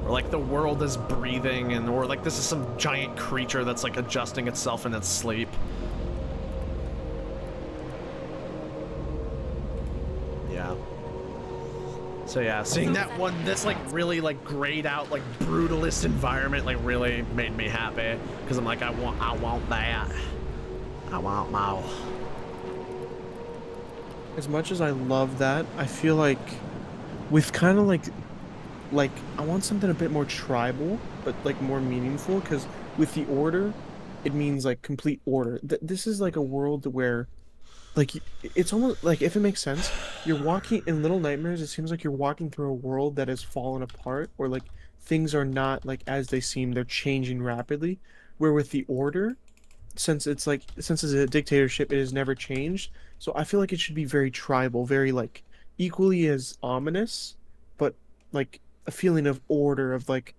Or like the world is breathing, and or like this is some giant creature that's like adjusting itself in its sleep. So yeah, seeing that one, this like really like grayed out like brutalist environment like really made me happy because I'm like I want that. I want more. As much as I love that, I feel like with kind of like I want something a bit more tribal, but like more meaningful. Because with the Order, it means like complete order. This is like a world where, like, it's almost like, if it makes sense, you're walking in Little Nightmares. It seems like you're walking through a world that has fallen apart, or like things are not like as they seem. They're changing rapidly. Where with the Order, since it's a dictatorship, it has never changed. So I feel like it should be very tribal, very like equally as ominous, but like a feeling of order, of like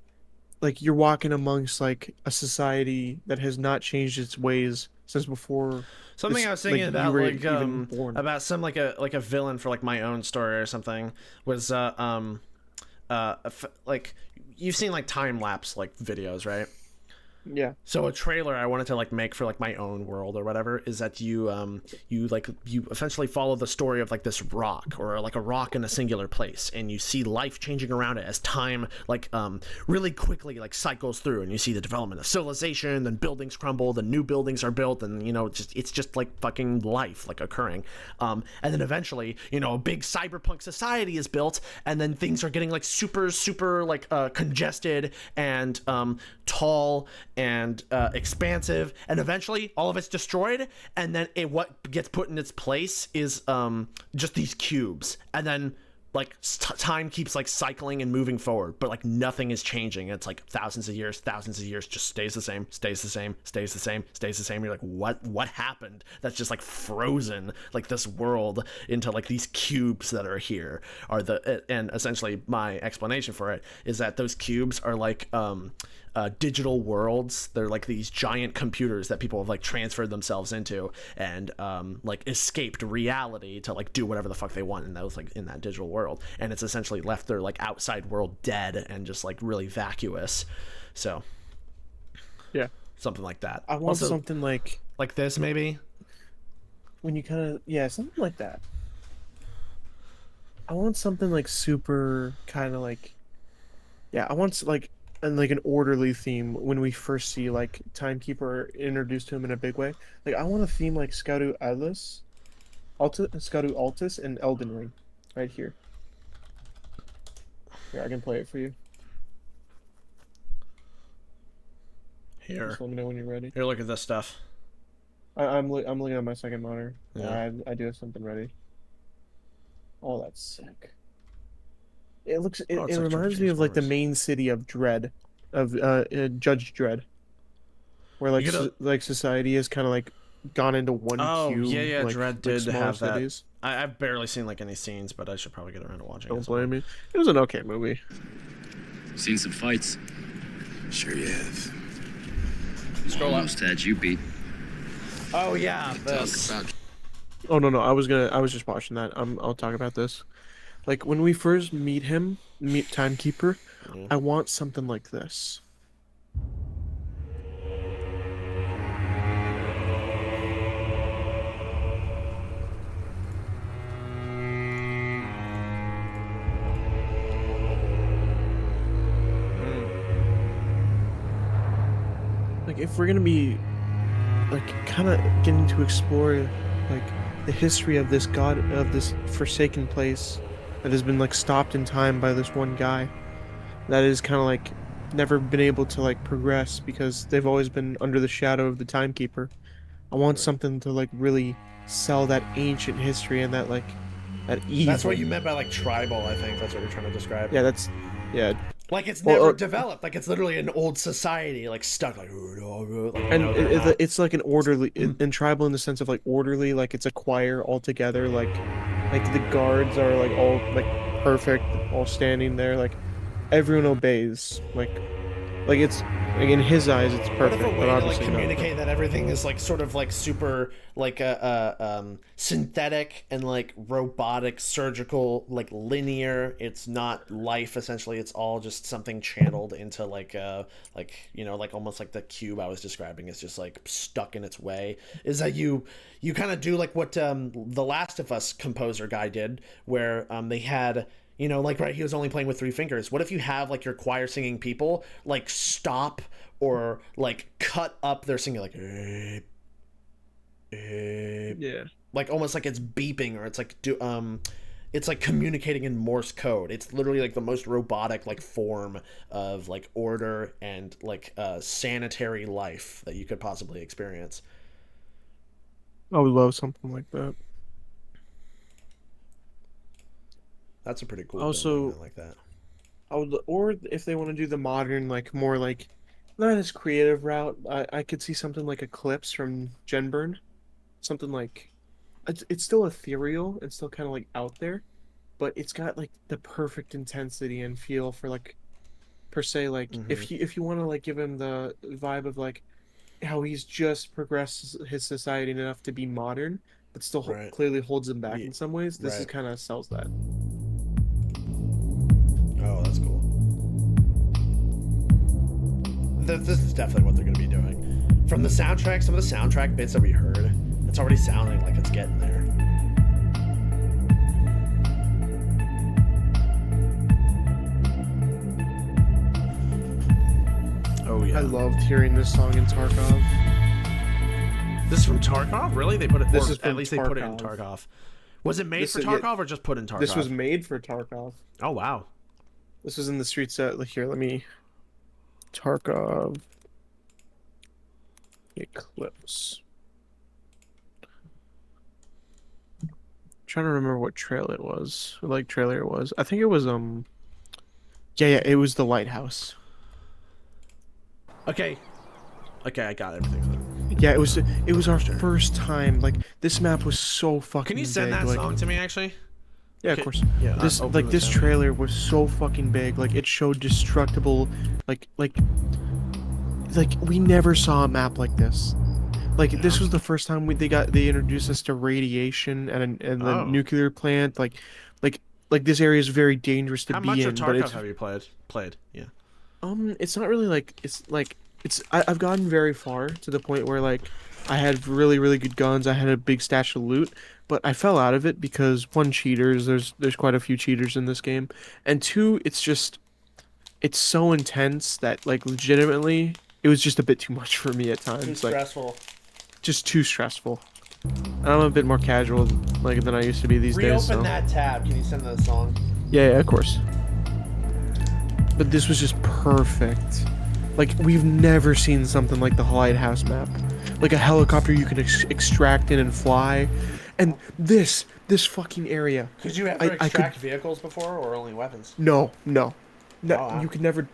you're walking amongst like a society that has not changed its ways since before. Something I was thinking like, about, like even born. about some like a villain for like my own story or something was like you've seen like time lapse like videos, right? Yeah. So a trailer I wanted to like make for like my own world or whatever is that you essentially follow the story of like this rock, or like a rock in a singular place, and you see life changing around it as time like really quickly like cycles through, and you see the development of civilization, then buildings crumble, then new buildings are built, and you know it's just like fucking life like occurring, and then eventually a big cyberpunk society is built, and then things are getting like super like congested and tall and expansive, and eventually all of it's destroyed, and then what gets put in its place is just these cubes, and then like time keeps like cycling and moving forward, but like nothing is changing. It's like thousands of years just stays the same. You're like, what happened? That's just like frozen like this world into like these cubes that are here are and essentially my explanation for it is that those cubes are like digital worlds. They're like these giant computers that people have like transferred themselves into and like escaped reality to like do whatever the fuck they want in those like in that digital world, and it's essentially left their like outside world dead and just like really vacuous. So yeah, something like that. I want also, something like this maybe, when you kind of something like that. I want something like super kind of like I want like an orderly theme when we first see like Timekeeper introduced to him in a big way. Like I want a theme like Scoutu Altus and Elden Ring right here. Here, I can play it for you. Here. Just let me know when you're ready. Here, look at this stuff. I'm looking at my second monitor. Yeah. I do have something ready. Oh, that's sick. It looks. It like reminds me of like the main city of Dread, of Judge Dredd, where like like society has kind of like gone into one cube. Yeah, like, Dread did like have that. cities. I've barely seen like any scenes, but I should probably get around to watching. Don't blame me. It was an okay movie. Seen some fights. Sure you have. Scroll Almost had you beat. Oh yeah. Oh no, I was just watching that. I'll talk about this. Like when we first meet Timekeeper, I want something like this. Like if we're gonna be like kind of getting to explore like the history of this forsaken place that has been like stopped in time by this one guy that is kind of like never been able to like progress because they've always been under the shadow of the Timekeeper. I want something to like really sell that ancient history and that like that evil. That's what you meant by like tribal. I think that's what you're trying to describe. Yeah. Like it's never developed. Like it's literally an old society, like stuck. Like and it's like an orderly and tribal in the sense of like orderly. Like it's a choir all together. Like the guards are like all like perfect, all standing there. Like everyone obeys. Like it's like in his eyes it's perfect. What if a way but to obviously like communicate that everything is like sort of like super like synthetic and like robotic, surgical, like linear. It's not life essentially. It's all just something channeled into like like almost like the cube I was describing is just like stuck in its way. Is that you kind of do like what the Last of Us composer guy did, where they had You know, like, right, he was only playing with 3 fingers. What if you have, like, your choir singing people, like, stop or, like, cut up their singing, like, yeah, like, almost like it's beeping, or it's like, it's like communicating in Morse code. It's literally, like, the most robotic, like, form of, like, order and, like, sanitary life that you could possibly experience. I would love something like that. That's a pretty cool Also, building. I like that. Or if they want to do the modern, like, more, like, not as creative route, I could see something like Eclipse from Genburn. Something like, it's still ethereal and still kind of, like, out there, but it's got, like, the perfect intensity and feel for, like, per se, like, if you want to, like, give him the vibe of, like, how he's just progressed his society enough to be modern, but still clearly holds him back in some ways. This is kind of sells that. Oh, that's cool. This is definitely what they're going to be doing. From the soundtrack, some of the soundtrack bits that we heard, it's already sounding like it's getting there. Oh yeah. I loved hearing this song in Tarkov. This is from Tarkov? Really? They put it. This is from at least they put it in Tarkov. Was it made for Tarkov or just put in Tarkov? This was made for Tarkov. Oh wow. This was in the street set. Like, here, let me. Tarkov. Eclipse. I'm trying to remember what trailer it was. Trailer it was. I think it was Yeah, it was the lighthouse. Okay, I got everything. Yeah, it was our first time. Like, this map was so fucking big. Can you send that song to me, actually? Yeah, okay. of course. Yeah, this trailer was so fucking big. Like, it showed destructible, like we never saw a map like this. Like, this was the first time they introduced us to radiation and the nuclear plant. Like this area is very dangerous to be in. How much of Tarkov have you played? Yeah. It's not really I've gotten very far to the point where, like, I had really, really good guns. I had a big stash of loot, but I fell out of it because, one, cheaters. There's quite a few cheaters in this game, and two, it's so intense that, like, legitimately, it was just a bit too much for me at times. Too stressful. Just too stressful. And I'm a bit more casual, like, than I used to be these days. Reopen that tab. Can you send the song? Yeah, of course. But this was just perfect. Like, we've never seen something like the lighthouse map. Like a helicopter you can extract in and fly. And this fucking area. Could you ever extract vehicles before, or only weapons? No. You could never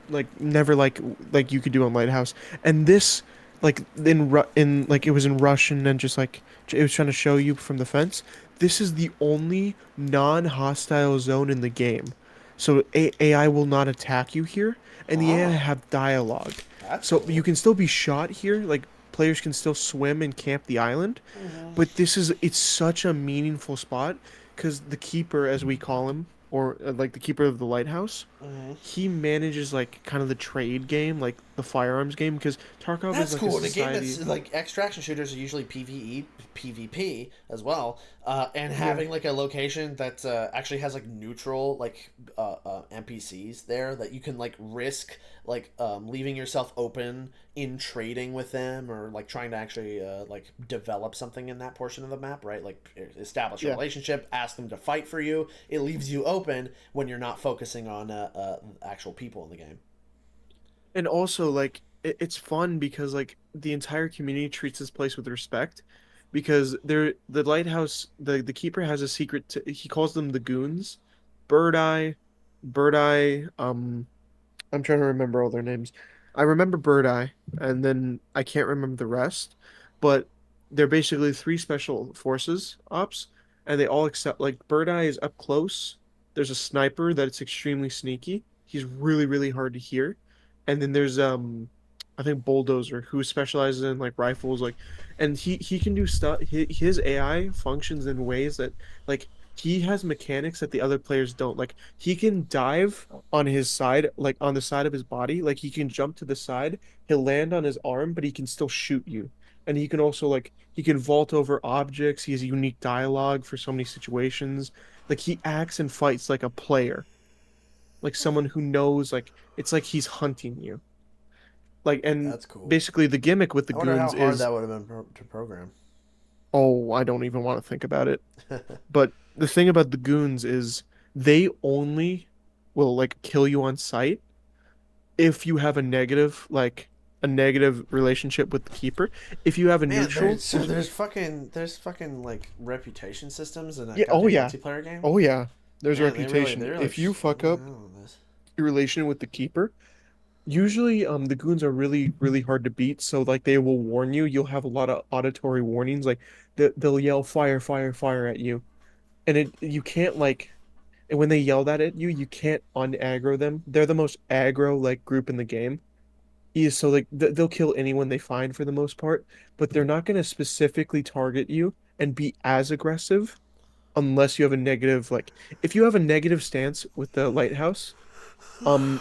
like you could do on Lighthouse. And this, like, it was in Russian, and just, like, it was trying to show you from the fence. This is the only non-hostile zone in the game. So AI will not attack you here, and the AI have dialogue. So you can still be shot here, like, players can still swim and camp the island, but it's such a meaningful spot, because the keeper, as we call him, or like the keeper of the lighthouse, he manages, like, kind of the trade game, like the firearms game, because Tarkov is, like, cool. a society... The game that's, like, extraction shooters are usually PvE, PvP as well, and having like a location that actually has, like, neutral, like, NPCs there that you can, like, risk, like, leaving yourself open in trading with them, or, like, trying to actually like, develop something in that portion of the map, right? Like, establish a relationship, ask them to fight for you. It leaves you open when you're not focusing on actual people in the game. And also, like, it's fun because, like, the entire community treats this place with respect, because the lighthouse, the keeper has a secret. He calls them the goons, Bird Eye. I'm trying to remember all their names. I remember Bird Eye, and then I can't remember the rest. But they're basically 3 special forces ops, and they all accept. Like, Bird Eye is up close. There's a sniper that's extremely sneaky. He's really, really hard to hear. And then there's I think Bulldozer, who specializes in, like, rifles, like, and he can do stuff. His AI functions in ways that, like, he has mechanics that the other players don't. Like, he can dive on his side, like, on the side of his body. Like, he can jump to the side. He'll land on his arm, but he can still shoot you. And he can also, like, he can vault over objects. He has a unique dialogue for so many situations. Like, he acts and fights like a player. like someone who knows, like it's like he's hunting you. Like, and That's cool. basically the gimmick with the I wonder goons how hard is, that would have been to program. oh, I don't even want to think about it. But the thing about the goons is they only will like kill you on sight if you have a negative relationship with the keeper. If you have a neutral, there's fucking like reputation systems in a multiplayer game. Oh yeah, there's Man, reputation. they really If you fuck up on this. your relation with the keeper, usually the goons are really hard to beat. So like they will warn you. You'll have a lot of auditory warnings. Like they'll yell fire, fire, fire at you, and you can't like. And when they yell that at you, you can't un-aggro them. They're the most aggro like group in the game. So like they'll kill anyone they find for the most part, but they're not going to specifically target you and be as aggressive unless you have a negative, like if you have a negative stance with the lighthouse,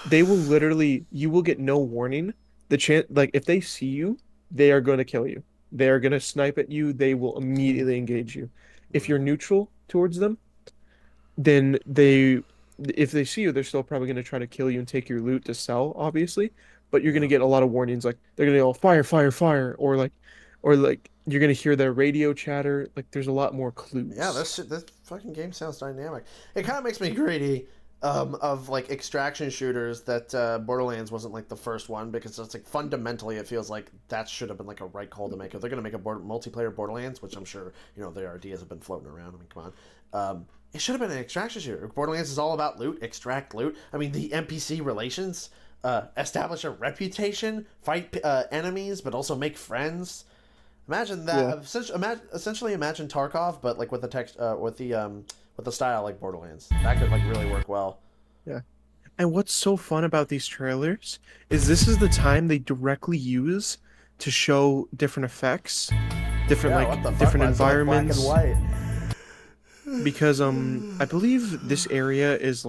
they will literally, you will get no warning. The chance, like if they see you, they are going to kill you. They are going to snipe at you. They will immediately engage you. If you're neutral towards them, then if they see you, they're still probably going to try to kill you and take your loot to sell, obviously. But you're going to get a lot of warnings, like they're going to yell fire, fire, fire, or like you're going to hear their radio chatter. Like there's a lot more clues. Yeah, this fucking game sounds dynamic. It kind of makes me greedy of like extraction shooters that Borderlands wasn't like the first one, because it's like fundamentally it feels like that should have been like a right call to make. If they're going to make a multiplayer Borderlands, which I'm sure their ideas have been floating around. I mean, come on. It should have been an extraction shooter. Borderlands is all about loot, extract loot. I mean, the NPC relations, establish a reputation, fight enemies, but also make friends. Imagine that. Yeah. Essentially, imagine Tarkov, but like with the text, with the style like Borderlands. That could like really work well. Yeah. And what's so fun about these trailers is this is the time they directly use to show different effects, different different environments. Black and white. Because I believe this area is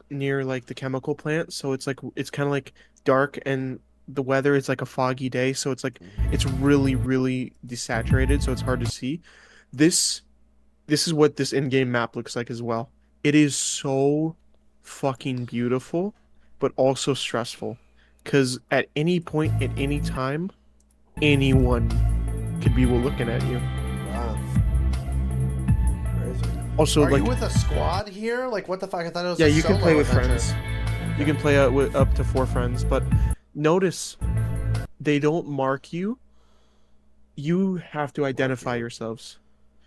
near like the chemical plant, so it's kind of like dark, and the weather is like a foggy day, so it's like it's really desaturated, so it's hard to see. This is what this in-game map looks like as well. It is so fucking beautiful, but also stressful, because at any point at any time, anyone could be looking at you. Wow. Also, are you with a squad here? Like, what the fuck? I thought it was. Yeah, you can play with friends. You can play with up to 4 friends, but notice they don't mark you. You have to identify yourselves.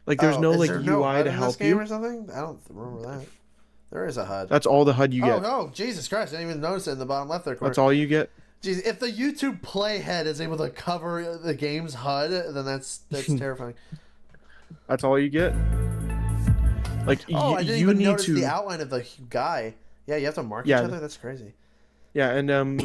Like, there's no like UI to help you or something. I don't remember that. There is a HUD. That's all the HUD you get. Oh, Jesus Christ! I didn't even notice it in the bottom left there. Corner. That's all you get. Jeez, if the YouTube playhead is able to cover the game's HUD, then that's terrifying. That's all you get. Like, I didn't even notice the outline of the guy. Yeah, you have to mark each other? That's crazy. Yeah, and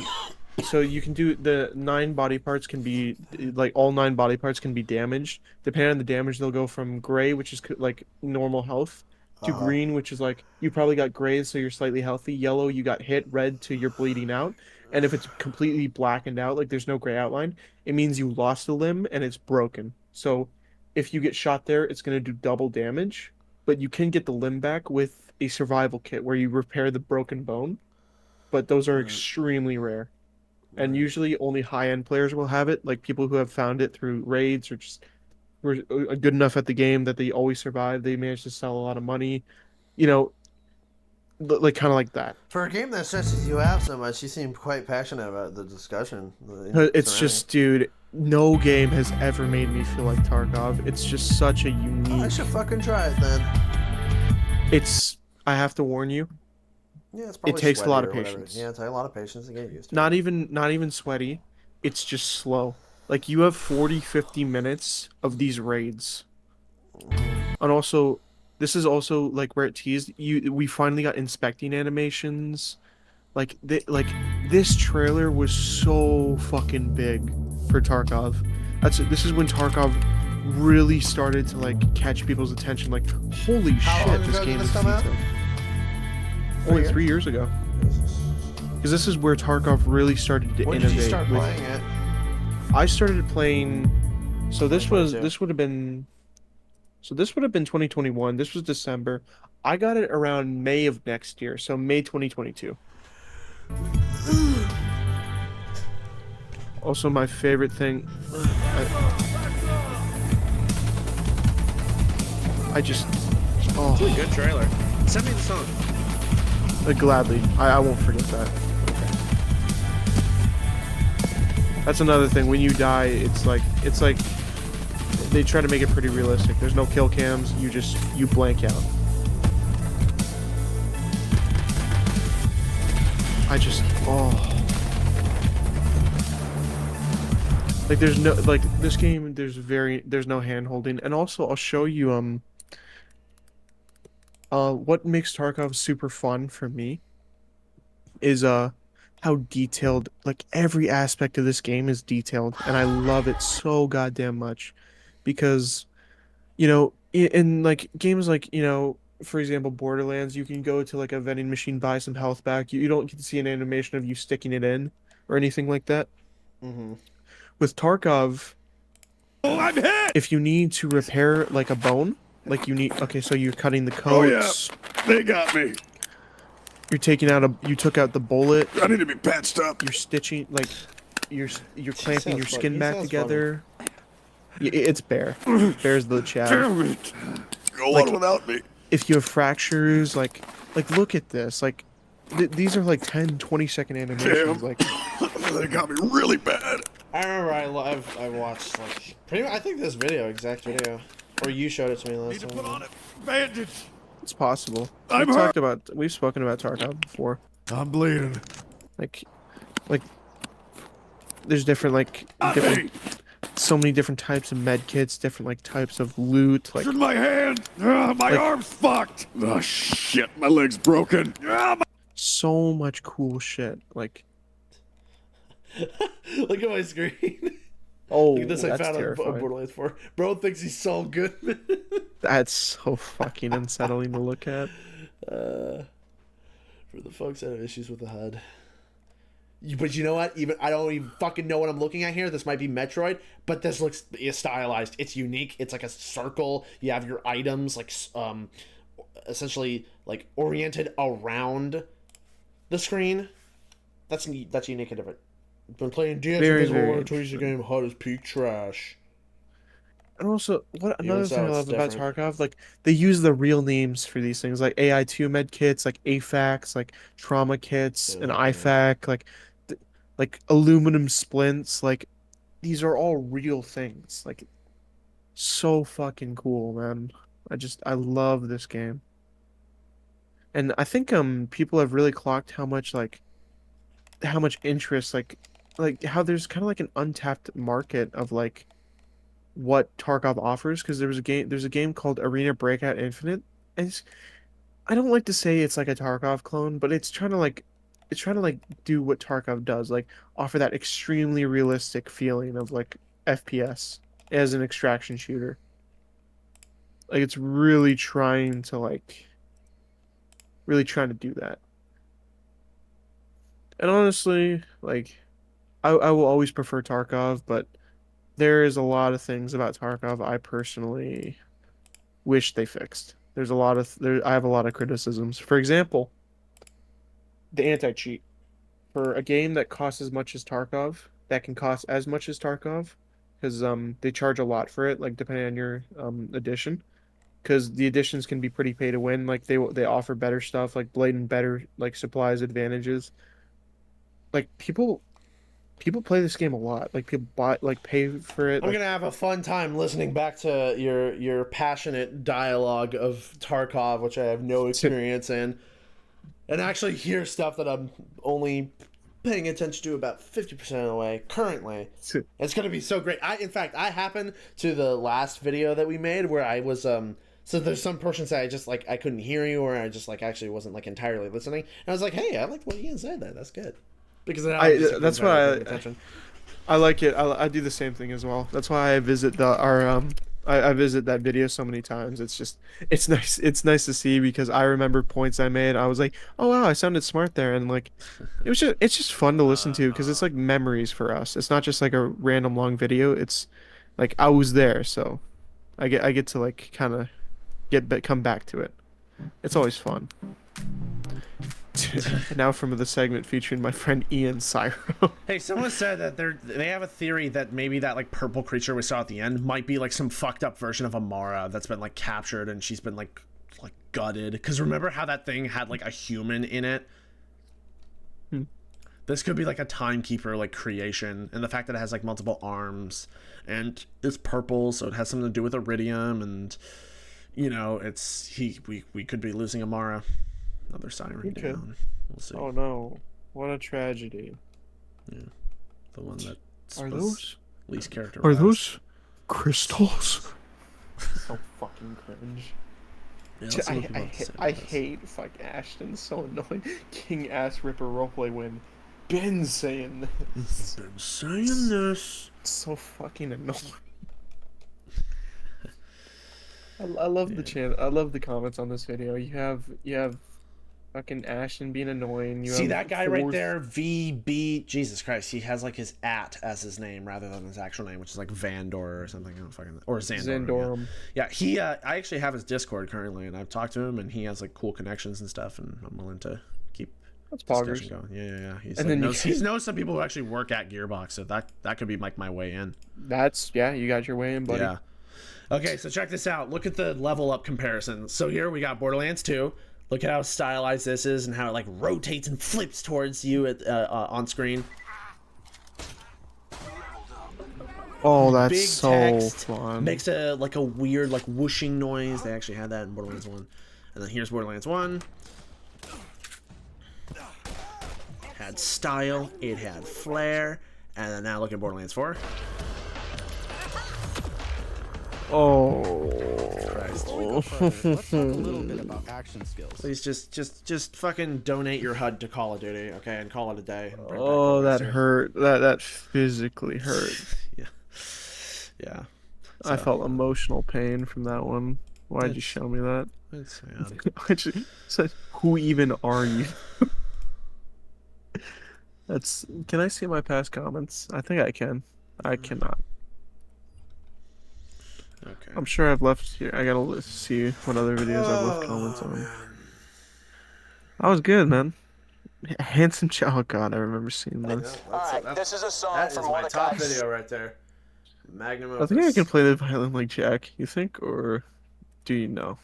so you can do the 9 body parts can be, like, all 9 body parts can be damaged. Depending on the damage, they'll go from gray, which is like normal health, to green, which is like, you probably got gray, so you're slightly healthy. Yellow, you got hit. Red, to you're bleeding out. And if it's completely blackened out, like there's no gray outline, it means you lost a limb and it's broken. So if you get shot there, it's going to do double damage. But you can get the limb back with a survival kit where you repair the broken bone. But those are extremely rare. And usually only high-end players will have it, like people who have found it through raids or just were good enough at the game that they always survive. They manage to sell a lot of money. Like kind of like that. For a game that stresses you out so much, you seem quite passionate about the discussion. It's just, dude, no game has ever made me feel like Tarkov. It's just such a unique... I should fucking try it then. I have to warn you. Yeah, it's probably it takes a lot of patience. Yeah, it's a lot of patience to get used to. Not even sweaty. It's just slow. Like, you have 40-50 minutes of these raids. And also, this is also like where it teased we finally got inspecting animations. Like this trailer was so fucking big for Tarkov. This is when Tarkov really started to like catch people's attention. Like, holy shit, this game is detailed. Only 3 years ago. Because this is where Tarkov really started to innovate. When did you start playing it? I started playing. So this would have been So this would have been 2021. This was December. I got it around May of next year, so May 2022. Also, my favorite thing. I just. Oh. It's a good trailer. Send me the song. Gladly. I won't forget that. Okay. That's another thing. When you die, it's like they try to make it pretty realistic. There's no kill cams. You blank out. Like there's no this game. There's no hand holding, and also I'll show you what makes Tarkov super fun for me is how detailed, like every aspect of this game is detailed, and I love it so goddamn much because, you know, in like games like, you know, for example, Borderlands, you can go to like a vending machine, buy some health back. You don't get to see an animation of you sticking it in or anything like that. Mm-hmm. With Tarkov, I'm hit! if you need to repair like a bone, like you need, okay, so you're cutting the coats. Oh yeah, they got me. You're taking out you took out the bullet. I need to be patched up. You're stitching, like, you're clamping your skin back together. It's Bear. Bear's the chat. Damn it. Go Like, on without me. If you have fractures, like look at this. Like, these are like 10, 20-second animations. Damn. Like, they got me really bad. I remember I watched like pretty much, I think this exact video, or you showed it to me last time. Put on a bandage. it's possible. I'm hurt. We've spoken about Tarkov before. I'm bleeding. Like, there's different so many different types of med kits, different like types of loot. Like, In my hand. My arm's fucked. Oh shit, my leg's broken. so much cool shit. Like, look at my screen. oh, Look at this I that's found on terrifying. Borderlands 4. Bro thinks he's so good. That's so fucking unsettling to look at. For the folks that have issues with the HUD. But you know what? Even I don't even fucking know what I'm looking at here. This might be Metroid, but this looks stylized. It's unique. It's like a circle. You have your items like essentially like oriented around the screen. That's neat. That's unique and different. Been playing DeaDpOOl CollAB game. HUD is peak trash. And also, another thing I love about different. Tarkov, like, they use the real names for these things, like AI2 med kits, like AFAKs, like trauma kits, and IFAK, like aluminum splints, like, these are all real things. Like, so fucking cool, man. I love this game. And I think people have really clocked how much interest, like how there's kind of like an untapped market of like what Tarkov offers, because there's a game called Arena Breakout Infinite, and I don't like to say it's like a Tarkov clone, but it's trying to do what Tarkov does, like offer that extremely realistic feeling of like FPS as an extraction shooter. Like, it's really trying to do that. And honestly, like, I will always prefer Tarkov, but there is a lot of things about Tarkov I personally wish they fixed. I have a lot of criticisms. For example, the anti-cheat. For a game that costs as much as Tarkov, that can cost as much as Tarkov, because they charge a lot for it, like depending on your edition. Because the editions can be pretty pay to win. Like they offer better stuff, like blatant better like supplies, advantages. Like people play this game a lot. Like people pay for it. I'm gonna have a fun time listening back to your passionate dialogue of Tarkov, which I have no experience in, and actually hear stuff that I'm only paying attention to about 50% of the way currently. It's gonna be so great. In fact, I happened to the last video that we made where I was so there's some person say I couldn't hear you, or I just actually wasn't entirely listening. And I was like, hey, I like what Ian said there. That's good. Because that's why I like it. I do the same thing as well. That's why I visit I visit that video so many times. It's nice. It's nice to see, because I remember points I made. I was like, oh wow, I sounded smart there, and like, it's just fun to listen to, because it's like memories for us. It's not just like a random long video. It's like I was there, so I get to like kind of come back to it. It's always fun. Now from the segment featuring my friend Ian Cyro. Hey, someone said that they have a theory that maybe that like purple creature we saw at the end might be like some fucked up version of Amara that's been like captured and she's been like gutted. Because remember how that thing had like a human in it? This could be like a Timekeeper like creation, and the fact that it has like multiple arms and it's purple, so it has something to do with Iridium, and you know, we could be losing Amara. Another siren down. We'll see. Oh no! What a tragedy. Yeah, the one that are was those least character. Are those crystals? So fucking cringe. Yeah, I hate fuck Ashton. So annoying. King ass Ripper roleplay when Ben saying this. Ben saying this. It's so fucking annoying. I love the channel. I love the comments on this video. You have fucking Ashton being annoying. You See have that guy right there, VB. Jesus Christ, he has like his as his name rather than his actual name, which is like Vandor or something. I don't fucking or Xandorum. Xandorum. Yeah, he. I actually have his Discord currently, and I've talked to him, and he has like cool connections and stuff, and I'm willing to keep discussion going. Yeah. He's and like, then he knows some people who actually work at Gearbox, so that could be like my way in. You got your way in, buddy. Yeah. Okay, so check this out. Look at the level up comparison. So here we got Borderlands 2. Look at how stylized this is and how it like rotates and flips towards you at on screen. Oh, that's Big so text, fun. Makes a like a weird like whooshing noise. They actually had that in Borderlands 1. And then here's Borderlands 1. Had style, it had flair, and then now look at Borderlands 4. Oh. Let's talk a little bit about action skills. Please just fucking donate your HUD to Call of Duty, okay, and call it a day. Oh, that hurt. That physically hurt. Yeah. I felt emotional pain from that one. Why'd you show me that? Who even are you? Can I see my past comments? I think I can. I cannot. Okay. I'm sure I've left here. I gotta see what other videos I've left comments on. Man. That was good, man. Handsome child. God, I remember seeing this. Alright, this is a song from my top video right there. Magnum opus. I think I can play the violin like Jack. You think, or do you know?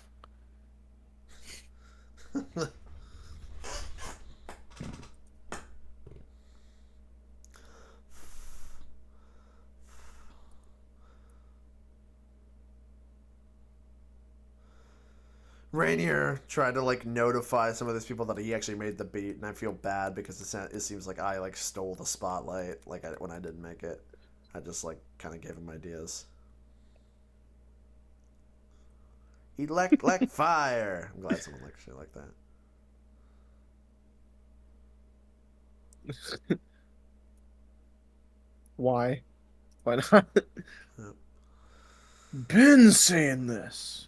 Rainier tried to like notify some of these people that he actually made the beat, and I feel bad because it seems like I like stole the spotlight when I didn't make it. I just like kind of gave him ideas. Elect fire. I'm glad someone likes shit like that. Why? Why not? Yep. Been saying this.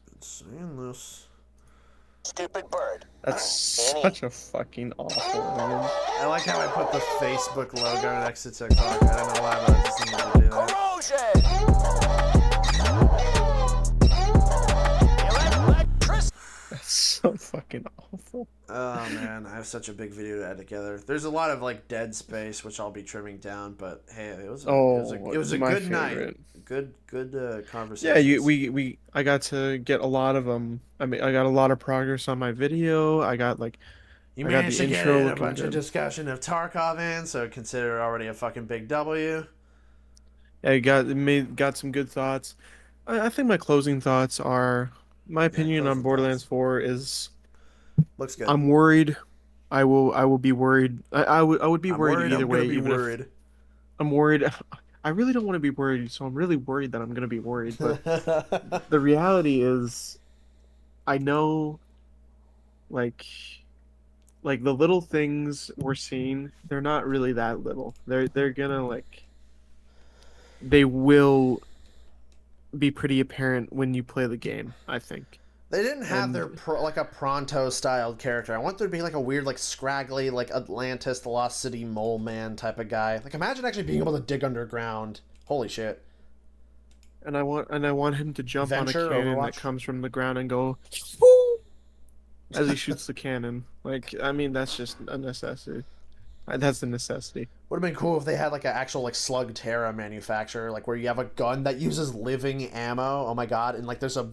Stupid bird. That's such a fucking awful image. I like how I put the Facebook logo next to TikTok. I don't know why, but I just need to do that. That's so fucking awful. Oh man, I have such a big video to add together. There's a lot of like dead space, which I'll be trimming down. But hey, it was a good night. Good conversation. Yeah, I got to get a lot of I mean, I got a lot of progress on my video. I got like you managed to get in a bunch of discussion of Tarkov in, so consider it already a fucking big W. Yeah, got some good thoughts. I think my closing thoughts are my opinion on Borderlands 4 is looks good. I'm worried. I will be worried. I would be worried either way. I'm worried. I really don't want to be worried, so I'm really worried that I'm going to be worried. But the reality is, I know, like the little things we're seeing, they're not really that little. They're gonna they will be pretty apparent when you play the game, I think. They didn't have like a Pronto styled character. I want there to be like a weird, like scraggly, like Atlantis, the Lost City mole man type of guy. Like imagine actually being able to dig underground. Holy shit. And I want him to jump Venture, on a cannon Overwatch? that comes from the ground and go "Woo!" as he shoots the cannon. Like, I mean, that's just a necessity. That's a necessity. Would have been cool if they had like an actual like Slug Terra manufacturer, like where you have a gun that uses living ammo. Oh my god! And like there's a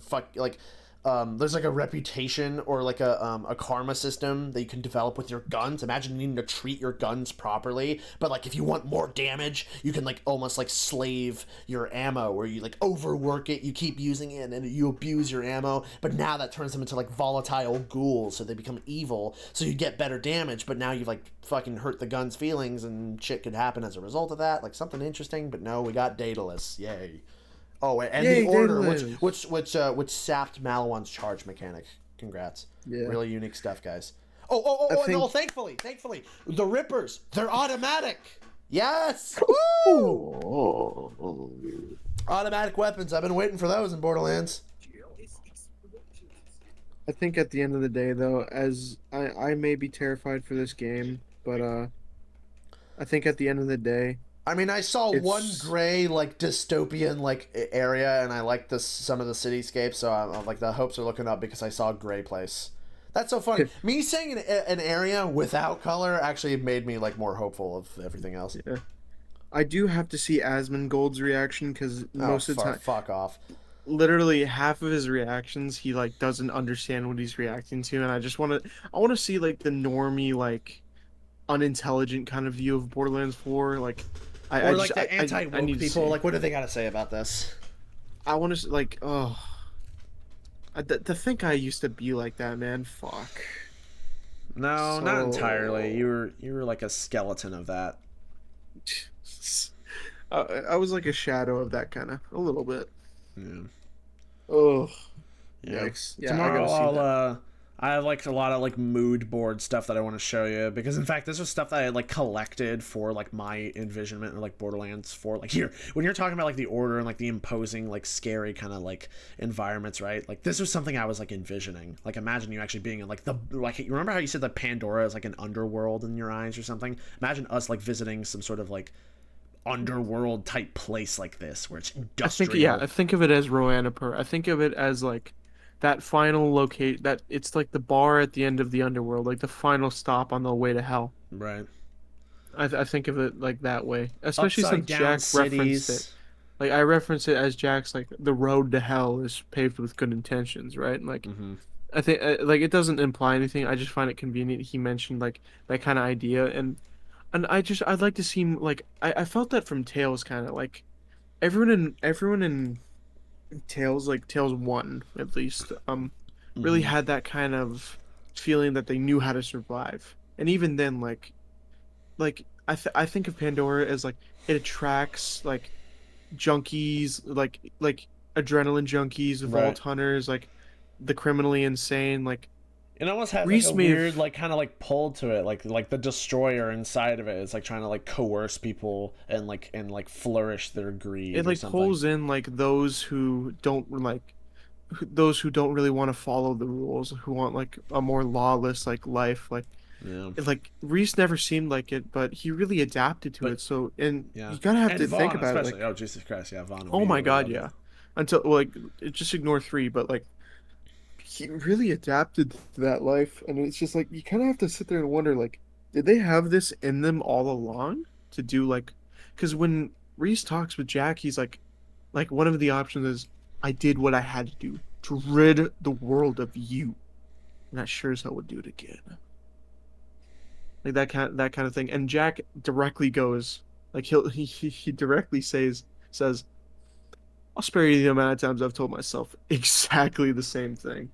there's like a reputation or like a karma system that you can develop with your guns. Imagine needing to treat your guns properly, but like if you want more damage, you can like almost like slave your ammo, where you like overwork it, you keep using it, and you abuse your ammo. But now that turns them into like volatile ghouls, so they become evil. So you get better damage, but now you've like fucking hurt the gun's feelings, and shit could happen as a result of that. Like something interesting, but no, we got Daedalus. Yay. Oh, and Yay, the Order, Daedalus. which sapped Malawan's charge mechanic. Congrats. Yeah. Really unique stuff, guys. Oh, thankfully, the Rippers, they're automatic. Yes! Woo! Automatic weapons. I've been waiting for those in Borderlands. I think at the end of the day, though, as I may be terrified for this game, but I think at the end of the day, I mean, I saw one gray, like, dystopian, like, area, and I liked some of the cityscapes, so I'm like, the hopes are looking up because I saw a gray place. That's so funny. Me saying an area without color actually made me, like, more hopeful of everything else. Yeah. I do have to see Asmongold's reaction, because most of the time... Fuck off. Literally half of his reactions, he, like, doesn't understand what he's reacting to, and I just want to... I want to see, like, the normie, like, unintelligent kind of view of Borderlands 4, like... Or like the anti-woke people, like, what do they got to say about this? I want to, like, oh... To think I used to be like that, man, fuck. No, not entirely. You were like a skeleton of that. I was like a shadow of that, kind of, a little bit. Yeah. Oh. Yeah. Yikes. Yeah, Tomorrow I have like a lot of like mood board stuff that I want to show you, because in fact this was stuff that I had like collected for like my envisionment or like Borderlands 4. Like here, when you're talking about like the Order and like the imposing like scary kind of like environments, right? Like this was something I was like envisioning. Like imagine you actually being in like you remember how you said that Pandora is like an underworld in your eyes or something? Imagine us like visiting some sort of like underworld type place like this where it's industrial. I think of it as Roanapur. I think of it as like that final location, that it's like the bar at the end of the underworld, like the final stop on the way to hell. Right. I think of it like that way, especially Upside since down Jack cities. referenced it. Like I reference it as Jack's like the road to hell is paved with good intentions, right? Like I think like it doesn't imply anything. I just find it convenient he mentioned like that kind of idea, and I'd like to see like I felt that from Tales, kind of like everyone in Tales, like Tales 1 at least, really had that kind of feeling that they knew how to survive. And even then, like I think of Pandora as like it attracts like junkies, like adrenaline junkies, vault hunters, like the criminally insane, like it almost has like a weird, like kind of like pull to it, like the destroyer inside of it is like trying to like coerce people and like flourish their greed. It like pulls in like those who don't really want to follow the rules, who want like a more lawless like life. Like, like Reese never seemed like it, but he really adapted to it. So you gotta have to think about it. Like, oh Jesus Christ, yeah, Vaughn. Oh my God, yeah. Until like just ignore 3, but like. He really adapted to that life, and it's just like you kind of have to sit there and wonder, like, did they have this in them all along to do like? Because when Reese talks with Jack, he's like one of the options is I did what I had to do to rid the world of you, and I sure as hell would do it again. Like that kind of thing, and Jack directly goes like he directly says. I'll spare you the amount of times I've told myself exactly the same thing.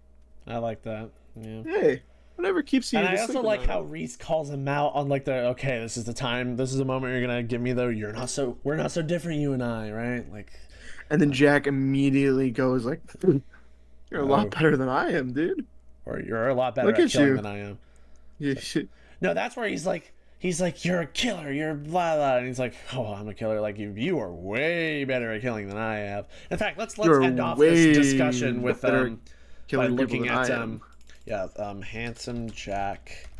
I like that. Yeah. Hey, whatever keeps you. And I also like how Reese calls him out on like okay, this is the time, this is the moment you're gonna give me though. We're not so different, you and I, right? Like, and then Jack immediately goes like, "You're a lot better than I am, dude." Or you're a lot better at killing than I am. Yeah. No, that's where he's like, you're a killer, you're blah blah, and he's like, oh, I'm a killer. Like you are way better at killing than I have. In fact, let's end off this discussion with by looking at handsome Jack,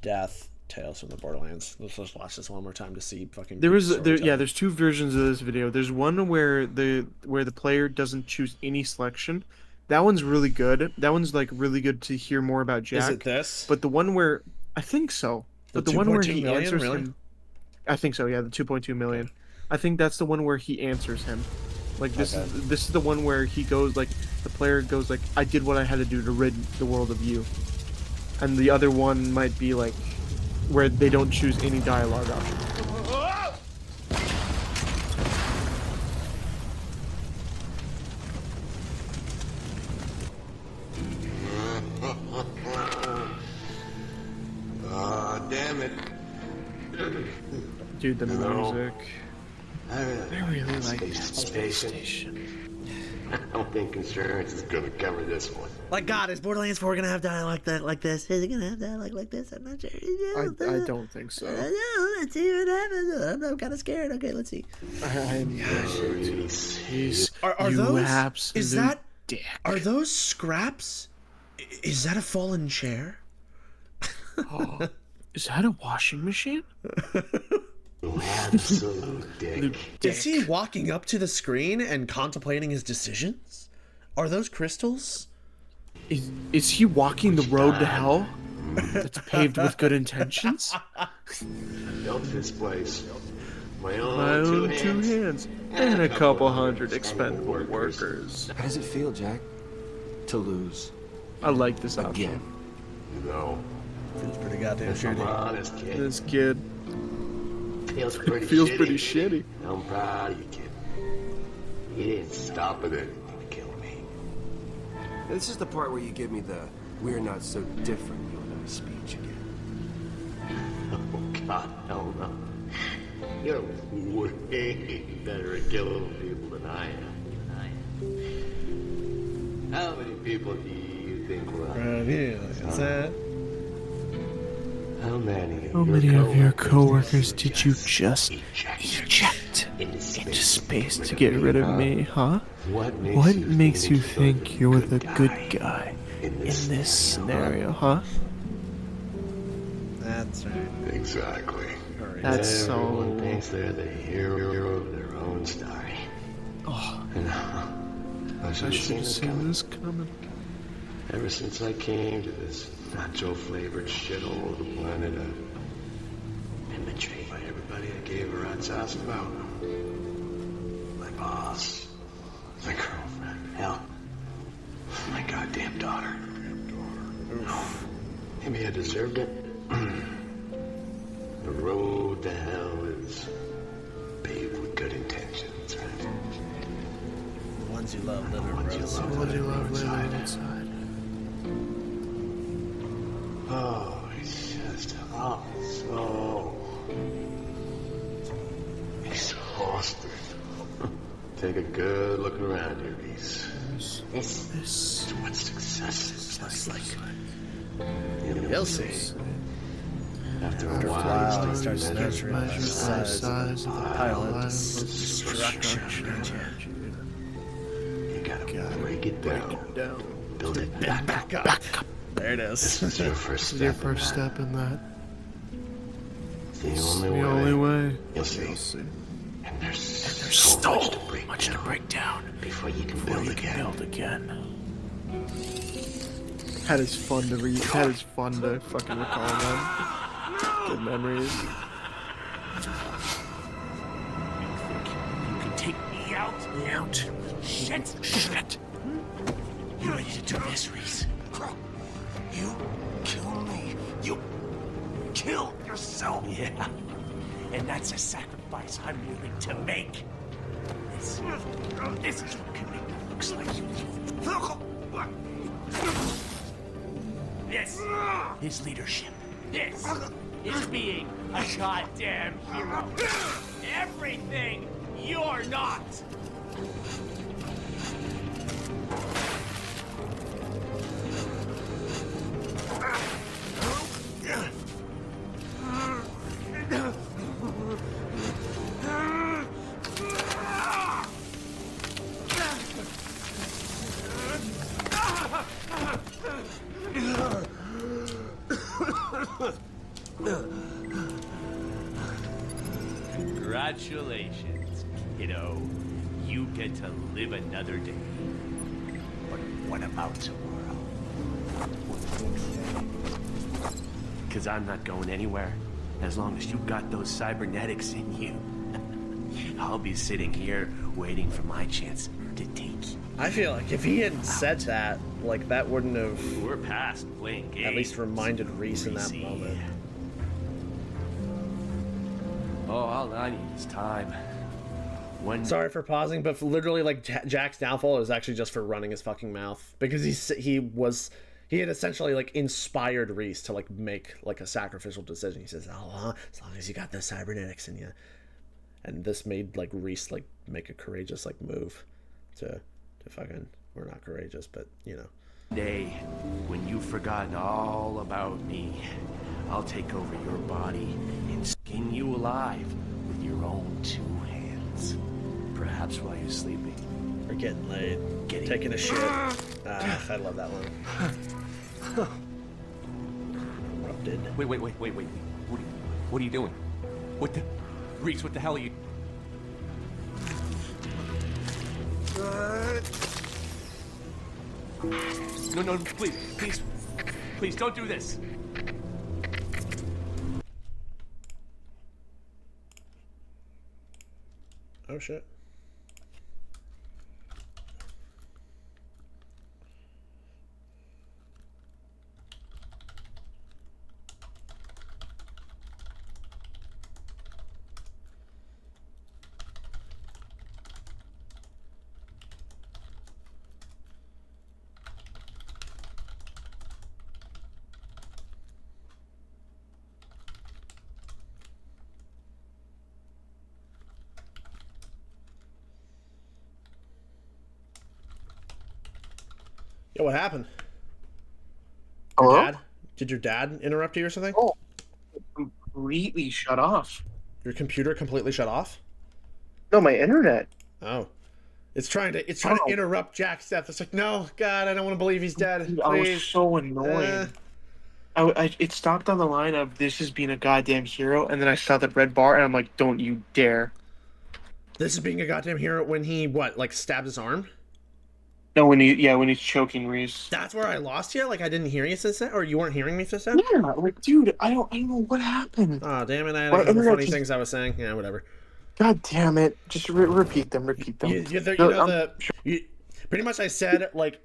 death, Tales from the Borderlands. Let's just watch this one more time to see fucking. There's two versions of this video. There's one where the player doesn't choose any selection. That one's really good. That one's like really good to hear more about Jack. Is it this? But the one where I think so. But the one where he answers really? him. I think so. Yeah, the 2.2 million. I think that's the one where he answers him. Like this is the one where he goes like the player goes like, I did what I had to do to rid the world of you. And the other one might be like where they don't choose any dialogue option. Damn it. Dude, the music. I really like that space station. I don't think insurance is gonna cover this one. Like God, is Borderlands 4 gonna have dialogue like this? Is it gonna have dialogue like this? I'm not sure. I don't think so. Let's see what happens. I'm kind of scared. Okay, let's see. Are those? Is that? Dick. Are those scraps? Is that a fallen chair? Oh, is that a washing machine? Absolute dick. Is he walking up to the screen and contemplating his decisions? Are those crystals? Is he walking the road to hell? That's paved with good intentions? I built this place. My My own own two hands. And a couple hundred expendable workers. How does it feel, Jack? To lose? I like this option. Again. No. Feels pretty goddamn If I'm shitty. honest, kid. This kid Feels pretty pretty shitty. I'm proud of you, kid. You didn't stop at anything to kill me. This is the part where you give me the "we're not so different" you and I speech again. Oh God, hell no. You're way better at killing people than I am. How many people do you think will How many of your coworkers did you just eject into space to get rid of me, huh? What makes you think you're the good guy in this scenario, huh? That's right. Exactly. That's so... Everyone thinks they're the hero of their own story. Oh, I I should have seen this coming. Ever since I came to this nacho-flavored shithole of the planet, I've been betrayed by everybody I gave a rat's ass about. My boss, my girlfriend, hell, my goddamn daughter. Maybe I deserved it. The road to hell is paved with good intentions, right? The ones you love live outside. Oh, it's just so exhausted. Take a good look around here, Reese. This is what success looks like. You'll see. After a while, he starts measuring the size of the pile of destruction. You gotta break it down. Build it back up. There it is. This is your first step in that. It's the only way. You'll see. And there's so much to break down before you can build again. That is fun to read. That is fun to fucking recall, man. Good memories. You can take me out? Shit. You ready to do this, Reese? You kill me. You kill yourself. Yeah. And that's a sacrifice I'm willing to make. This is what commitment looks like. This is leadership. This is being a goddamn hero. Everything you're not. Congratulations, kiddo. You get to live another day. But what about tomorrow? Because I'm not going anywhere as long as you got those cybernetics in you. I'll be sitting here waiting for my chance to take you. I feel like if he hadn't said that, like that wouldn't have. We're past playing games. At least reminded Reese in that moment. Oh, all I need is time. Sorry for pausing, but for literally, like Jack's downfall is actually just for running his fucking mouth because he had essentially like inspired Reese to like make like a sacrificial decision. He says, "Oh, as long as you got the cybernetics in you," and this made like Reese like make a courageous like move to fucking, we're not courageous, but you know. Day when you've forgotten all about me, I'll take over your body and skin you alive with your own 2 hands. Perhaps while you're sleeping. Or getting laid. Taking a shit. I love that one. Erupted. Wait. What are you doing? Reese, what the hell are you? No, please don't do this. Oh shit. Yo, what happened? Hello? Dad? Did your dad interrupt you or something? Oh, completely shut off. Your computer completely shut off? No, my internet. Oh. It's trying to interrupt Jack's death. It's like, no, God, I don't want to believe he's dead. Dude, I was so annoyed. It stopped on the line of this is being a goddamn hero, and then I saw the red bar, and I'm like, don't you dare. This is being a goddamn hero when he, what, like stabbed his arm? No, when he's choking Reese. That's where I lost you? Like I didn't hear you since then? Or you weren't hearing me since then? Yeah, like, dude, I don't know what happened. Oh, damn it, I had a couple funny things I was saying. Yeah, whatever. God damn it. Just repeat them. Pretty much I said, like,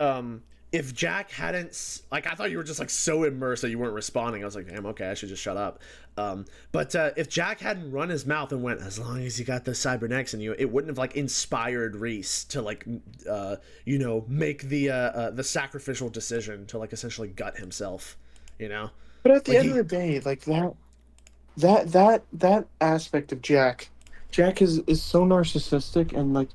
if Jack hadn't, like, I thought you were just, like, so immersed that you weren't responding. I was like, damn, okay, I should just shut up. But if Jack hadn't run his mouth and went, as long as you got the cybernetics in you, it wouldn't have, like, inspired Reese to, like, you know, make the sacrificial decision to, like, essentially gut himself, you know? But at the end of the day, like, that aspect of Jack is so narcissistic and, like,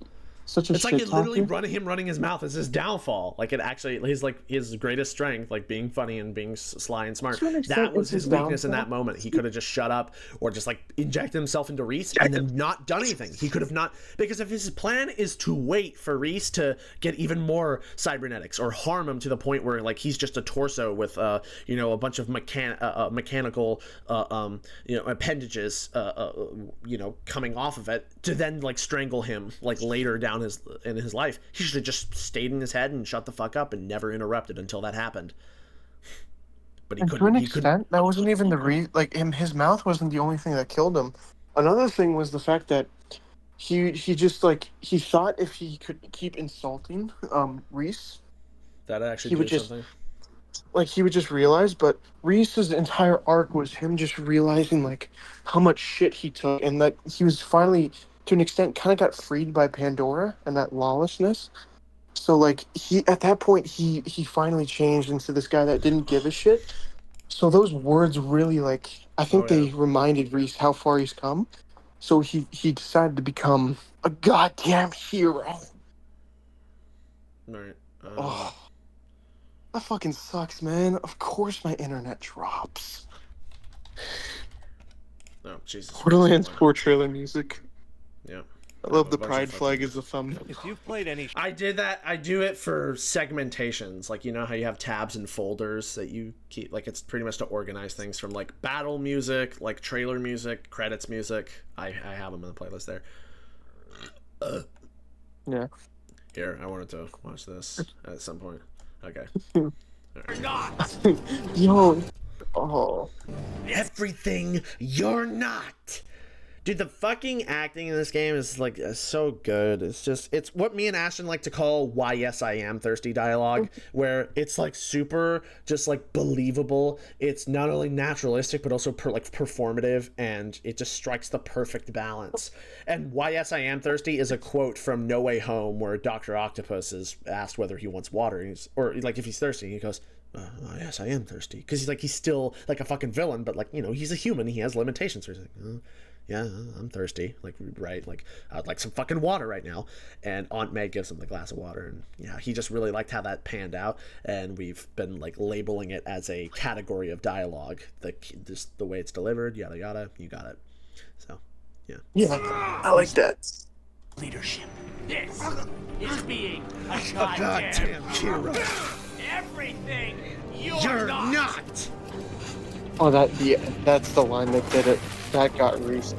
such a it's shit like it literally talker. running his mouth is his downfall. Like it actually, his greatest strength, like being funny and being sly and smart. That was his weakness in that moment. He could have just shut up or just like injected himself into Reese and then not done anything. He could have not, because if his plan is to wait for Reese to get even more cybernetics or harm him to the point where like he's just a torso with you know, a bunch of mechanical you know, appendages you know, coming off of it to then like strangle him like later down in his life, he should have just stayed in his head and shut the fuck up and never interrupted until that happened. But he couldn't. To an extent, that wasn't even the his mouth wasn't the only thing that killed him. Another thing was the fact that he just like he thought if he could keep insulting Reese, that actually he would do just something. like he would just realize. But Reese's entire arc was him just realizing like how much shit he took, and that he was finally, to an extent, kind of got freed by Pandora and that lawlessness. So, like, at that point, he finally changed into this guy that didn't give a shit. So those words really, like, I think they reminded Reese how far he's come. So he decided to become a goddamn hero. Right. Oh, that fucking sucks, man. Of course my internet drops. Oh, Jesus. Borderlands 4 trailer music. Yeah. I love the pride flag as a thumbnail. If you've played any, I did that. I do it for segmentations. Like, you know how you have tabs and folders that you keep, like, it's pretty much to organize things from like battle music, like trailer music, credits music. I have them in the playlist there. Yeah. Here, I wanted to watch this at some point. Okay. You're not. Yo. Oh. Everything you're not. Dude, the fucking acting in this game is like so good. It's what me and Ashton like to call "Why Yes I Am Thirsty" dialogue, where it's like super just like believable. It's not only naturalistic but also like performative, and it just strikes the perfect balance. And "Why Yes I Am Thirsty" is a quote from No Way Home, where Dr. Octopus is asked whether he wants water, or like if he's thirsty, he goes, yes, I am thirsty, because he's still like a fucking villain, but like, you know, he's a human, he has limitations. So he's like, yeah, I'm thirsty, like, right, like I'd like some fucking water right now. And Aunt May gives him the glass of water, and yeah, he just really liked how that panned out, and we've been like labeling it as a category of dialogue, just the way it's delivered, yada yada, you got it. So yeah, I like that. Leadership. This is being a goddamn hero. Everything you're not. Oh, that's the line that did it. That got Reese.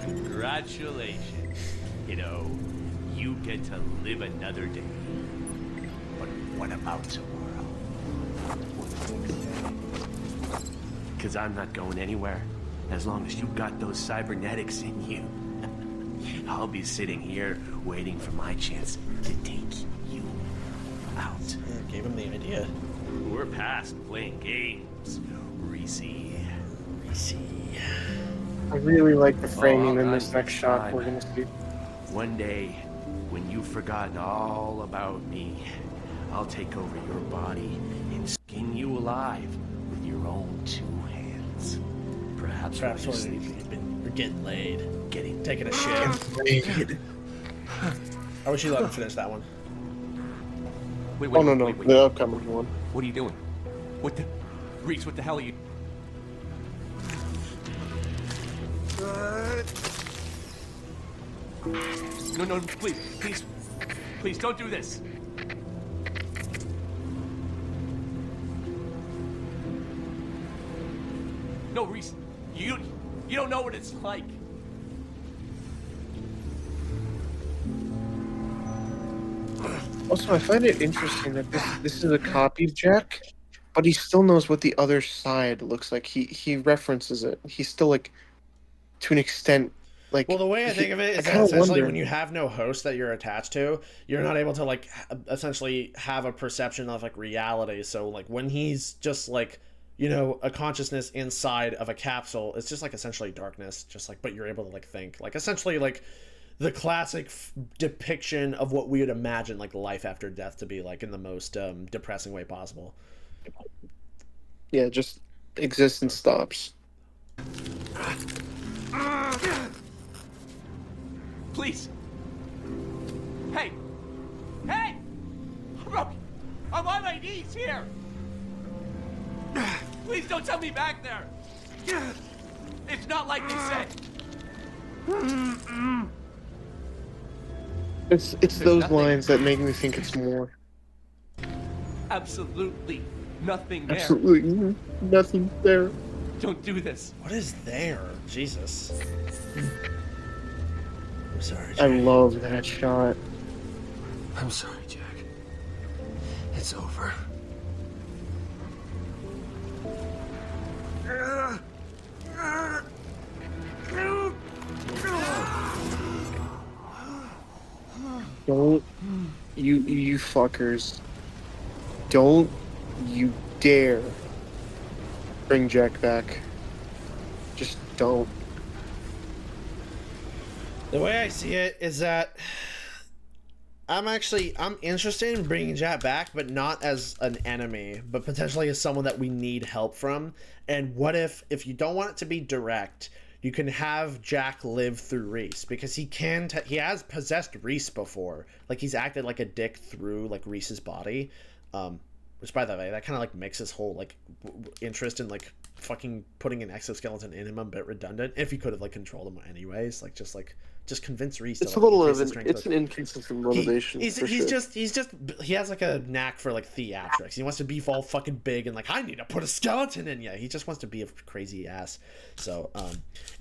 Congratulations. Kiddo, you get to live another day. But what about tomorrow? Because I'm not going anywhere as long as you got those cybernetics in you. I'll be sitting here waiting for my chance to take you out. Yeah, gave him the idea. We're past playing games, Reese. I really like the framing in Oh, this next shot we're gonna see. One day, when you've forgotten all about me, I'll take over your body and skin you alive with your own two hands. Perhaps when you're getting laid, taking a shit. I wish you let him finish that one. Wait, Oh no, the upcoming one. What are you doing? What the... Reese, what the hell are you... No, please don't do this. No, Reese, you don't know what it's like. Also, I find it interesting that this is a copy of Jack, but he still knows what the other side looks like. He references it. He's still like, to an extent, like. Well, the way I think of it is that essentially when you have no host that you're attached to, you're not able to like essentially have a perception of like reality. So like when he's just like, you know, a consciousness inside of a capsule, it's just like essentially darkness, just like, but you're able to like think, like essentially like the classic depiction of what we would imagine like life after death to be like in the most depressing way possible. Yeah, just existence stops. Please. Hey! I'm on my knees here! Please don't tell me back there! It's not like they said! It's those lines that make me think it's more. Absolutely nothing there. Absolutely nothing there. Don't do this. What is there? Jesus. I'm sorry, Jack. I love that shot. I'm sorry, Jack. It's over. Don't you fuckers. Don't you dare bring Jack back. Just don't. The way I see it is that I'm interested in bringing Jack back, but not as an enemy, but potentially as someone that we need help from. And what if you don't want it to be direct, you can have Jack live through Reese, because he has possessed Reese before. Like, he's acted like a dick through like Reese's body, which, by the way, that kind of like makes his whole like interest in like fucking putting an exoskeleton in him a bit redundant. If he could have like controlled him anyways, like just convince Reese. It's to, a like, little increase of his an strength. it's an inconsistent motivation. He has like a knack for like theatrics. He wants to be all fucking big and like, I need to put a skeleton in you. He just wants to be a crazy ass. So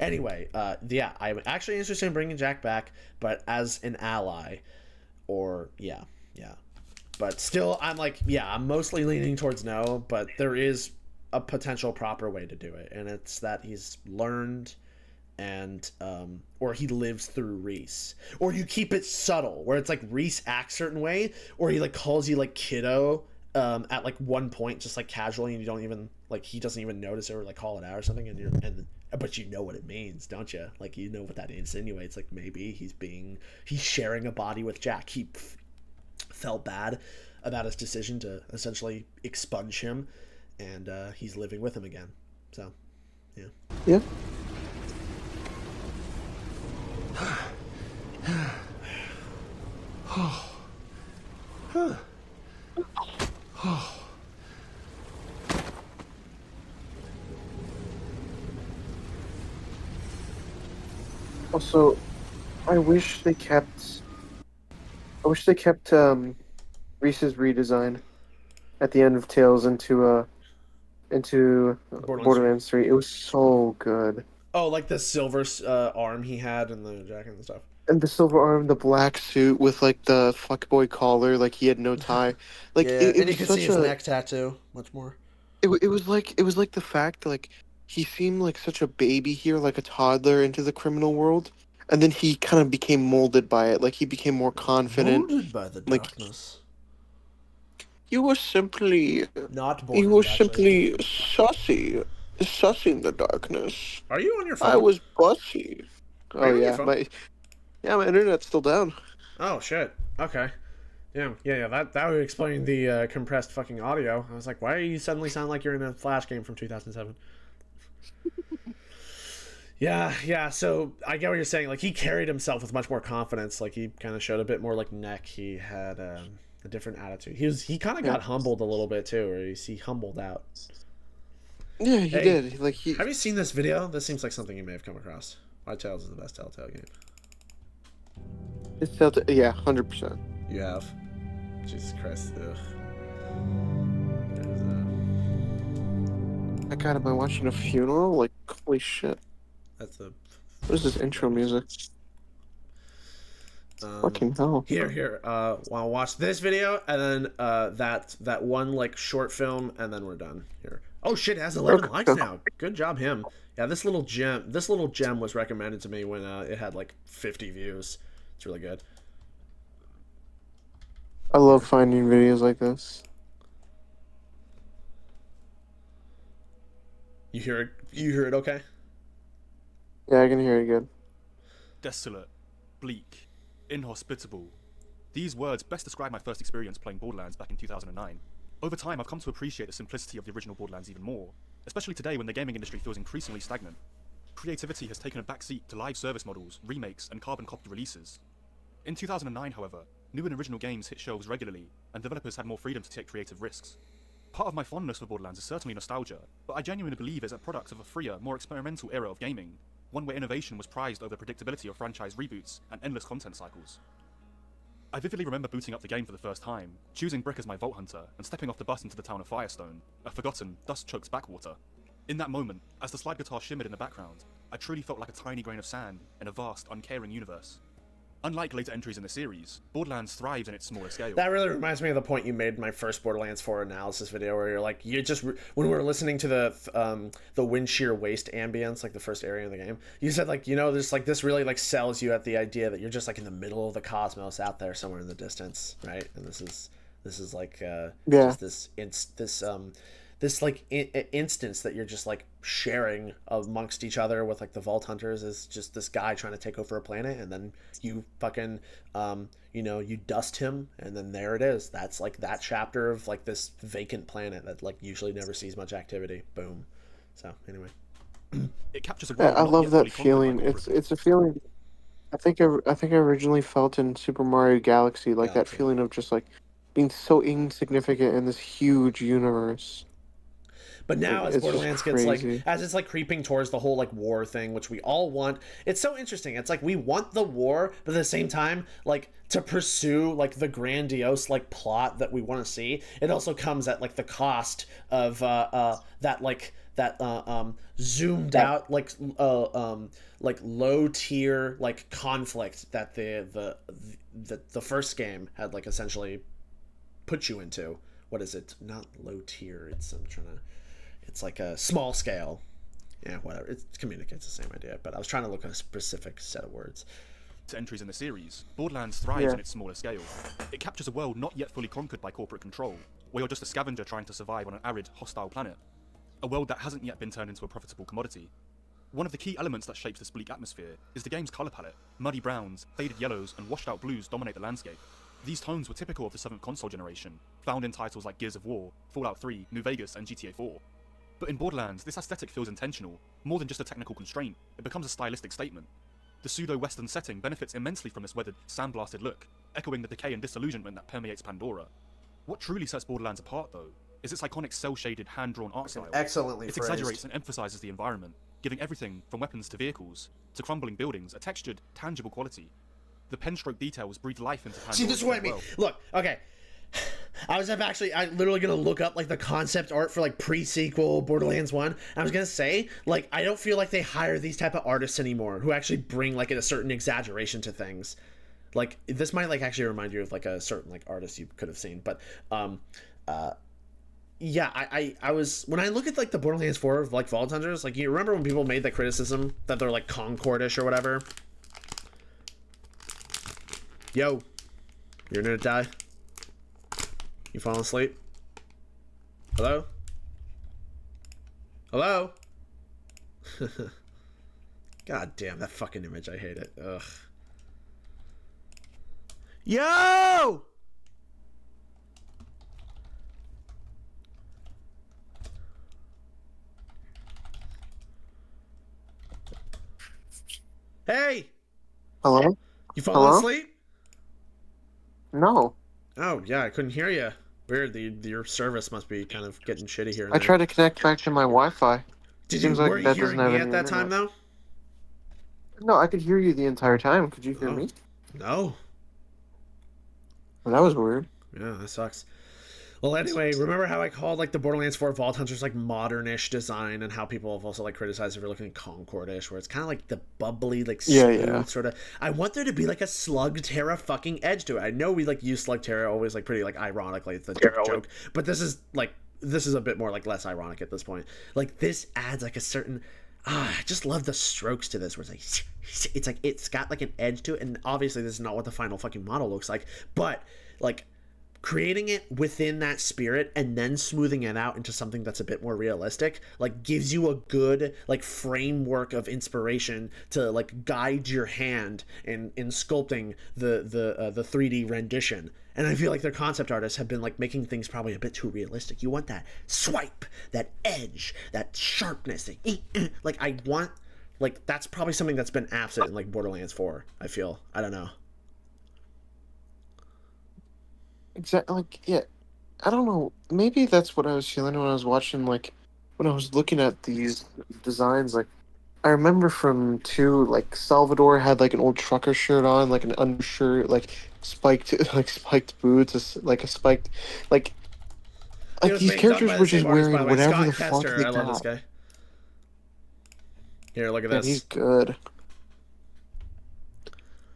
anyway, yeah, I'm actually interested in bringing Jack back, but as an ally, or yeah. But still, I'm like, yeah, I'm mostly leaning towards no, but there is a potential proper way to do it, and it's that he's learned, and or he lives through Reese, or you keep it subtle where it's like Reese acts a certain way, or he like calls you like kiddo at like one point, just like casually, and you don't even like, he doesn't even notice it or like call it out or something, but you know what it means, don't you? Like, you know what that insinuates. Like, maybe he's sharing a body with Jack. He felt bad about his decision to essentially expunge him, and he's living with him again. So yeah. Also, I wish they kept Reese's redesign at the end of Tales into Borderlands 3. It was so good. Oh, like the silver arm he had and the jacket and stuff. And the silver arm, the black suit with like the fuckboy collar, like he had no tie. Like, yeah, it and you was could such see his neck tattoo much more. It was like the fact, like, he seemed like such a baby here, like a toddler into the criminal world, and then he kind of became molded by it. Like, he became more confident. Molded by the darkness. You were simply not born. You were simply sussing the darkness. Are you on your phone? I was bussy. Are you on your phone? My internet's still down. Oh shit. Okay. Yeah. That would explain the compressed fucking audio. I was like, why are you suddenly sound like you're in a Flash game from 2007? Yeah. So I get what you're saying. Like, he carried himself with much more confidence. Like, he kind of showed a bit more like neck. He had a different attitude. He kind of got humbled a little bit too, or he humbled out. Yeah, he did. Like, have you seen this video? This seems like something you may have come across. Why Tales is the best Telltale game. It's Telltale, yeah, 100%. You have? Jesus Christ. Ugh. My God, am I watching a funeral? Like, holy shit. That's the... What is this intro music? Fucking hell. Here. I'll watch this video, and then that one, like, short film, and then we're done. Here. Oh shit, it has 11 likes now. Good job, him. Yeah, this little gem was recommended to me when it had like 50 views. It's really good. I love finding videos like this. You hear it okay? Yeah, I can hear it good. Desolate, bleak, inhospitable. These words best describe my first experience playing Borderlands back in 2009. Over time, I've come to appreciate the simplicity of the original Borderlands even more, especially today when the gaming industry feels increasingly stagnant. Creativity has taken a backseat to live service models, remakes, and carbon copy releases. In 2009, however, new and original games hit shelves regularly, and developers had more freedom to take creative risks. Part of my fondness for Borderlands is certainly nostalgia, but I genuinely believe it's a product of a freer, more experimental era of gaming, one where innovation was prized over the predictability of franchise reboots and endless content cycles. I vividly remember booting up the game for the first time, choosing Brick as my Vault Hunter, and stepping off the bus into the town of Firestone, a forgotten, dust-choked backwater. In that moment, as the slide guitar shimmered in the background, I truly felt like a tiny grain of sand in a vast, uncaring universe. Unlike later entries in the series, Borderlands thrives in its smaller scale. That really reminds me of the point you made in my first Borderlands 4 analysis video, where you're like, when we were listening to the wind shear waste ambience, like the first area of the game, you said, like, there's like this really like sells you at the idea that you're just like in the middle of the cosmos out there somewhere in the distance, right? And this is like just this like instance that you're just like sharing amongst each other with like the Vault Hunters is just this guy trying to take over a planet, and then you fucking you know, you dust him, and then there it is. That's like that chapter of like this vacant planet that like usually never sees much activity. Boom. So anyway, it captures a Yeah, world I not love yet that fully conquered by feeling. corporate It's a feeling. I think I originally felt in Super Mario Galaxy, like that feeling of just like being so insignificant in this huge universe. but now as It's just Borderlands gets like, crazy. as it's like creeping towards the whole like war thing, which we all want, it's so interesting. It's like we want the war, but at the same time, like to pursue like the grandiose like plot that we want to see, it also comes at like the cost of that like that zoomed out like low tier like conflict that the first game had like essentially put you into. What is it? Not low tier. It's like a small scale. Yeah, whatever. It communicates the same idea, but I was trying to look at a specific set of words. to entries in the series, Borderlands thrives in its smaller scale. It captures a world not yet fully conquered by corporate control, where you're just a scavenger trying to survive on an arid, hostile planet. A world that hasn't yet been turned into a profitable commodity. One of the key elements that shapes this bleak atmosphere is the game's colour palette. Muddy browns, faded yellows, and washed out blues dominate the landscape. These tones were typical of the 7th console generation, found in titles like Gears of War, Fallout 3, New Vegas, and GTA 4. But in Borderlands, this aesthetic feels intentional. More than just a technical constraint, it becomes a stylistic statement. The pseudo-western setting benefits immensely from this weathered, sandblasted look, echoing the decay and disillusionment that permeates Pandora. What truly sets Borderlands apart, though, is its iconic cel-shaded, hand-drawn art style. Excellently It phrased. exaggerates and emphasizes the environment, giving everything from weapons to vehicles, to crumbling buildings, a textured, tangible quality. The pen stroke details breathe life into Pandora's See, this is what I mean. world. Look, okay. I literally gonna look up like the concept art for like pre-sequel Borderlands 1. I was gonna say, like, I don't feel like they hire these type of artists anymore who actually bring like a certain exaggeration to things. Like, this might like actually remind you of like a certain like artist you could have seen, but yeah, I was, when I look at like the Borderlands 4 like Vault Hunters, like, you remember when people made the criticism that they're like Concordish or whatever? Yo, you're gonna die. You falling asleep? Hello? Hello? God damn, that fucking image, I hate it. Ugh. Yo! Hey! Hello? You falling Hello? asleep? No. Oh, yeah, I couldn't hear you. Weird, your service must be kind of getting shitty here and I there. tried to connect back to my Wi-Fi. Did Seems you, like were you that hearing doesn't have me any at that time, internet. though? No, I could hear you the entire time. Could you hear me? No. Well, that was weird. Yeah, that sucks. Well, anyway, remember how I called like the Borderlands 4 Vault Hunters like modernish design, and how people have also like criticized if you're looking at Concordish, where it's kind of like the bubbly, like smooth sort of. I want there to be like a Slug Terra fucking edge to it. I know we like use Slug Terra always like pretty like ironically, it's the joke, but this is a bit more like less ironic at this point. Like, this adds like a certain. I just love the strokes to this, where it's like it's got like an edge to it, and obviously this is not what the final fucking model looks like, but like creating it within that spirit and then smoothing it out into something that's a bit more realistic, like, gives you a good like framework of inspiration to like guide your hand in sculpting the 3D rendition. And I feel like their concept artists have been like making things probably a bit too realistic. You want that swipe, that edge, that sharpness, like I want, like, that's probably something that's been absent in like Borderlands 4. I feel, I don't know. Exactly. Like, yeah, I don't know. Maybe that's what I was feeling when I was watching, like, when I was looking at these designs. Like, I remember from 2, like, Salvador had, like, an old trucker shirt on, like, an undershirt, like, spiked boots, like, a spiked, like these characters were just wearing whatever the fuck they got. I love this guy. Here, look at Yeah, this. he's good.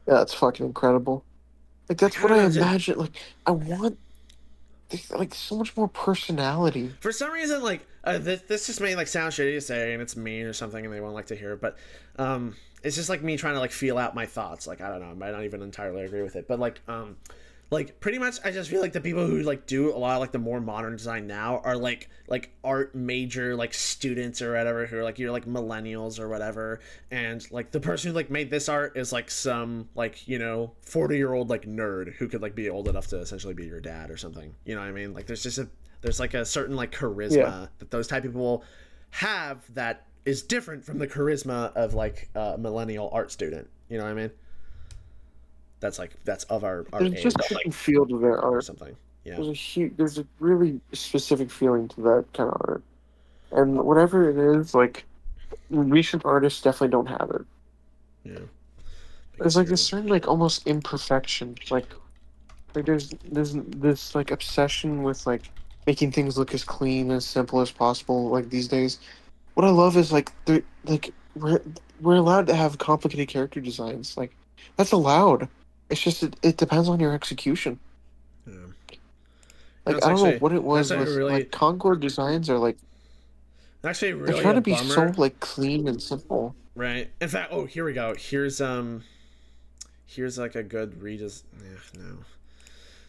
Yeah, that's fucking incredible. Like, that's what I imagine. Like, I want, like, so much more personality. For some reason, like, this just may like sound shitty to say, and it's mean or something, and they won't like to hear it, but it's just like me trying to like feel out my thoughts. Like, I don't know, I might not even entirely agree with it, but like Like pretty much I just feel like the people who like do a lot of like the more modern design now are like art major like students or whatever who are like you're like millennials or whatever, and like the person who like made this art is like some like, you know, 40-year-old like nerd who could like be old enough to essentially be your dad or something, you know what I mean? Like there's like a certain like charisma that those type of people have that is different from the charisma of like a millennial art student, you know what I mean? That's of our There's age, just a certain feel to their art. or something. Yeah. There's a really specific feeling to that kind of art, and whatever it is, like recent artists definitely don't have it. Yeah. There's like this certain like almost imperfection, like there's this like obsession with like making things look as clean as simple as possible. Like these days, what I love is like we're allowed to have complicated character designs. Like that's allowed. It's just it depends on your execution. Yeah. Like I don't know what it was with like Concord designs are like actually really they're trying to be bummer. so like clean and simple. Right. In fact, oh, here we go. Here's like a good no.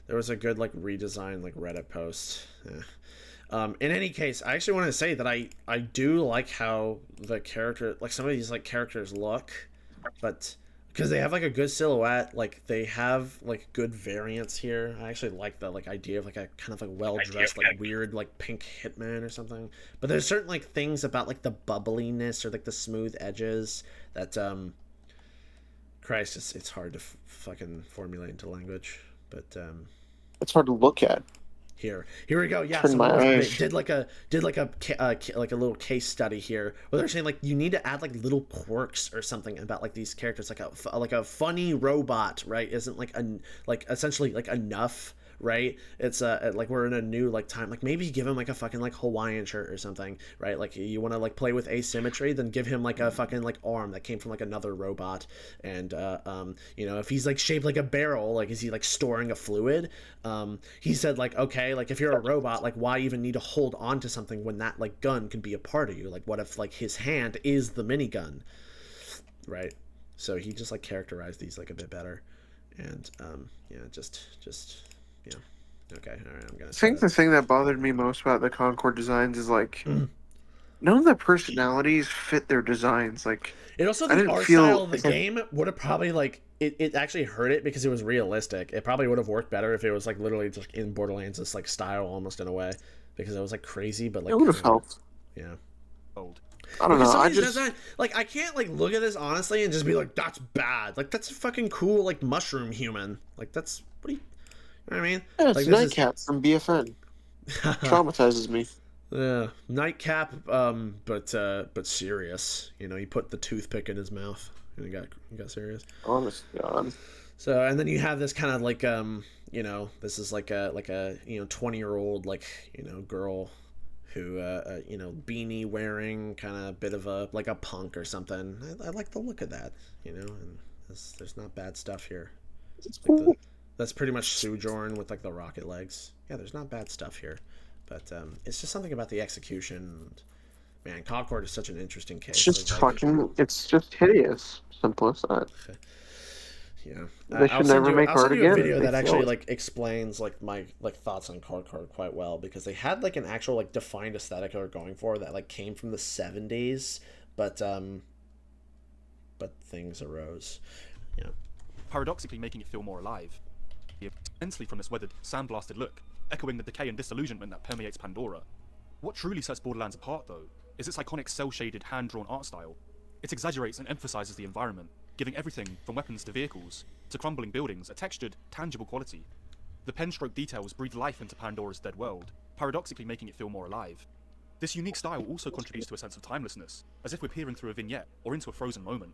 There was a good like redesign like Reddit post. In any case, I actually want to say that I do like how the character, like some of these like characters look, but because they have like a good silhouette, like they have like good variants here. I actually like the like idea of like a kind of like well-dressed like weird like pink hitman or something. But there's certain like things about like the bubbliness or like the smooth edges that Christ, it's hard to fucking formulate into language, but it's hard to look at. Here we go. Yeah, Turn my eyes. did like a little case study here where they're saying like you need to add like little quirks or something about like these characters, like a funny robot, right? Isn't like essentially like enough, right? It's like we're in a new like time, like maybe give him like a fucking like Hawaiian shirt or something, right? Like you want to like play with asymmetry, then give him like a fucking like arm that came from like another robot, and you know, if he's like shaped like a barrel, like is he like storing a fluid? He said like, okay, like if you're a robot, like why even need to hold on to something when that like gun can be a part of you? Like what if like his hand is the minigun, right? So he just like characterized these like a bit better, and yeah, just yeah. Okay, all right, I'm gonna. I think the thing that bothered me most about the Concord designs is like none of the personalities fit their designs. Like it also I the didn't art feel style of the game would have probably like it actually hurt it because it was realistic. It probably would have worked better if it was like literally just in Borderlands this like style almost in a way, because it was like crazy, but like it would have helped. Yeah. Old. I don't know. I just design, like I can't like look at this honestly and just be like that's bad. Like that's a fucking cool like mushroom human. Like that's what do you know what I mean? Yeah, it's like, Nightcap from BFN. Traumatizes me. Yeah, Nightcap, but serious. You know, he put the toothpick in his mouth and he got serious. Honest God. So, and then you have this kind of like you know, this is like a you know 20-year-old like, you know, girl who you know, beanie wearing, kind of bit of a like a punk or something. I like the look of that, you know, and there's not bad stuff here. Like that's pretty much Sojourn with like the rocket legs. Yeah, there's not bad stuff here, but it's just something about the execution. Man, Concord is such an interesting case. It's just like, fucking. It's just hideous. Simple as that. Yeah, they should never make art again. I'll send you a video that actually like explains like my like thoughts on Concord quite well, because they had like an actual like defined aesthetic they were going for that like came from the 70s, but things arose. Yeah, paradoxically making it feel more alive. Immensely from this weathered, sandblasted look, echoing the decay and disillusionment that permeates Pandora. What truly sets Borderlands apart, though, is its iconic cel-shaded, hand-drawn art style. It exaggerates and emphasizes the environment, giving everything from weapons to vehicles to crumbling buildings a textured, tangible quality. The pen-stroke details breathe life into Pandora's dead world, paradoxically making it feel more alive. This unique style also contributes to a sense of timelessness, as if we're peering through a vignette or into a frozen moment.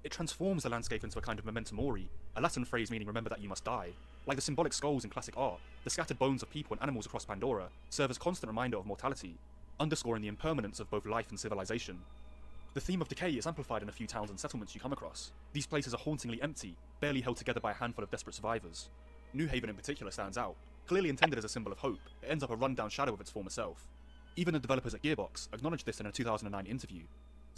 It transforms the landscape into a kind of memento mori, a Latin phrase meaning remember that you must die. Like the symbolic skulls in classic art, the scattered bones of people and animals across Pandora serve as constant reminder of mortality, underscoring the impermanence of both life and civilization. The theme of decay is amplified in a few towns and settlements you come across. These places are hauntingly empty, barely held together by a handful of desperate survivors. New Haven in particular stands out. Clearly intended as a symbol of hope, it ends up a run-down shadow of its former self. Even the developers at Gearbox acknowledged this in a 2009 interview.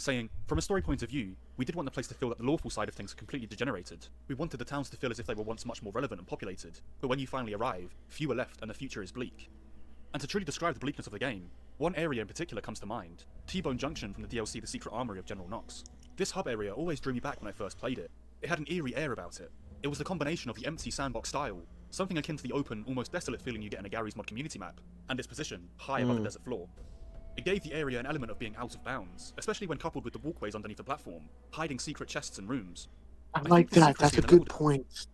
saying, from a story point of view, we did want the place to feel that the lawful side of things had completely degenerated. We wanted the towns to feel as if they were once much more relevant and populated, but when you finally arrive, few are left and the future is bleak. And to truly describe the bleakness of the game, one area in particular comes to mind, T-Bone Junction from the DLC The Secret Armory of General Knox. This hub area always drew me back when I first played it. It had an eerie air about it. It was the combination of the empty sandbox style, something akin to the open, almost desolate feeling you get in a Garry's Mod community map, and its position, high above the desert floor. It gave the area an element of being out of bounds, especially when coupled with the walkways underneath the platform, hiding secret chests and rooms. I like that. That's a good point.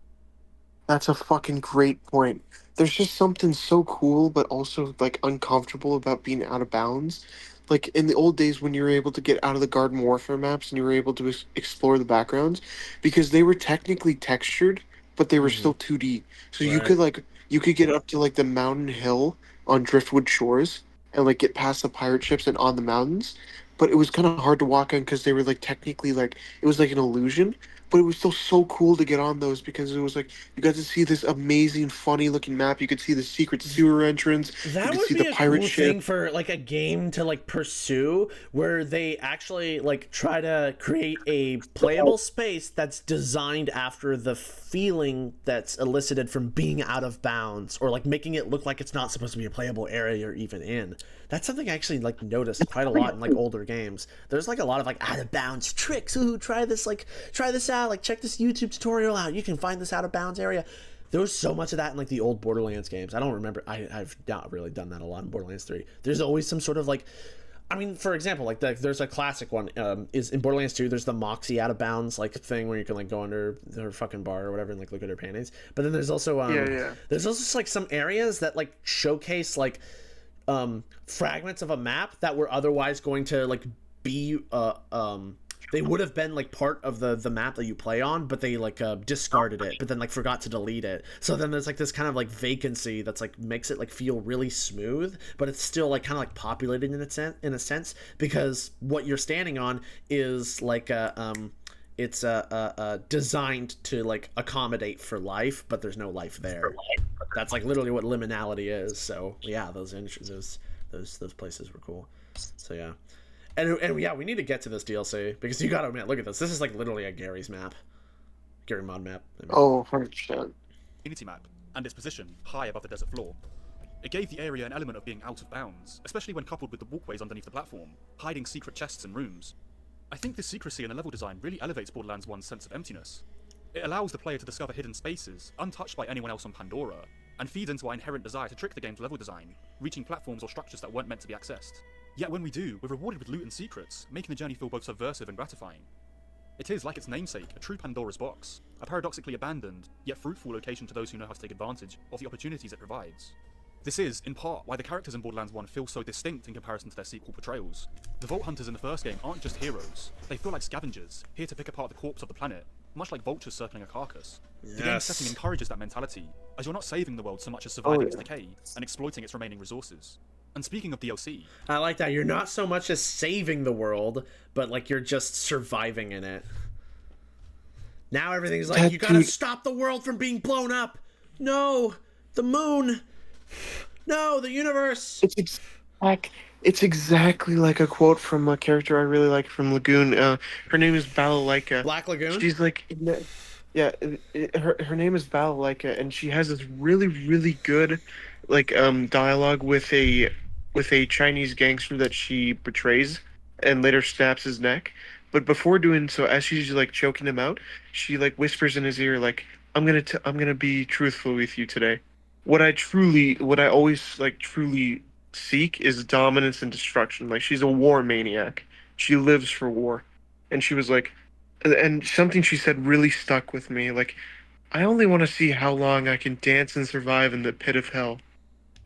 That's a fucking great point. There's just something so cool, but also like uncomfortable about being out of bounds. Like in the old days when you were able to get out of the Garden Warfare maps and you were able to explore the backgrounds, because they were technically textured, but they were still 2D. So you could get up to like the mountain hill on Driftwood Shores and like get past the pirate ships and on the mountains, but it was kind of hard to walk on because they were like technically like it was like an illusion. But it was still so cool to get on those because it was like you got to see this amazing, funny-looking map. You could see the secret sewer entrance. That you could would see be the a pirate cool ship. thing for like a game to like pursue, where they actually like try to create a playable space that's designed after the feeling that's elicited from being out of bounds, or like making it look like it's not supposed to be a playable area you're even in. That's something I actually like noticed quite a lot in like older games. There's like a lot of like out of bounds tricks. Ooh, try this out. Like check this YouTube tutorial out. You can find this out of bounds area. There was so much of that in like the old Borderlands games. I don't remember. I've not really done that a lot in Borderlands 3. There's always some sort of like, I mean, for example, like there's a classic one. Is in Borderlands 2. There's the Moxie out of bounds like thing where you can like go under her fucking bar or whatever and like look at her panties. But then there's also there's also just like some areas that like showcase like fragments of a map that were otherwise going to like be they would have been like part of the map that you play on, but they like discarded it, but then like forgot to delete it. So then there's like this kind of like vacancy that's like makes it like feel really smooth, but it's still like kind of like populated in a sense because what you're standing on is like it's designed to like accommodate for life, but there's no life there. That's like literally what liminality is. So yeah, those places were cool. So yeah, and yeah, we need to get to this DLC because you gotta admit, look at this. This is like literally a Garry's map, Garry mod map. I mean. Oh, 100%. Unity map and its position high above the desert floor. It gave the area an element of being out of bounds, especially when coupled with the walkways underneath the platform, hiding secret chests and rooms. I think this secrecy in the level design really elevates Borderlands 1's sense of emptiness. It allows the player to discover hidden spaces, untouched by anyone else on Pandora, and feeds into our inherent desire to trick the game's level design, reaching platforms or structures that weren't meant to be accessed. Yet when we do, we're rewarded with loot and secrets, making the journey feel both subversive and gratifying. It is, like its namesake, a true Pandora's box, a paradoxically abandoned, yet fruitful location to those who know how to take advantage of the opportunities it provides. This is, in part, why the characters in Borderlands 1 feel so distinct in comparison to their sequel portrayals. The Vault Hunters in the first game aren't just heroes, they feel like scavengers, here to pick apart the corpse of the planet, much like vultures circling a carcass. The game's setting encourages that mentality, as you're not saving the world so much as surviving its decay, and exploiting its remaining resources. And speaking of DLC... I like that, you're not so much as saving the world, but like you're just surviving in it. Now everything's like, you gotta stop the world from being blown up! No! The moon! No, the universe! It's exactly like a quote from a character I really like from Lagoon. Her name is Balalaika. Black Lagoon? She's like... her name is Balalaika, and she has this really, really good like dialogue with a Chinese gangster that she betrays and later snaps his neck. But before doing so, as she's like choking him out, she like whispers in his ear like, I'm gonna be truthful with you today. What I always like truly seek is dominance and destruction. Like, she's a war maniac. She lives for war. And she was like, and something she said really stuck with me. Like, I only want to see how long I can dance and survive in the pit of hell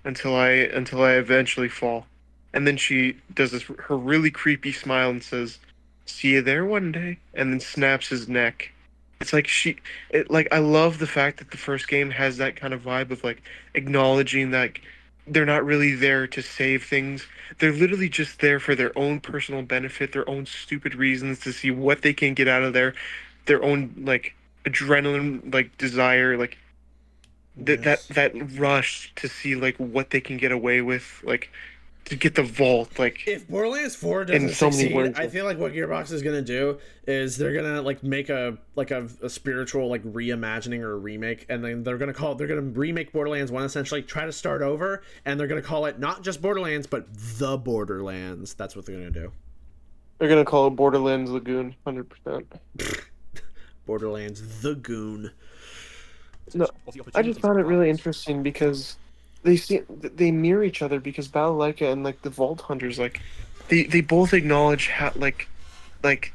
until I eventually fall. And then she does her really creepy smile and says, see you there one day, and then snaps his neck. It's like I love the fact that the first game has that kind of vibe of like acknowledging that they're not really there to save things. They're literally just there for their own personal benefit, their own stupid reasons to see what they can get out of their own like adrenaline, like desire, like that rush to see like what they can get away with, like to get the vault. Like, if Borderlands 4 in doesn't so many succeed, words. I feel like what Gearbox is gonna do is they're gonna like make a spiritual like reimagining or a remake, and then they're gonna remake Borderlands 1 essentially, try to start over, and they're gonna call it not just Borderlands but the Borderlands. That's what they're gonna do. They're gonna call it Borderlands Lagoon, 100%. Borderlands the Goon. No, I just found it really interesting because they mirror each other, because Balalaika and like the Vault Hunters, like they both acknowledge how like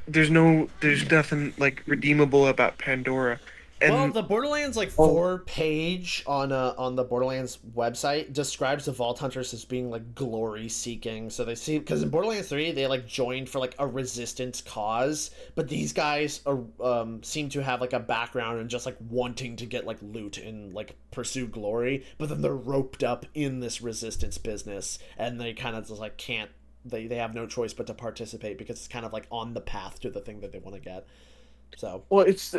there's nothing like redeemable about Pandora. And Well, the Borderlands like 4 page on the Borderlands website describes the Vault Hunters as being like glory seeking. So they see, because in Borderlands 3 they like joined for like a resistance cause, but these guys are seem to have like a background in just like wanting to get like loot and like pursue glory, but then they're roped up in this resistance business, and they kind of just like can't. They have no choice but to participate because it's kind of like on the path to the thing that they want to get. So well, it's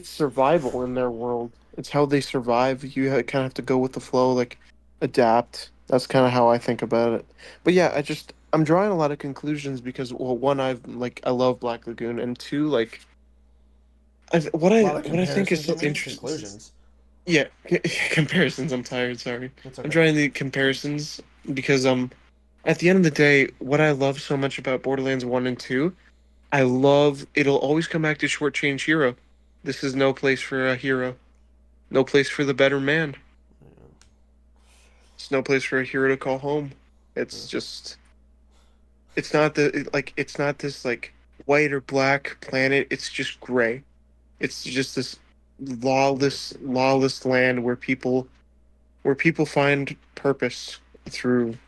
survival in their world. It's how they survive. You kind of have to go with the flow, like adapt. That's kind of how I think about it. But yeah, I'm drawing a lot of conclusions because, well, one, I love Black Lagoon, and two, like what I think is so interesting. Conclusions. Yeah, comparisons. I'm tired. Sorry. That's okay. I'm drawing the comparisons because at the end of the day, what I love so much about Borderlands 1 and 2, I love it'll always come back to shortchange hero. This is no place for a hero. No place for the better man. It's no place for a hero to call home. It's just it's not this like white or black planet. It's just gray. It's just this lawless land where people find purpose through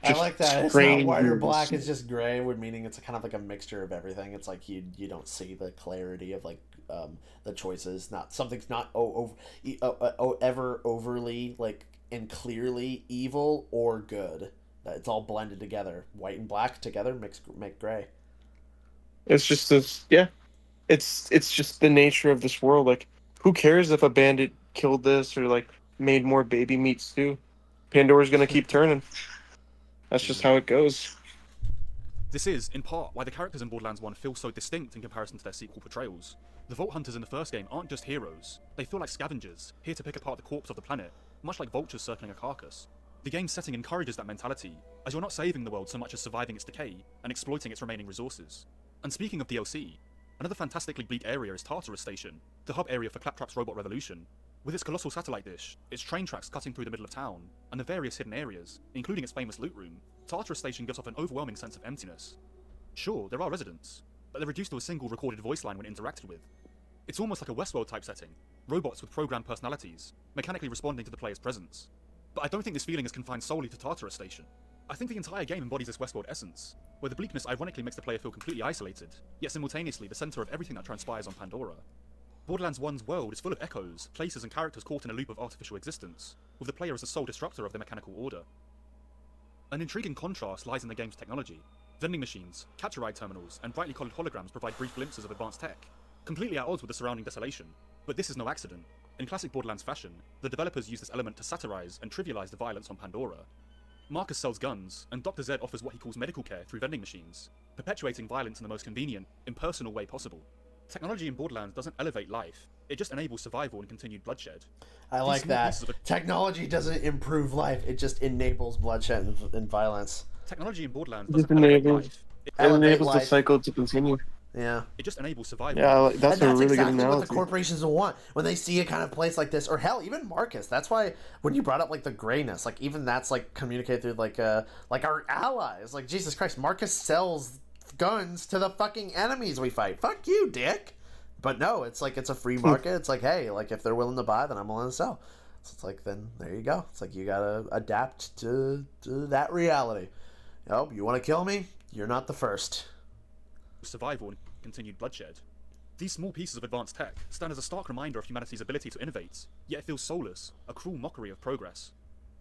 I like that. It's not white or black. It's just gray, meaning it's kind of like a mixture of everything. It's like you don't see the clarity of like the choices. Not something's not ever overly like and clearly evil or good. It's all blended together. White and black together make gray. It's just this. Yeah, it's just the nature of this world. Like, who cares if a bandit killed this or like made more baby meat stew? Pandora's gonna keep turning. That's just how it goes. This is, in part, why the characters in Borderlands 1 feel so distinct in comparison to their sequel portrayals. The Vault Hunters in the first game aren't just heroes. They feel like scavengers, here to pick apart the corpse of the planet, much like vultures circling a carcass. The game's setting encourages that mentality, as you're not saving the world so much as surviving its decay and exploiting its remaining resources. And speaking of DLC, another fantastically bleak area is Tartarus Station, the hub area for Claptrap's robot revolution. With its colossal satellite dish, its train tracks cutting through the middle of town, and the various hidden areas, including its famous loot room, Tartarus Station gives off an overwhelming sense of emptiness. Sure, there are residents, but they're reduced to a single recorded voice line when interacted with. It's almost like a Westworld type setting, robots with programmed personalities, mechanically responding to the player's presence. But I don't think this feeling is confined solely to Tartarus Station. I think the entire game embodies this Westworld essence, where the bleakness ironically makes the player feel completely isolated, yet simultaneously the center of everything that transpires on Pandora. Borderlands 1's world is full of echoes, places and characters caught in a loop of artificial existence, with the player as the sole destructor of the mechanical order. An intriguing contrast lies in the game's technology. Vending machines, capture ride terminals, and brightly coloured holograms provide brief glimpses of advanced tech, completely at odds with the surrounding desolation. But this is no accident. In classic Borderlands fashion, the developers use this element to satirize and trivialize the violence on Pandora. Marcus sells guns, and Dr. Zed offers what he calls medical care through vending machines, perpetuating violence in the most convenient, impersonal way possible. Technology in Borderlands doesn't elevate life, it just enables survival and continued bloodshed. I like that. Technology doesn't improve life, it just enables bloodshed and violence. Technology in Borderlands It doesn't elevate life. It enables the cycle to continue. Yeah. It just enables survival. Yeah, that's a really exactly good analogy. what the corporations want when they see a kind of place like this, or hell, even Marcus. That's why when you brought up like the grayness, like even that's like communicated through like our allies. Like Jesus Christ, Marcus sells guns to the fucking enemies we fight. Fuck you, dick. But no, it's like it's a free market. It's like, hey, like if they're willing to buy, then I'm willing to sell. So it's like, then there you go. It's like you gotta adapt to that reality. Oh, you want to kill me? You're not the first. Survival and continued bloodshed. These small pieces of advanced tech stand as a stark reminder of humanity's ability to innovate, yet it feels soulless, a cruel mockery of progress.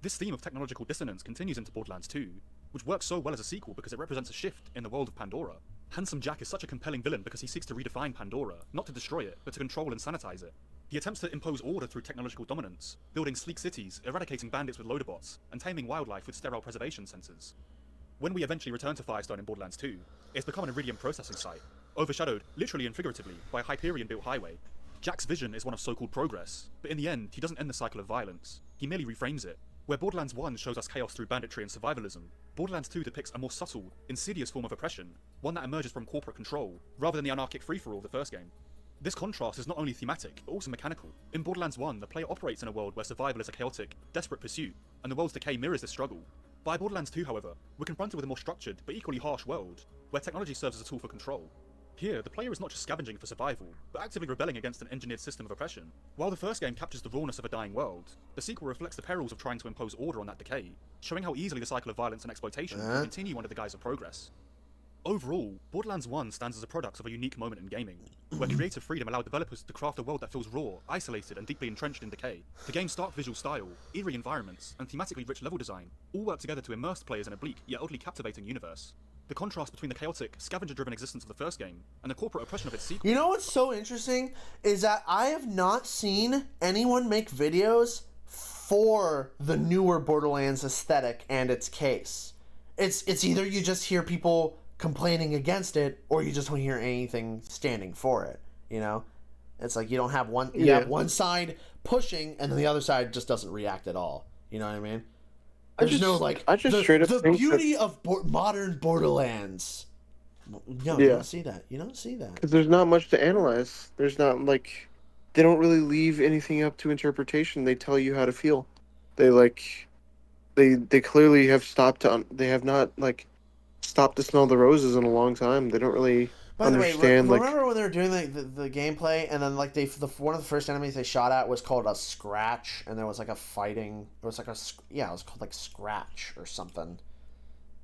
This theme of technological dissonance continues into Borderlands 2, which works so well as a sequel because it represents a shift in the world of Pandora. Handsome Jack is such a compelling villain because he seeks to redefine Pandora, not to destroy it, but to control and sanitize it. He attempts to impose order through technological dominance, building sleek cities, eradicating bandits with loader bots, and taming wildlife with sterile preservation sensors. When we eventually return to Firestone in Borderlands 2, it's become an Iridium processing site, overshadowed, literally and figuratively, by a Hyperion-built highway. Jack's vision is one of so-called progress, but in the end, he doesn't end the cycle of violence. He merely reframes it. Where Borderlands 1 shows us chaos through banditry and survivalism, Borderlands 2 depicts a more subtle, insidious form of oppression, one that emerges from corporate control, rather than the anarchic free-for-all of the first game. This contrast is not only thematic, but also mechanical. In Borderlands 1, the player operates in a world where survival is a chaotic, desperate pursuit, and the world's decay mirrors this struggle. By Borderlands 2, however, we're confronted with a more structured, but equally harsh world, where technology serves as a tool for control. Here, the player is not just scavenging for survival, but actively rebelling against an engineered system of oppression. While the first game captures the rawness of a dying world, the sequel reflects the perils of trying to impose order on that decay, showing how easily the cycle of violence and exploitation can continue under the guise of progress. Overall, Borderlands 1 stands as a product of a unique moment in gaming, where creative freedom allowed developers to craft a world that feels raw, isolated, and deeply entrenched in decay. The game's stark visual style, eerie environments, and thematically rich level design all work together to immerse players in a bleak, yet oddly captivating universe. The contrast between the chaotic, scavenger-driven existence of the first game and the corporate oppression of its sequel. You know what's so interesting is that I have not seen anyone make videos for the newer Borderlands aesthetic and its case. It's either you just hear people complaining against it, or you just don't hear anything standing for it. You know, it's like you don't have one. You have one side pushing, and then the other side just doesn't react at all. You know what I mean? There's no like the beauty of modern Borderlands. No, you don't see that. You don't see that because there's not much to analyze. There's not like they don't really leave anything up to interpretation. They tell you how to feel. They they clearly have stopped to. They have not like stopped to smell the roses in a long time. They don't really understand. Remember when they were doing the gameplay, and then like one of the first enemies they shot at was called a Scratch, and there was like a fighting. It was like it was called like Scratch or something.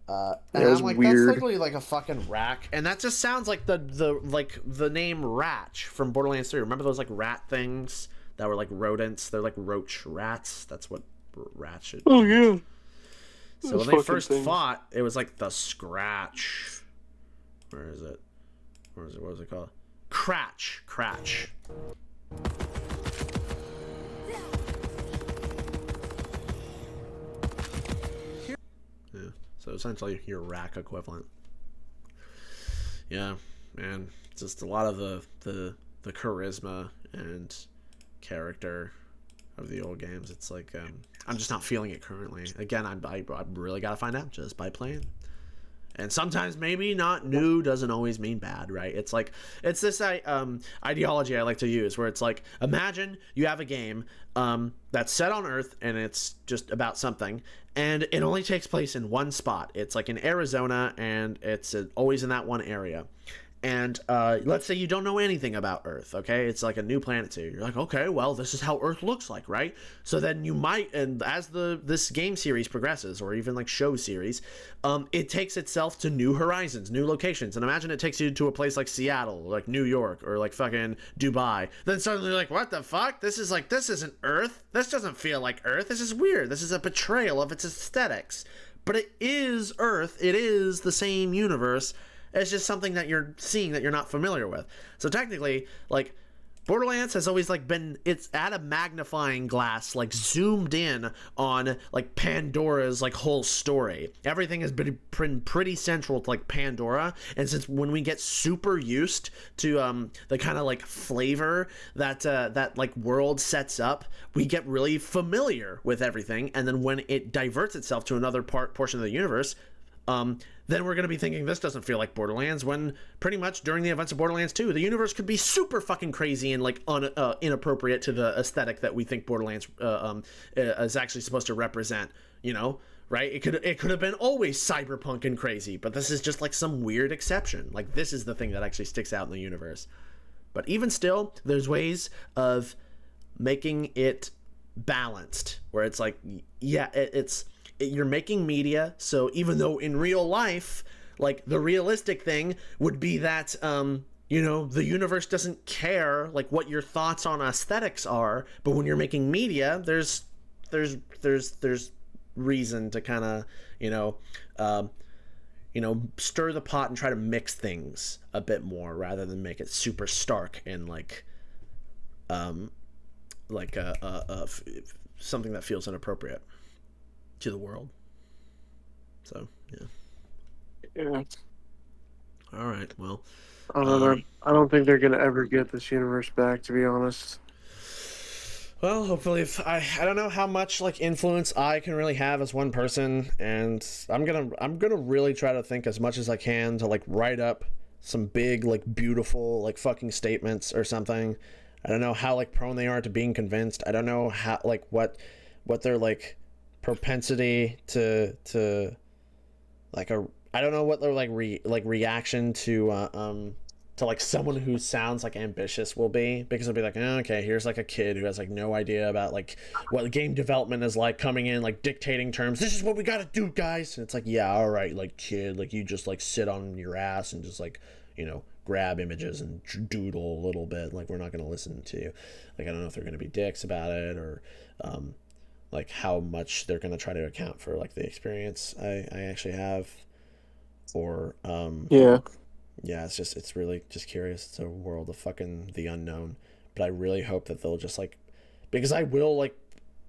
And I'm like, weird. That's literally like a fucking rack, and that just sounds like the name Ratch from Borderlands 3. Remember those like rat things that were like rodents? They're like roach rats. That's what Ratchet. Oh yeah. So when they first fought, it was like the Scratch. Where is it? What is it called? Cratch. Yeah. So essentially your rack equivalent. Yeah, man. Just a lot of the charisma and character of the old games. It's like I'm just not feeling it currently. Again, I really gotta find out just by playing. And sometimes maybe not new doesn't always mean bad, right? It's like it's this ideology I like to use where it's like imagine you have a game that's set on Earth and it's just about something, and it only takes place in one spot. It's like in Arizona, and it's always in that one area. And let's say you don't know anything about Earth, okay? It's like a new planet to you. You're like, okay, well, this is how Earth looks like, right? So then you might, and as this game series progresses, or even like show series, it takes itself to new horizons, new locations. And imagine it takes you to a place like Seattle, or like New York, or like fucking Dubai. Then suddenly you're like, what the fuck? This isn't Earth. This doesn't feel like Earth. This is weird. This is a betrayal of its aesthetics. But it is Earth. It is the same universe. It's just something that you're seeing that you're not familiar with. So technically, like, Borderlands has always like been, it's at a magnifying glass, like zoomed in on like Pandora's like whole story. Everything has been pretty central to like Pandora. And since when we get super used to the kind of like flavor that like world sets up, we get really familiar with everything. And then when it diverts itself to another portion of the universe, then we're going to be thinking this doesn't feel like Borderlands, when pretty much during the events of Borderlands 2, the universe could be super fucking crazy and like inappropriate to the aesthetic that we think Borderlands is actually supposed to represent, you know, right? It could have been always cyberpunk and crazy, but this is just like some weird exception. Like this is the thing that actually sticks out in the universe. But even still, there's ways of making it balanced where it's like, yeah, you're making media, so even though in real life, like the realistic thing would be that you know, the universe doesn't care like what your thoughts on aesthetics are, but when you're making media, there's reason to kind of stir the pot and try to mix things a bit more rather than make it super stark and like like something that feels inappropriate to the world. So Yeah. All right. Well, I don't know. I don't think they're gonna ever get this universe back, to be honest. well, hopefully, if I don't know how much like influence I can really have as one person, and I'm gonna really try to think as much as I can to like write up some big like beautiful like fucking statements or something. I don't know how like prone they are to being convinced. I don't know how like what their like propensity to like I don't know what their like reaction to like someone who sounds like ambitious will be, because it'll be like, oh, okay, here's like a kid who has like no idea about like what game development is like, coming in like dictating terms. This is what we gotta do, guys. And it's like, yeah, all right, like kid, like you just like sit on your ass and just like, you know, grab images and doodle a little bit. Like we're not gonna listen to you. Like I don't know if they're gonna be dicks about it, or like how much they're gonna try to account for like the experience I actually have, or yeah, it's really just curious. It's a world of fucking the unknown. But I really hope that they'll just like, because I will like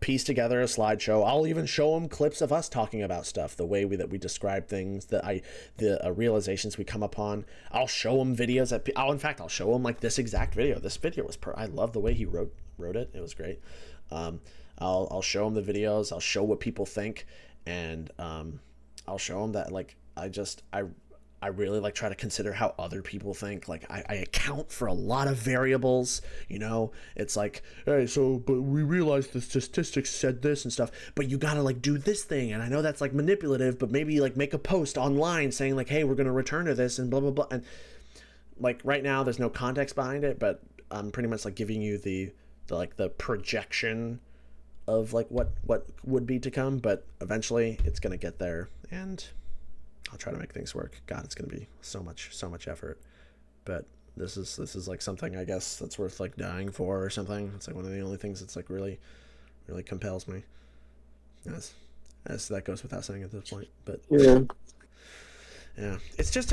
piece together a slideshow. I'll even show them clips of us talking about stuff, the way that we describe things, the realizations we come upon. I'll show them videos I'll show them like this exact video. This video was I love the way he wrote it. It was great. I'll show them the videos. I'll show what people think, and I'll show them that like I really like try to consider how other people think. Like I account for a lot of variables, you know. It's like, hey, so but we realized the statistics said this and stuff, but you gotta like do this thing, and I know that's like manipulative, but maybe like make a post online saying like, hey, we're gonna return to this and blah blah blah. And like right now there's no context behind it, but I'm pretty much like giving you the like the projection of like what would be to come, but eventually it's gonna get there, and I'll try to make things work. God, it's gonna be so much effort, but this is like something I guess that's worth like dying for or something. It's like one of the only things that's like really compels me. As that goes without saying at this point, but yeah, it's just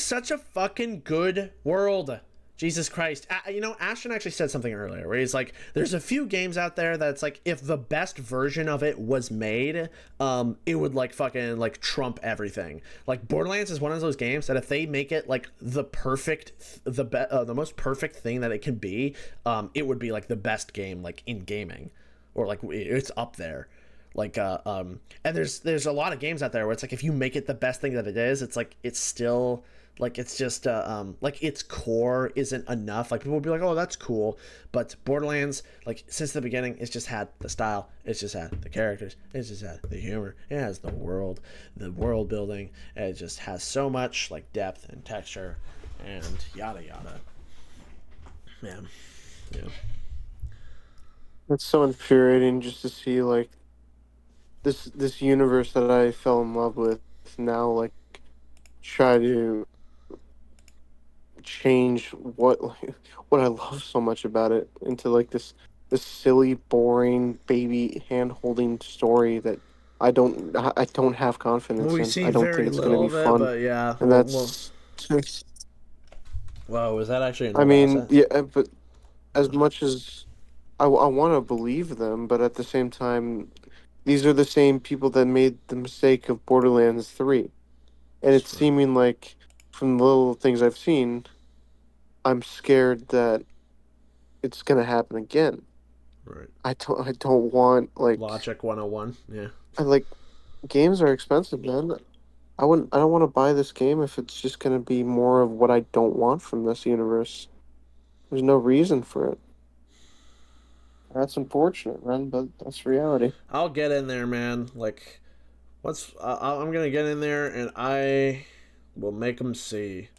such a fucking good world. Jesus Christ. You know, Ashton actually said something earlier where he's like, there's a few games out there that's like, if the best version of it was made, it would like fucking like trump everything. Like Borderlands is one of those games that if they make it like the most perfect thing that it can be, it would be like the best game like in gaming, or like it's up there. Like and there's a lot of games out there where it's like if you make it the best thing that it is, it's like it's still like it's just like its core isn't enough. Like people will be like, oh, that's cool, but Borderlands, like since the beginning, it's just had the style, it's just had the characters, it's just had the humor, it has the world building, and it just has so much like depth and texture and yada yada. Man, yeah. It's so infuriating just to see like this universe that I fell in love with now like try to change what I love so much about it into like this silly, boring baby hand-holding story that I don't have confidence in. I don't think it's going to be fun. But yeah, and that's. Whoa, was that actually? I mean, yeah, but as much as I want to believe them, but at the same time, these are the same people that made the mistake of Borderlands 3, and it's seeming like, from the little things I've seen, I'm scared that it's gonna happen again. Right. I don't want like Logic 101. Yeah. Games are expensive, man. I don't want to buy this game if it's just gonna be more of what I don't want from this universe. There's no reason for it. That's unfortunate, man, but that's reality. I'll get in there, man. Like, I'm gonna get in there and I will make them see.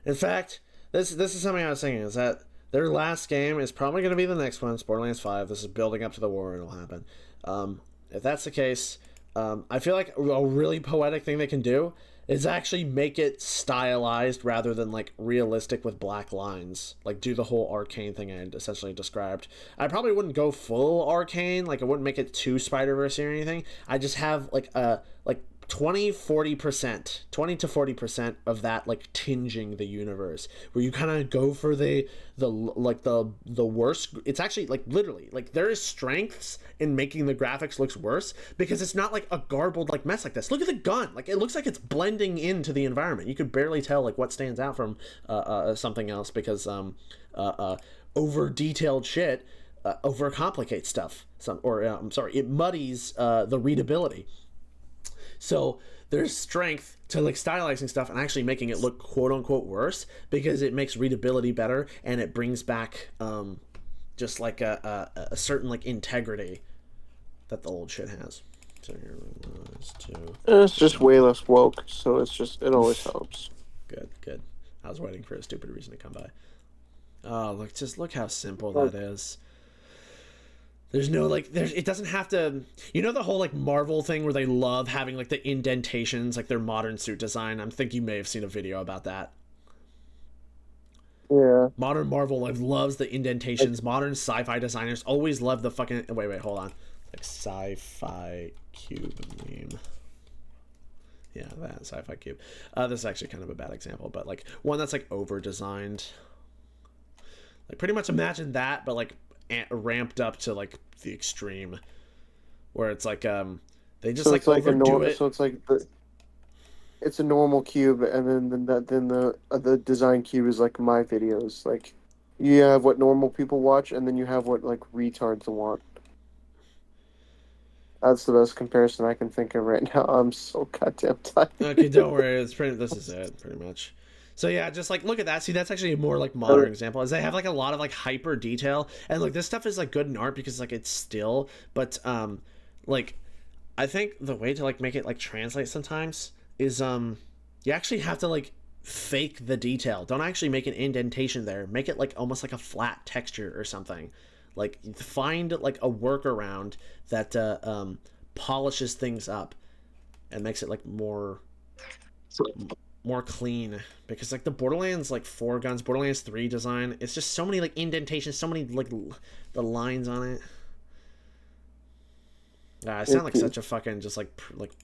In fact, this is something I was thinking, is that their last game is probably going to be the next one. It's Borderlands 5. This is building up to the war, and it'll happen. If that's the case, I feel like a really poetic thing they can do is actually make it stylized rather than like realistic with black lines. Like do the whole Arcane thing I essentially described. I probably wouldn't go full Arcane. Like I wouldn't make it too Spider-Verse or anything. I just have like 20-40%, 20 to 40% of that like tinging the universe, where you kind of go for the worst. It's actually like literally like there is strengths in making the graphics looks worse because it's not like a garbled like mess like this. Look at the gun, like it looks like it's blending into the environment. You could barely tell like what stands out from something else because over detailed shit overcomplicates stuff. It muddies the readability. So there's strength to like stylizing stuff and actually making it look quote unquote worse because it makes readability better and it brings back just like a certain like integrity that the old shit has. So here was two. It's just way less woke, so it always helps. Good. I was waiting for a stupid reason to come by. Oh, look how simple that is. There's no like it doesn't have to, you know, the whole like Marvel thing where they love having like the indentations, like their modern suit design. I think you may have seen a video about that. Yeah. Modern Marvel like loves the indentations. Modern sci-fi designers always love the fucking wait, hold on. Like sci-fi cube meme. Yeah, that sci-fi cube. This is actually kind of a bad example, but like one that's like over designed. Like pretty much imagine that, but like ramped up to like the extreme where it's like they just like overdo it. So it's like it's a normal cube and then the design cube is like my videos. Like you have what normal people watch and then you have what like retards want. That's the best comparison I can think of right now. I'm so goddamn tired. Okay, don't worry. This is it pretty much. So yeah, just like look at that. See, that's actually a more like modern example. Is they have like a lot of like hyper detail, and like this stuff is like good in art because like it's still. But like I think the way to like make it like translate sometimes is you actually have to like fake the detail. Don't actually make an indentation there. Make it like almost like a flat texture or something. Like find like a workaround that polishes things up and makes it like more clean, because like the Borderlands like 4 guns, Borderlands 3 design, it's just so many like indentations, so many like the lines on it. I sound like such a fucking just like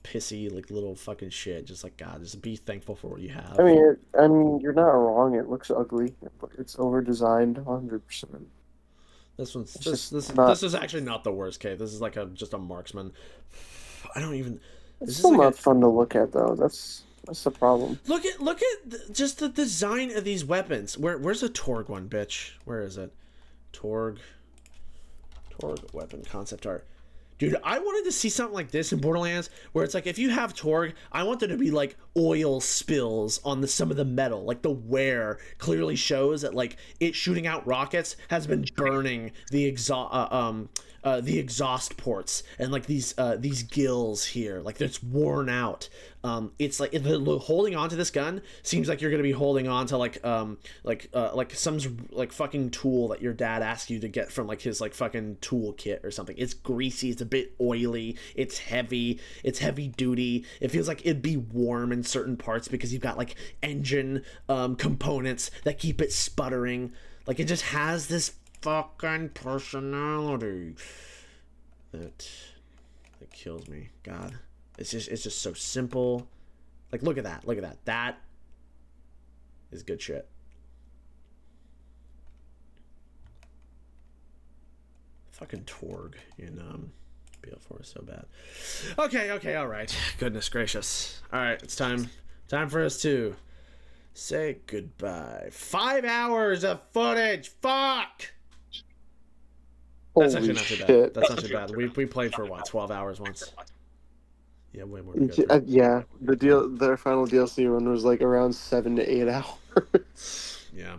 pissy like little fucking shit. Just like God, just be thankful for what you have. I mean, you're not wrong. It looks ugly, but it's over designed 100%. This is actually not the worst case. This is like just a marksman. I don't even. It's still not fun to look at though. That's the problem. Look at just the design of these weapons. Where's the Torg one, bitch? Where is it? Torg weapon concept art. Dude, I wanted to see something like this in Borderlands, where it's like if you have Torg, I want there to be like oil spills on some of the metal. Like the wear clearly shows that like it shooting out rockets has been burning the exhaust ports and like these gills here. Like it's worn out. It's like holding on to this gun seems like you're gonna be holding on to like some like fucking tool that your dad asked you to get from like his like fucking tool kit or something. It's greasy, it's a bit oily, it's heavy duty. It feels like it'd be warm in certain parts because you've got like engine components that keep it sputtering. Like it just has this fucking personality that kills me. God. It's just so simple. Like look at that. That is good shit. Fucking Torg in BL4 is so bad. Okay, alright. Goodness gracious. Alright, it's time for us to say goodbye. 5 hours of footage! Fuck! That's actually not too bad. That's not too bad. We played for what, 12 hours once? Yeah, way more. Yeah, their final DLC run was like around 7 to 8 hours. Yeah.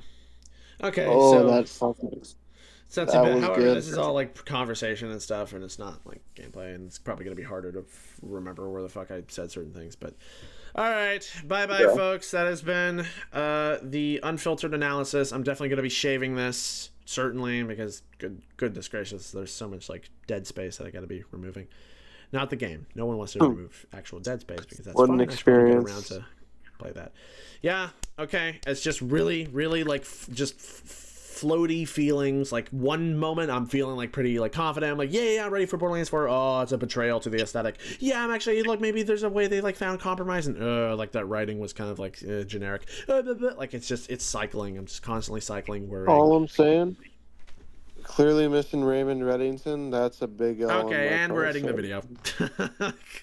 Okay. Oh, so that's fucking. It's not too bad. However, this is all like conversation and stuff, and it's not like gameplay, and it's probably gonna be harder to remember where the fuck I said certain things. But all right, bye, folks. That has been the unfiltered analysis. I'm definitely gonna be shaving this certainly because goodness gracious, there's so much like dead space that I gotta be removing. Not the game. No one wants to remove actual dead space because that's what fun. an experience. I just wanna get around to play that. Yeah. Okay. It's just really like just floaty feelings. Like one moment I'm feeling like pretty like confident. I'm like, yeah, ready for Borderlands 4. Oh, it's a betrayal to the aesthetic. Yeah, I'm actually like, maybe there's a way they like found compromise, and like that writing was kind of like generic. Like it's cycling. I'm just constantly cycling. Where all I'm saying, clearly missing Raymond Reddington. That's a big L. Okay, and we're editing the video.